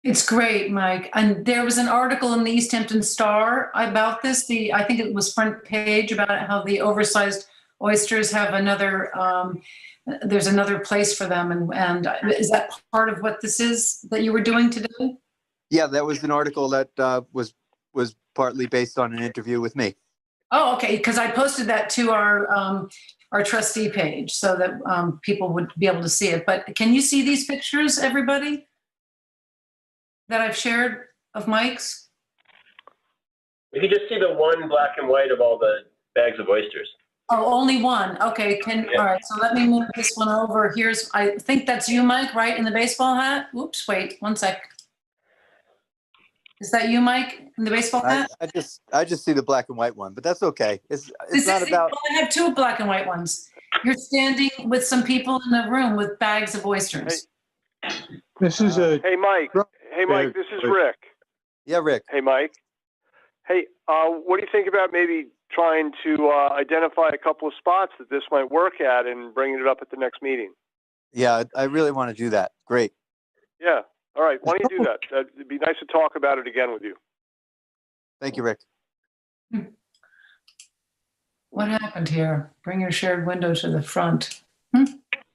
It's great, Mike. And there was an article in the East Hampton Star about this. I think it was front page, about how the oversized oysters have there's another place for them. And is that part of what this is that you were doing today? Yeah, that was an article that was partly based on an interview with me. Oh, okay, because I posted that to our trustee page so that people would be able to see it. But can you see these pictures, everybody, that I've shared of Mike's? We can just see the one black and white of all the bags of oysters. Oh, only one. Okay, all right, so let me move this one over. I think that's you, Mike, right, in the baseball hat? Oops, wait, one sec. Is that you, Mike, in the baseball hat? I just see the black and white one, but that's okay. It's not about. Well, I have two black and white ones. You're standing with some people in the room with bags of oysters. This is Hey, Mike. Hey, Mike, this is Rick. Yeah, Rick. Hey, Mike. Hey, what do you think about maybe trying to identify a couple of spots that this might work at and bringing it up at the next meeting? Yeah, I really want to do that. Great. Yeah. All right. Why don't you do that? It'd be nice to talk about it again with you. Thank you, Rick. What happened here? Bring your shared window to the front.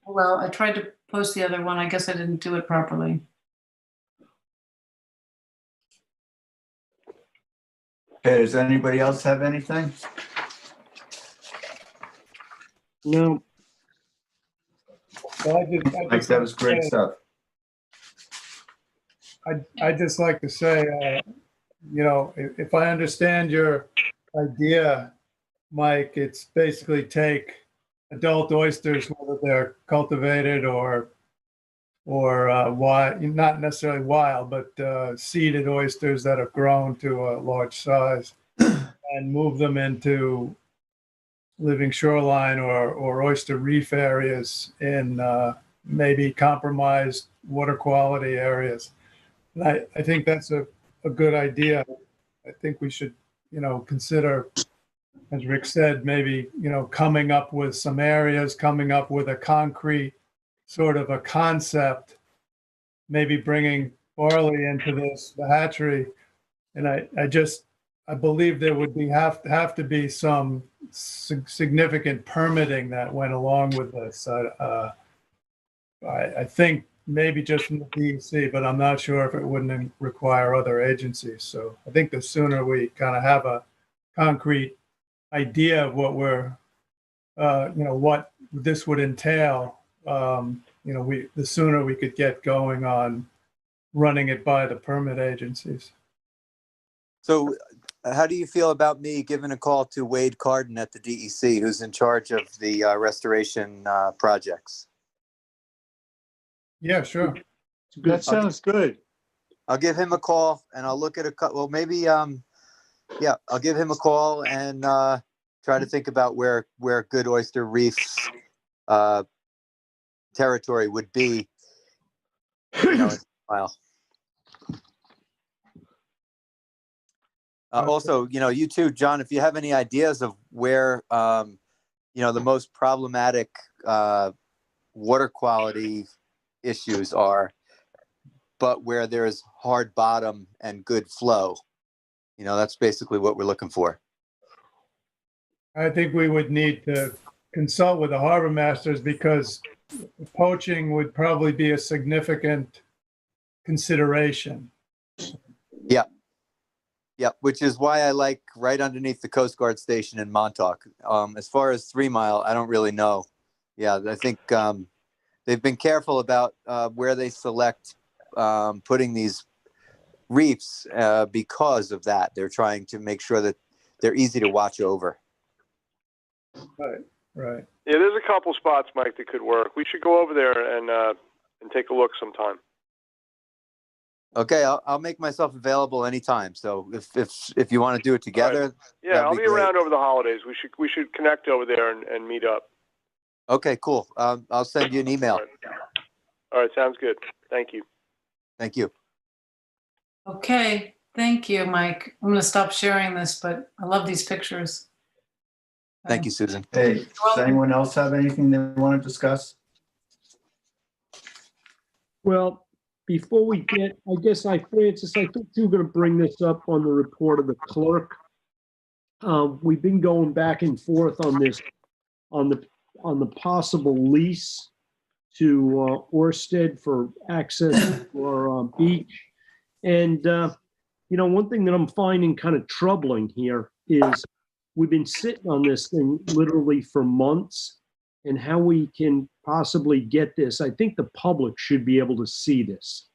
Well, I tried to post the other one. I guess I didn't do it properly. Okay, does anybody else have anything? No. Well, Mike, that was great stuff. I'd just like to say, if I understand your idea, Mike, it's basically take adult oysters, whether they're cultivated or not necessarily wild, but seeded oysters that have grown to a large size, and move them into living shoreline or oyster reef areas in maybe compromised water quality areas. And I think that's a good idea. I think we should, consider, as Rick said, maybe, coming up with some areas, coming up with a concrete sort of a concept, maybe bringing barley into the hatchery. And I believe there would have to be some significant permitting that went along with this. I think maybe just from the DEC, but I'm not sure if it wouldn't require other agencies. So I think the sooner we kind of have a concrete idea of what what this would entail, the sooner we could get going on running it by the permit agencies. So how do you feel about me giving a call to Wade Carden at the DEC, who's in charge of the restoration projects? Yeah, sure. That sounds good. I'll give him a call and I'll look at I'll give him a call and try to think about where good oyster reefs territory would be, in a while. Also, you too, John, if you have any ideas of where, the most problematic water quality issues are, but where there's hard bottom and good flow, that's basically what we're looking for. I think we would need to consult with the harbor masters because poaching would probably be a significant consideration. Yeah, which is why I like right underneath the Coast Guard station in Montauk. As far as 3 Mile, I don't really know. Yeah, I think they've been careful about where they select putting these reefs because of that. They're trying to make sure that they're easy to watch over. Right. Yeah, there's a couple spots, Mike, that could work. We should go over there and take a look sometime. Okay, I'll make myself available anytime. So if you want to do it together, right. Yeah, I'll be around over the holidays. We should connect over there and meet up. Okay, cool. I'll send you an email. All right, sounds good. Thank you. Thank you. Okay, thank you, Mike. I'm going to stop sharing this, but I love these pictures. Thank you, Susan. Hey, does anyone else have anything they want to discuss? Well, before we get, Francis, I think you're going to bring this up on the report of the clerk. We've been going back and forth on this, on the possible lease to Orsted for access to our beach. And, one thing that I'm finding kind of troubling here is we've been sitting on this thing literally for months, and how we can possibly get this. I think the public should be able to see this.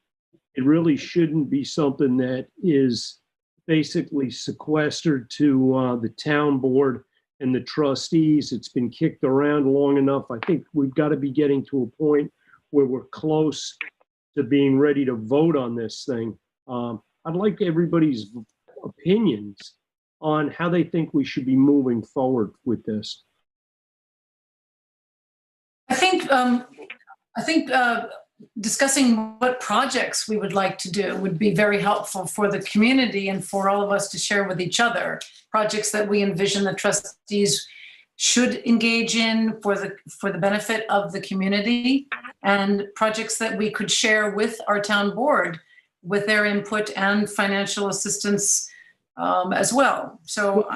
It really shouldn't be something that is basically sequestered to the town board and the trustees. It's been kicked around long enough. I think we've got to be getting to a point where we're close to being ready to vote on this thing. I'd like everybody's opinions on how they think we should be moving forward with this. I think discussing what projects we would like to do would be very helpful for the community and for all of us to share with each other. Projects that we envision the trustees should engage in for the benefit of the community, and projects that we could share with our town board with their input and financial assistance as well. So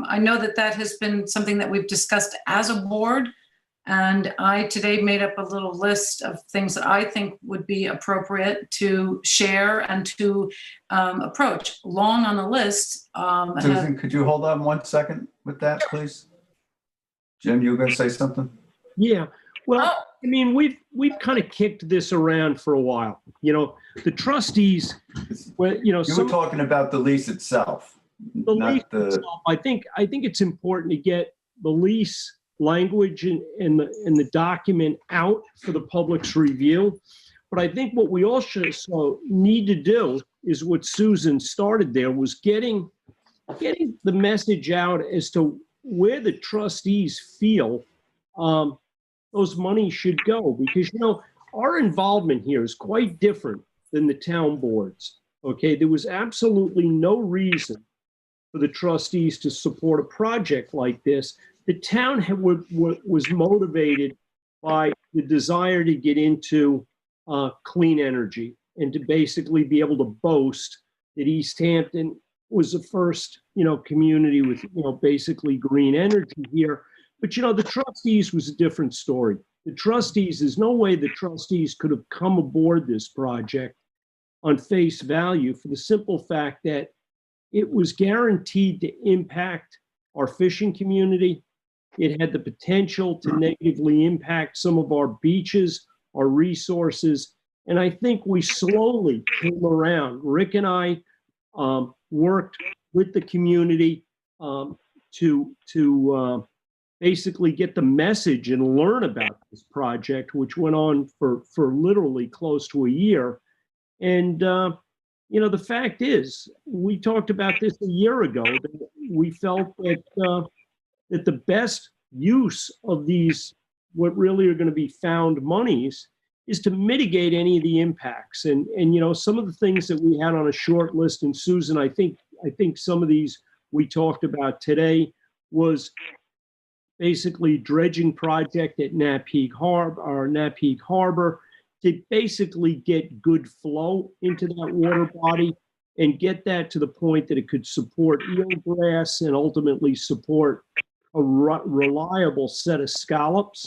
I know that has been something that we've discussed as a board. And I today made up a little list of things that I think would be appropriate to share and to approach. Long on the list. Susan, could you hold on 1 second with that, please? Jim, you were going to say something? Yeah. Well, I mean, we've kind of kicked this around for a while. The trustees, you were talking about the lease itself. The lease itself, I think it's important to get the lease language in the document out for the public's review. But I think what we also need to do is what Susan started there, was getting the message out as to where the trustees feel those monies should go. Because, our involvement here is quite different than the town boards. Okay, there was absolutely no reason for the trustees to support a project like this. The town was motivated by the desire to get into clean energy and to basically be able to boast that East Hampton was the first, community with, basically green energy here. But, the trustees was a different story. The trustees, there's no way the trustees could have come aboard this project on face value for the simple fact that it was guaranteed to impact our fishing community. It had the potential to negatively impact some of our beaches, our resources. And I think we slowly came around. Rick and I worked with the community to basically get the message and learn about this project, which went on for literally close to a year. And, the fact is, we talked about this a year ago, that we felt that that the best use of these, what really are going to be found monies, is to mitigate any of the impacts. And some of the things that we had on a short list, and Susan, I think some of these we talked about today, was basically dredging project at Napeague Harbor, to basically get good flow into that water body and get that to the point that it could support eelgrass and ultimately support a reliable set of scallops.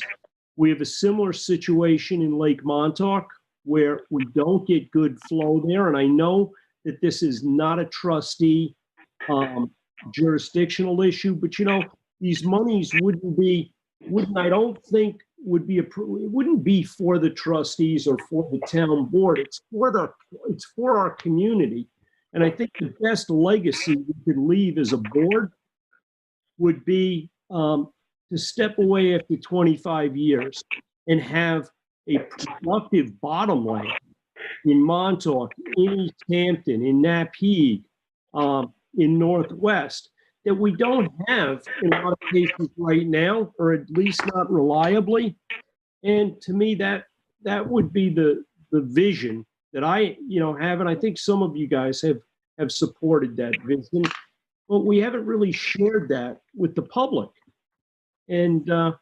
We have a similar situation in Lake Montauk where we don't get good flow there. And I know that this is not a trustee jurisdictional issue, but these monies wouldn't, I don't think, it wouldn't be for the trustees or for the town board. It's for our community. And I think the best legacy we could leave as a board would be to step away after 25 years and have a productive bottomland in Montauk, in East Hampton, in Napeague, in Northwest, that we don't have in a lot of cases right now, or at least not reliably. And to me, that would be the vision that I have, and I think some of you guys have supported that vision, but we haven't really shared that with the public. And I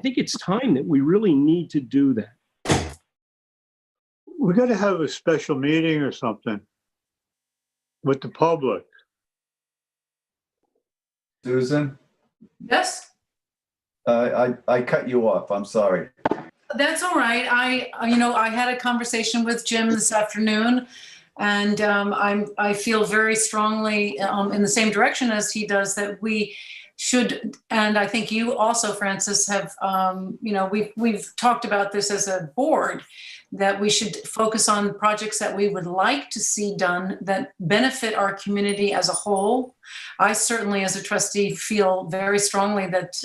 think it's time that we really need to do that. We're going to have a special meeting or something with the public. Susan? Yes, I cut you off. I'm sorry. that's all right. I had a conversation with Jim this afternoon, and I feel very strongly in the same direction as he does, that we should, and I think you also, Francis, have, we've talked about this as a board, that we should focus on projects that we would like to see done that benefit our community as a whole. I certainly, as a trustee, feel very strongly that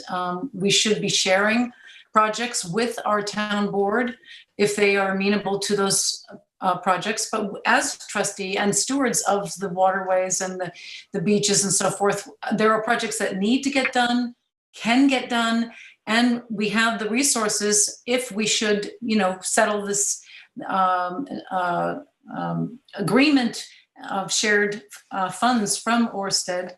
we should be sharing projects with our town board if they are amenable to those projects. But as trustee and stewards of the waterways and the beaches and so forth, there are projects that need to get done, can get done, and we have the resources if we should, settle this agreement of shared funds from Orsted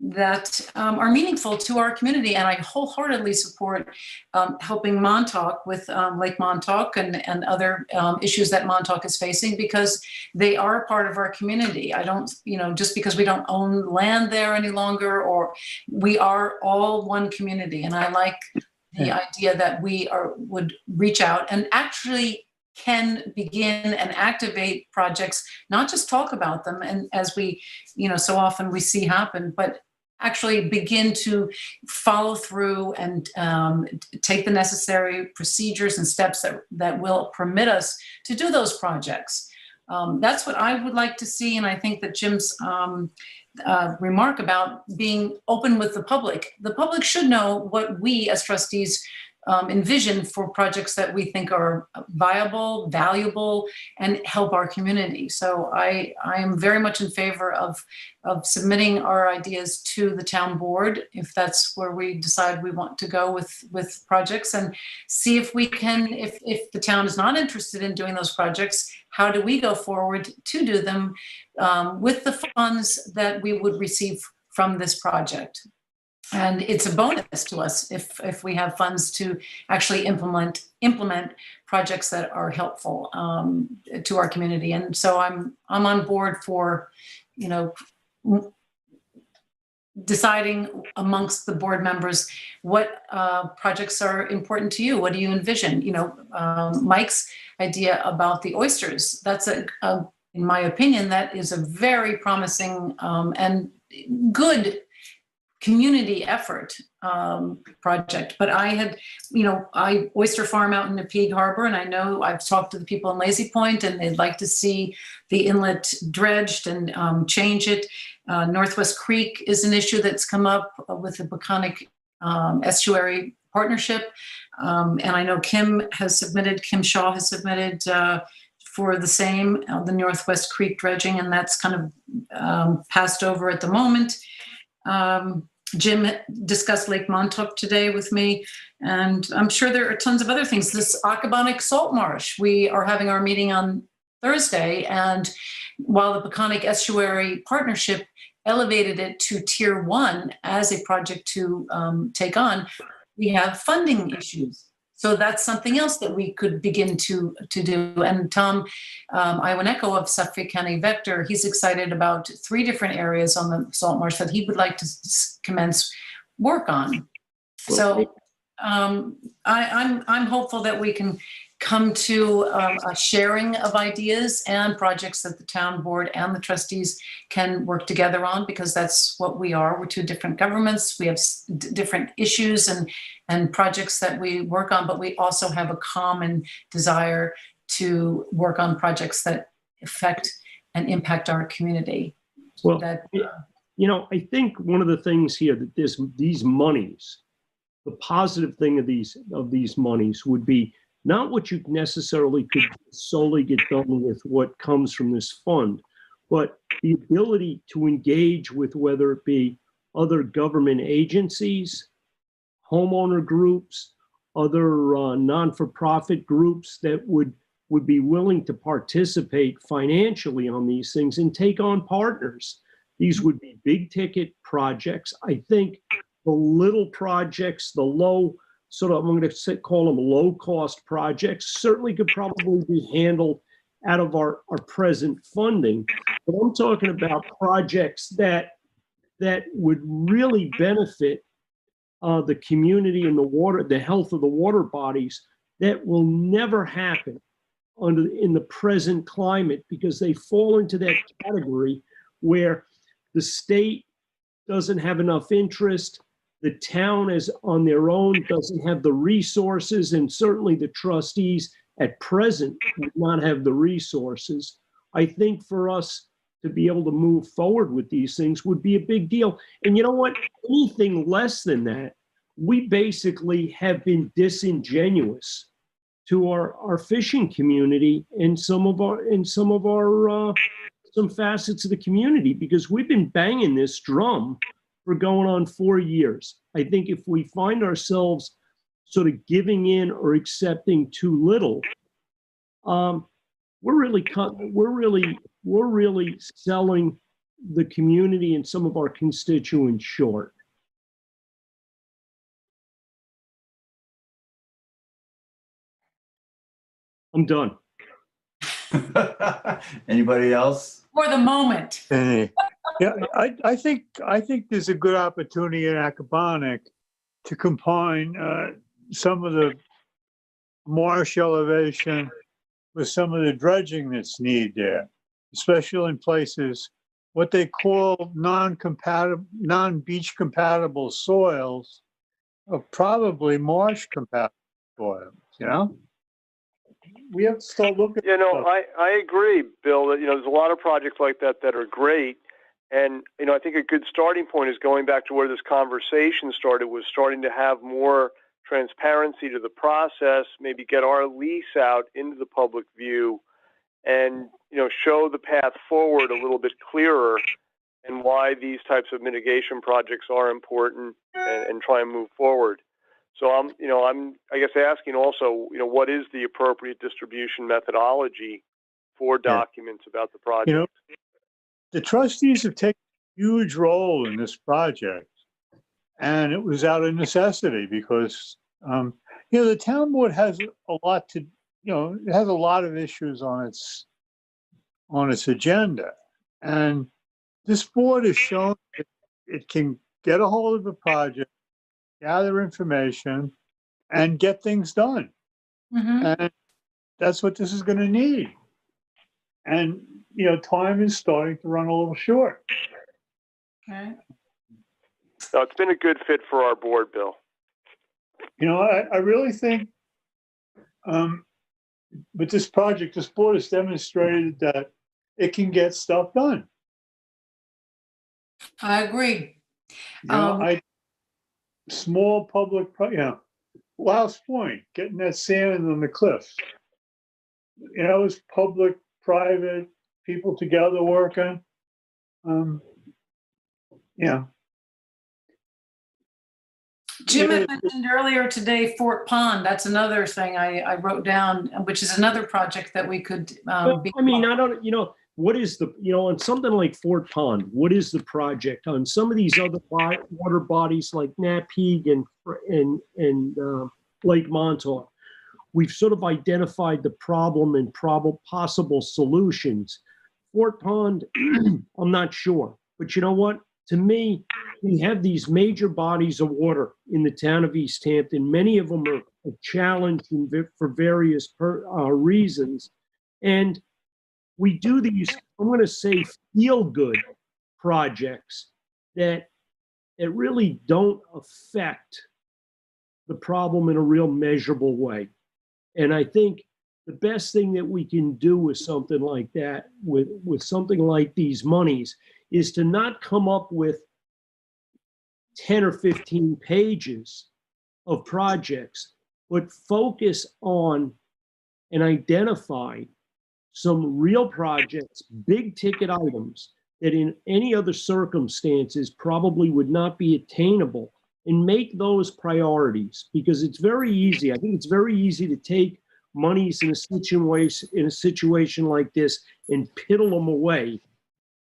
that are meaningful to our community. And I wholeheartedly support helping Montauk with Lake Montauk and other issues that Montauk is facing, because they are part of our community. I don't, just because we don't own land there any longer, or we are all one community. And I like the idea that we would reach out and actually can begin and activate projects, not just talk about them, and as we, so often we see happen, but actually begin to follow through and take the necessary procedures and steps that will permit us to do those projects. That's what I would like to see, and I think that Jim's remark about being open with the public should know what we as trustees envision for projects that we think are viable, valuable, and help our community. So I am very much in favor of submitting our ideas to the town board, if that's where we decide we want to go with projects, and see if we can, if the town is not interested in doing those projects, how do we go forward to do them with the funds that we would receive from this project. And it's a bonus to us if we have funds to actually implement projects that are helpful to our community. And so I'm on board for, deciding amongst the board members what projects are important to you. What do you envision? Mike's idea about the oysters, that's in my opinion, that is a very promising and good community effort project. But I oyster farm out in Napeague Harbor, and I know I've talked to the people in Lazy Point, and they'd like to see the inlet dredged and change it. Northwest Creek is an issue that's come up with the Peconic Estuary Partnership. And I know Kim Shaw has submitted for the same, the Northwest Creek dredging, and that's kind of passed over at the moment. Jim discussed Lake Montauk today with me, and I'm sure there are tons of other things. This Accabonac salt marsh, we are having our meeting on Thursday, and while the Peconic Estuary Partnership elevated it to Tier 1 as a project to take on, we have funding issues. So that's something else that we could begin to do. And Tom Iwaneko of Suffolk County Vector, he's excited about 3 different areas on the salt marsh that he would like to commence work on. So I'm hopeful that we can come to a sharing of ideas and projects that the town board and the trustees can work together on, because that's what we are. We're 2 different governments. We have different issues and projects that we work on, but we also have a common desire to work on projects that affect and impact our community. Well, I think one of the things here that these monies, the positive thing of these monies would be not what you necessarily could solely get done with what comes from this fund, but the ability to engage with, whether it be other government agencies, homeowner groups, other non-for-profit groups that would be willing to participate financially on these things and take on partners. These would be big ticket projects. I think the little projects, the low, I'm going to call them low-cost projects, certainly could probably be handled out of our present funding. But I'm talking about projects that would really benefit the community and the health of the water bodies, that will never happen in the present climate, because they fall into that category where the state doesn't have enough interest. The town is on their own, doesn't have the resources, and certainly the trustees at present would not have the resources. I think for us to be able to move forward with these things would be a big deal. And you know what? Anything less than that, we basically have been disingenuous to our fishing community and some facets of the community, because we've been banging this drum for going on 4 years. I think if we find ourselves sort of giving in or accepting too little, we're really selling the community and some of our constituents short. I'm done. Anybody else? For the moment. Yeah, I think there's a good opportunity in Accabonac to combine some of the marsh elevation with some of the dredging that's needed there, especially in places what they call non-beach compatible soils are probably marsh compatible soils, We have to start looking. I agree, Bill, that, there's a lot of projects like that are great. And, I think a good starting point is going back to where this conversation started, was starting to have more transparency to the process, maybe get our lease out into the public view and, show the path forward a little bit clearer and why these types of mitigation projects are important and try and move forward. So I'm I guess asking also, what is the appropriate distribution methodology for documents about the project? The trustees have taken a huge role in this project, and it was out of necessity because, the town board has a lot to, it has a lot of issues on its agenda, and this board has shown that it can get a hold of the project, gather information, and get things done. And that's what this is going to need. And, time is starting to run a little short. Okay. So it's been a good fit for our board, Bill. I really think with this project, this board has demonstrated that it can get stuff done. I agree. Small public, Louse Point, getting that sand on the cliffs. It was public, private, people together working. Jim had mentioned earlier today Fort Pond. That's another thing I wrote down, which is another project that we could be. I mean, I don't, what is the, on something like Fort Pond, what is the project? On some of these other water bodies like Napeague and Lake Montauk, we've sort of identified the problem and possible solutions. Fort Pond, I'm not sure. But you know what? To me, we have these major bodies of water in the town of East Hampton. Many of them are challenged for various reasons. And we do these, I'm going to say, feel-good projects that really don't affect the problem in a real measurable way. And I think the best thing that we can do with something like that, with something like these monies, is to not come up with 10 or 15 pages of projects, but focus on and identify some real projects, big ticket items that in any other circumstances probably would not be attainable, and make those priorities, because it's very easy. I think it's very easy to take monies in a situation like this and piddle them away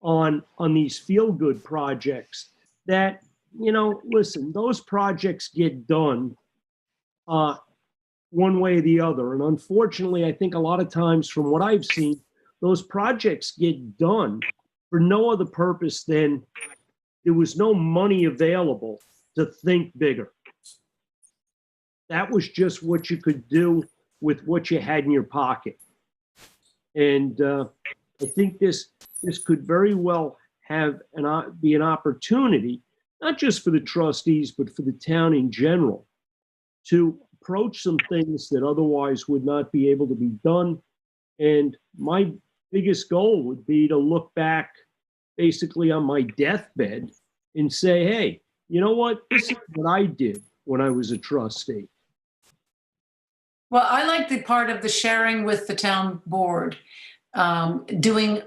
on these feel-good projects that, listen, those projects get done one way or the other. And unfortunately, I think a lot of times from what I've seen, those projects get done for no other purpose than there was no money available to think bigger. That was just what you could do with what you had in your pocket. And I think this could very well be an opportunity, not just for the trustees, but for the town in general, to approach some things that otherwise would not be able to be done. And my biggest goal would be to look back basically on my deathbed and say, hey, you know what? This is what I did when I was a trustee. Well, I like the part of the sharing with the town board, doing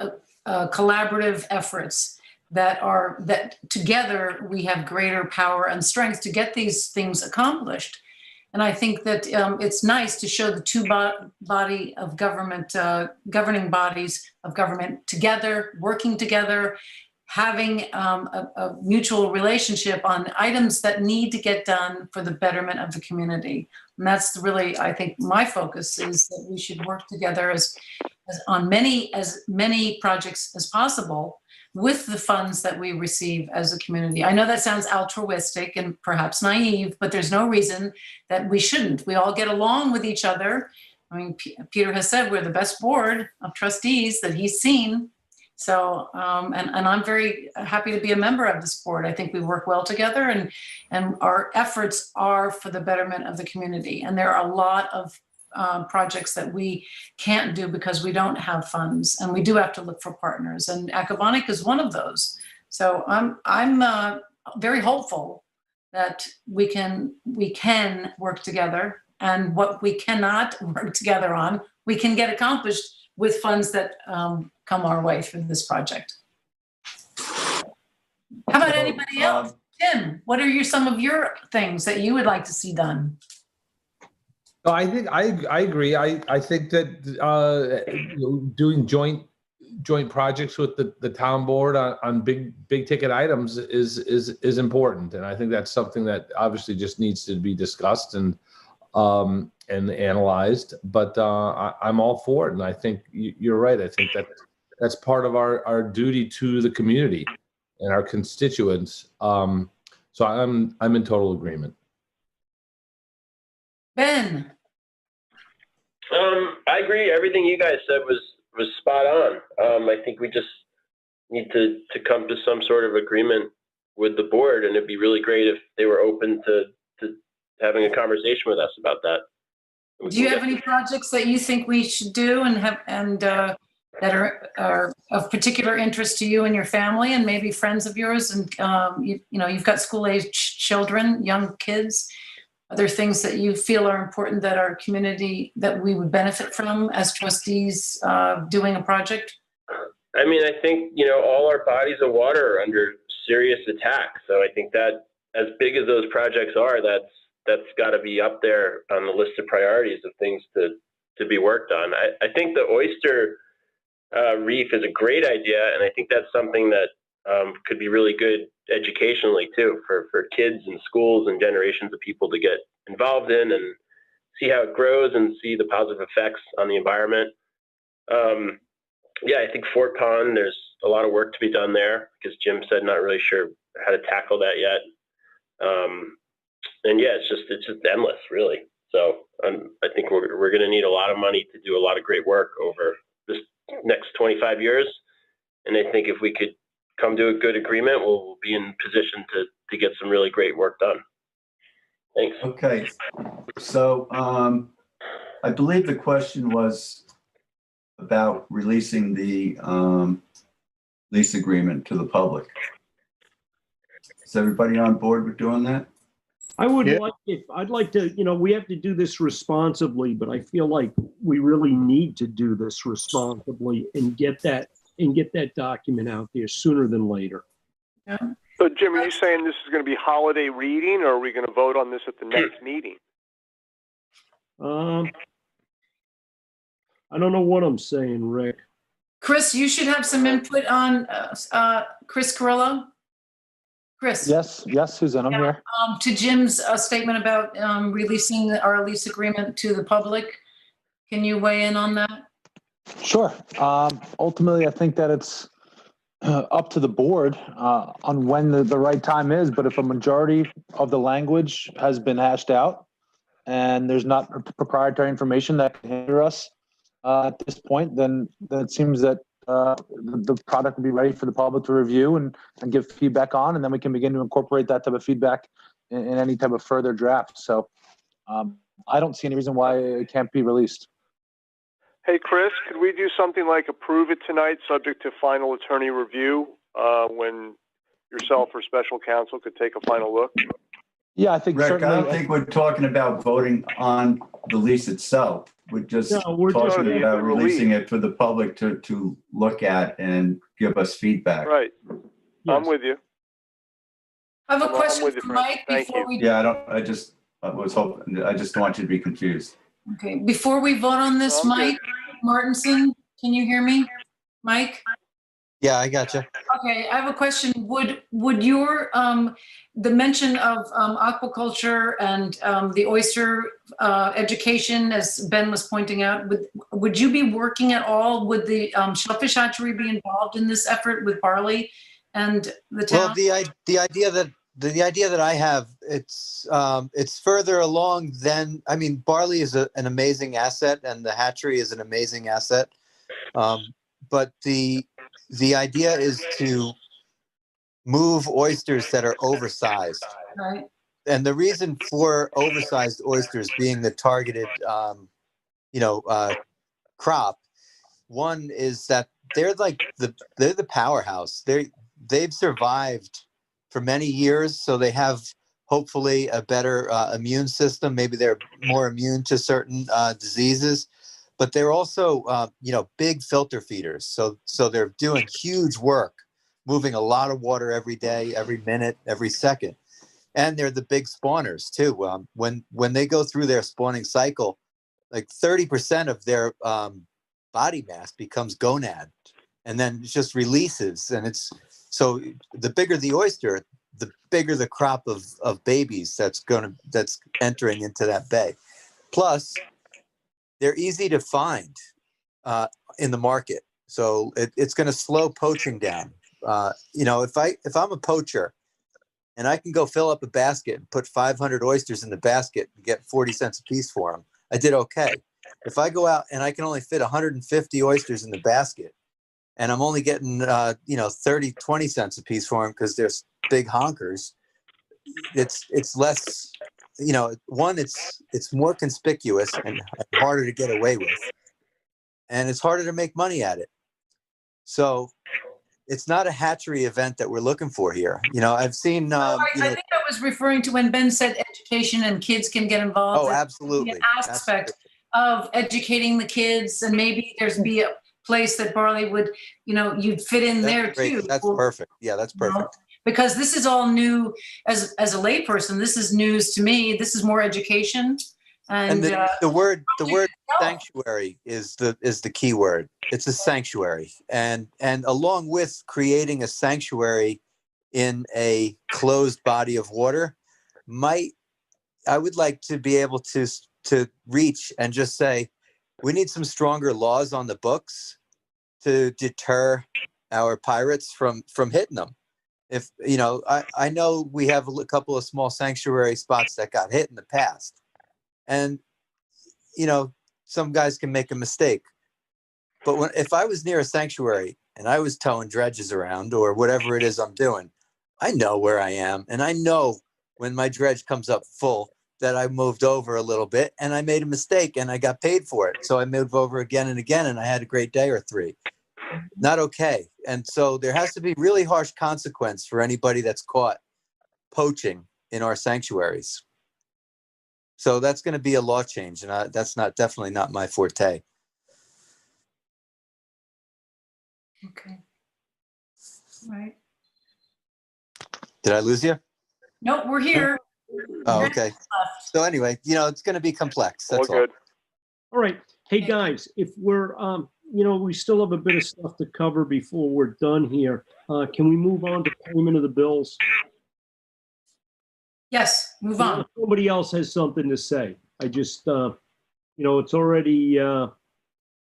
collaborative efforts that together we have greater power and strength to get these things accomplished. And I think that it's nice to show the two body of government, governing bodies of government together, working together, having a mutual relationship on items that need to get done for the betterment of the community. And that's really, I think, my focus is that we should work together as many projects as possible with the funds that we receive as a community. I know that sounds altruistic and perhaps naive, but there's no reason that we shouldn't. We all get along with each other. I mean, Peter has said we're the best board of trustees that he's seen. So, and I'm very happy to be a member of this board. I think we work well together, and our efforts are for the betterment of the community. And there are a lot of projects that we can't do because we don't have funds, and we do have to look for partners. And Acabonic is one of those. So I'm very hopeful that we can work together, and what we cannot work together on, we can get accomplished with funds that come our way for this project. How about anybody else? Tim, what are some of your things that you would like to see done? No, I think I agree. I think that doing joint projects with the town board on big ticket items is important, and I think that's something that obviously just needs to be discussed and analyzed. But I'm all for it, and I think you're right. I think that's part of our duty to the community and our constituents. So I'm in total agreement. Ben. I agree. Everything you guys said was spot on. I think we just need to come to some sort of agreement with the board, and it'd be really great if they were open to having a conversation with us about that. Do you have any projects that you think we should do that are of particular interest to you and your family, and maybe friends of yours? And you've got school-age children, young kids. Are there things that you feel are important that our community, that we would benefit from as trustees doing a project? I mean, I think, all our bodies of water are under serious attack. So I think that as big as those projects are, that's got to be up there on the list of priorities of things to be worked on. I think the oyster reef is a great idea, and I think that's something that could be really good educationally too for kids and schools and generations of people to get involved in and see how it grows and see the positive effects on the environment. I think Fort Pond, there's a lot of work to be done there, because Jim said not really sure how to tackle that yet. It's just endless, really. So I think we're going to need a lot of money to do a lot of great work over this next 25 years. And I think if we could come to a good agreement, we'll be in position to get some really great work done. Thanks. Okay. So I believe the question was about releasing the lease agreement to the public. Is everybody on board with doing that? I would I'd like to, we have to do this responsibly, but I feel like we really need to do this responsibly and get that document out there sooner than later. Yeah. So Jim, are you saying this is going to be holiday reading, or are we going to vote on this at the next meeting? I don't know what I'm saying, Rick. Chris, you should have some input on Chris Carrillo. Chris. Yes, Susan, I'm here. To Jim's statement about releasing our lease agreement to the public. Can you weigh in on that? Sure. Ultimately, I think that it's up to the board on when the right time is, but if a majority of the language has been hashed out and there's not proprietary information that can hinder us at this point, then it seems that the product will be ready for the public to review and give feedback on, and then we can begin to incorporate that type of feedback in any type of further draft. So I don't see any reason why it can't be released. Hey, Chris, could we do something like approve it tonight, subject to final attorney review, when yourself or special counsel could take a final look? Yeah, I think Rick, certainly. I don't think we're talking about voting on the lease itself. We're just talking about releasing it for the public to look at and give us feedback. Right. Yes. I'm with you. I have a question for Mike before we. Yeah, I just don't want you to be confused. Okay, before we vote on this, Mike Martinson, can you hear me? Mike? Yeah, I gotcha. Okay, I have a question. Would your, the mention of aquaculture and the oyster education, as Ben was pointing out, would you be working at all? Would the shellfish hatchery be involved in this effort with Barley and the town? Well, the idea that I have, it's further along than, I mean, Barley is an amazing asset, and the hatchery is an amazing asset. But the idea is to move oysters that are oversized. Right. And the reason for oversized oysters being the targeted, crop, one is that they're the powerhouse. They've survived for many years, so they have hopefully a better immune system. Maybe they're more immune to certain diseases, but they're also, big filter feeders. So they're doing huge work, moving a lot of water every day, every minute, every second. And they're the big spawners too. When they go through their spawning cycle, like 30% of their body mass becomes gonad, and then it just releases. And it's so the bigger the oyster, the bigger the crop of babies that's entering into that bay. Plus, they're easy to find in the market, so it's going to slow poaching down. If I'm a poacher and I can go fill up a basket and put 500 oysters in the basket and get 40 cents a piece for them, I did okay. If I go out and I can only fit 150 oysters in the basket and I'm only getting 20 cents a piece for them because they're big honkers, it's less, it's more conspicuous and harder to get away with, and it's harder to make money at it. So it's not a hatchery event that we're looking for here. I've seen. I think I was referring to when Ben said education and kids can get involved. Oh, absolutely. The aspect of educating the kids, and maybe there's be a place that Barley would, you'd fit in there too. That's perfect. Yeah, that's perfect. Because this is all new. As a layperson, this is news to me. This is more education. And the word sanctuary is the key word. It's a sanctuary, and along with creating a sanctuary in a closed body of water, I would like to be able to reach and just say, we need some stronger laws on the books to deter our pirates from hitting them. If I know we have a couple of small sanctuary spots that got hit in the past. And, some guys can make a mistake. But if I was near a sanctuary and I was towing dredges around or whatever it is I'm doing, I know where I am. And I know when my dredge comes up full that I moved over a little bit and I made a mistake and I got paid for it. So I moved over again and again and I had a great day or three. Not okay. And so there has to be really harsh consequence for anybody that's caught poaching in our sanctuaries. So that's going to be a law change, and that's definitely not my forte. Okay. All right. Did I lose you? Nope, we're here. Oh, okay. So anyway, it's going to be complex. That's all. Good. All right. Hey guys, if we're, we still have a bit of stuff to cover before we're done here. Can we move on to payment of the bills? Yes, move on. Somebody else has something to say. I just, it's already, what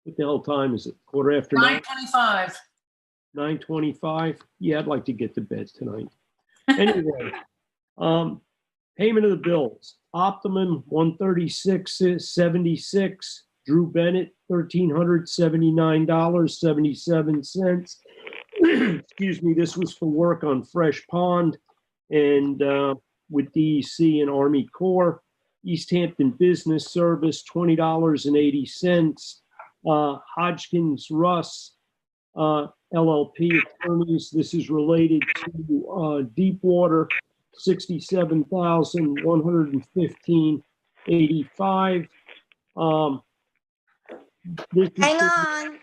the hell time is it? 9:45. 9:25. 9:25. Yeah, I'd like to get to bed tonight. Anyway, payment of the bills. Optimum $136.76. Drew Bennett $1,379.77. Excuse me. This was for work on Fresh Pond and with DEC and Army Corps. East Hampton Business Service $20.80. Hodgkins Russ LLP attorneys. This is related to Deepwater, $67,115.85. Hang on.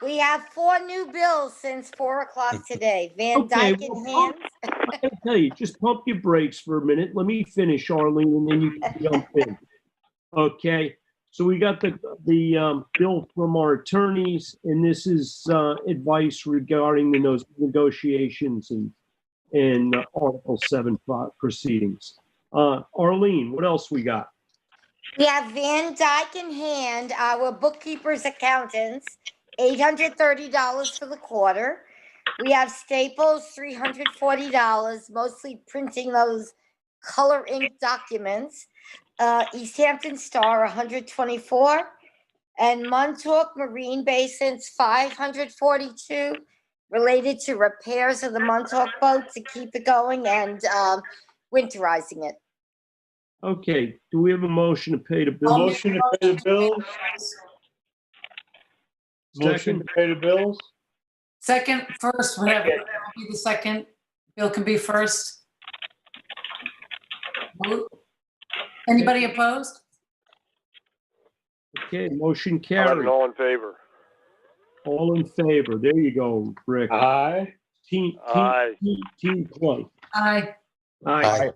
We have 4 new bills since 4 o'clock today. Van Dyke and Hands. I tell you, just pump your brakes for a minute. Let me finish, Arlene, and then you can jump in. Okay. So we got the bill from our attorneys, and this is advice regarding the negotiations and Article 7 proceedings. Arlene, what else we got? We have Van Dyke and Hand, our bookkeepers, accountants, $830 for the quarter. We have Staples, $340, mostly printing those color ink documents. East Hampton Star, $124, and Montauk Marine Basins, $542, related to repairs of the Montauk boat to keep it going and winterizing it. Okay, do we have a motion to pay the bill? Motion to pay the bills. Motion to pay the bills. Second, first, whatever. Bill will be the second. Bill can be first. Vote. Anybody opposed? Okay, motion I'll have carried. an all in favor. All in favor. There you go, Rick. Aye. Aye. Team play. Aye. Aye.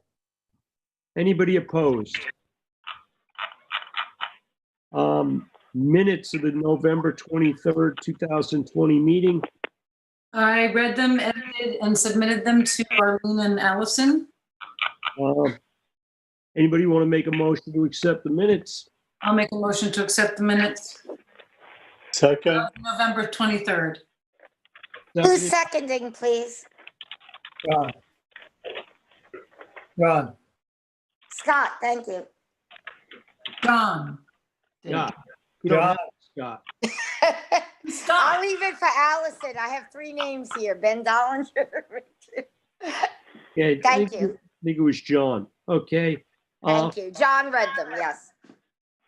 Anybody opposed? Minutes of the November 23rd, 2020 meeting. I read them, edited, and submitted them to Arlene and Allison. Anybody want to make a motion to accept the minutes? I'll make a motion to accept the minutes Second. of November 23rd. Who's seconding, please? John. John. Scott, thank you. John. Yeah. You don't John. have Scott. I'll leave it for Allison. I have 3 names here, Ben Dollinger. Yeah, Thank you. I think it was John. Okay. Thank you. John read them, yes.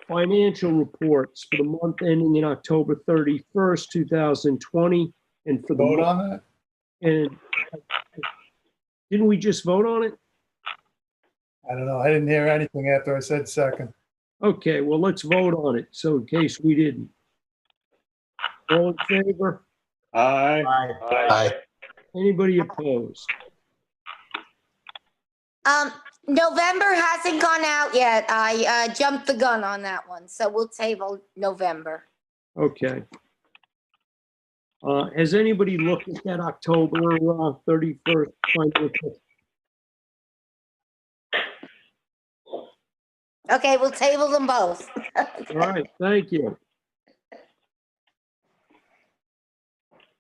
Financial reports for the month ending in October 31st, 2020, and for the Vote month- on that? And didn't we just vote on it? I don't know. I didn't hear anything after I said second. Okay, well, let's vote on it. So in case we didn't. All in favor? Aye. Aye. Anybody opposed? November hasn't gone out yet. I jumped the gun on that one, so we'll table November. Okay. Has anybody looked at that October 31st financial? Okay, we'll table them both. All right, thank you.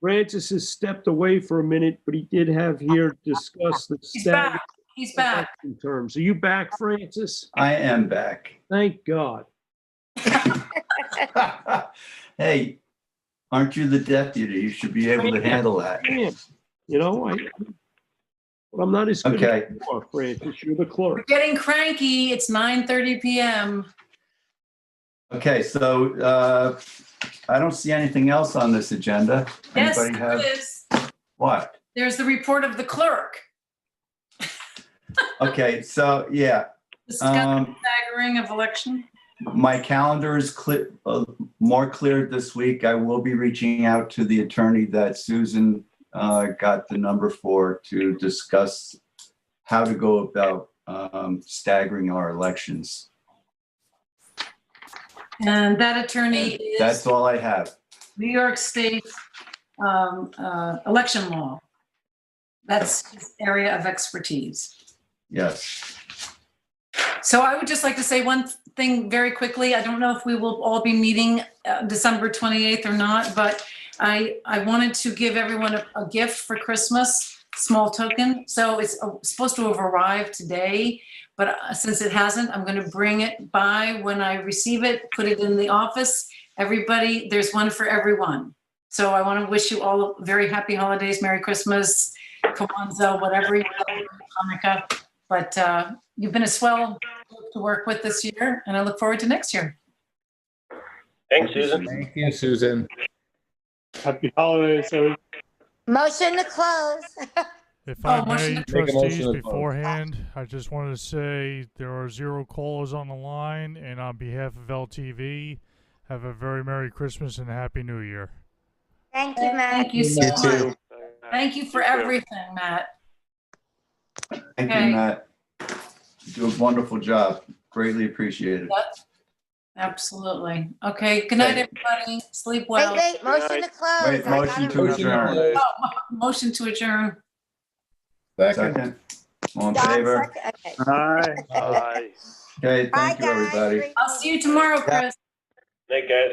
Francis has stepped away for a minute, but he did have here discuss the He's status back. He's back. in terms. Are you back, Francis? I am back. Thank God. Hey, aren't you the deputy? You should be able to handle that. Man, you know, I'm not as good Okay. as you are, Francis. You're the clerk. We're getting cranky. It's 9:30 p.m. Okay, so I don't see anything else on this agenda. Yes, Anybody there have is. what? There's the report of the clerk. Okay, so yeah, Discussing staggering of election. my calendar is more cleared this week. I will be reaching out to the attorney that Susan got the number for to discuss how to go about staggering our elections. And that attorney is That's all I have. New York State election law. That's his area of expertise. Yes. So I would just like to say one thing very quickly. I don't know if we will all be meeting December 28th or not, but I wanted to give everyone a gift for Christmas, small token. So it's supposed to have arrived today, but since it hasn't, I'm going to bring it by when I receive it, put it in the office. Everybody, there's one for everyone. So I want to wish you all very happy holidays, Merry Christmas, Kwanzaa, whatever you do, Hanukkah. But you've been a swell group to work with this year, and I look forward to next year. Thanks, Susan. Thank you, Susan. Happy holidays, everyone. Motion to close. If I motion may, to- Make a motion trustees, to close. beforehand, I just wanted to say there are 0 callers on the line, and on behalf of LTV, have a very Merry Christmas and a Happy New Year. Thank you, Matt. Thank you so You much. too. Thank you for everything, Matt. Thank Okay. you, Matt. You do a wonderful job. Greatly appreciated. Yep. Absolutely. Okay, good night, Okay. everybody. Sleep well. Wait, motion to close. Wait, I motion gotta to read. adjourn. Oh, motion to adjourn. Second. Second. All in John, favor? second. Okay. Aye. Aye. Okay, Bye, thank you, guys. everybody. Great I'll see you tomorrow, Chris. Night, guys.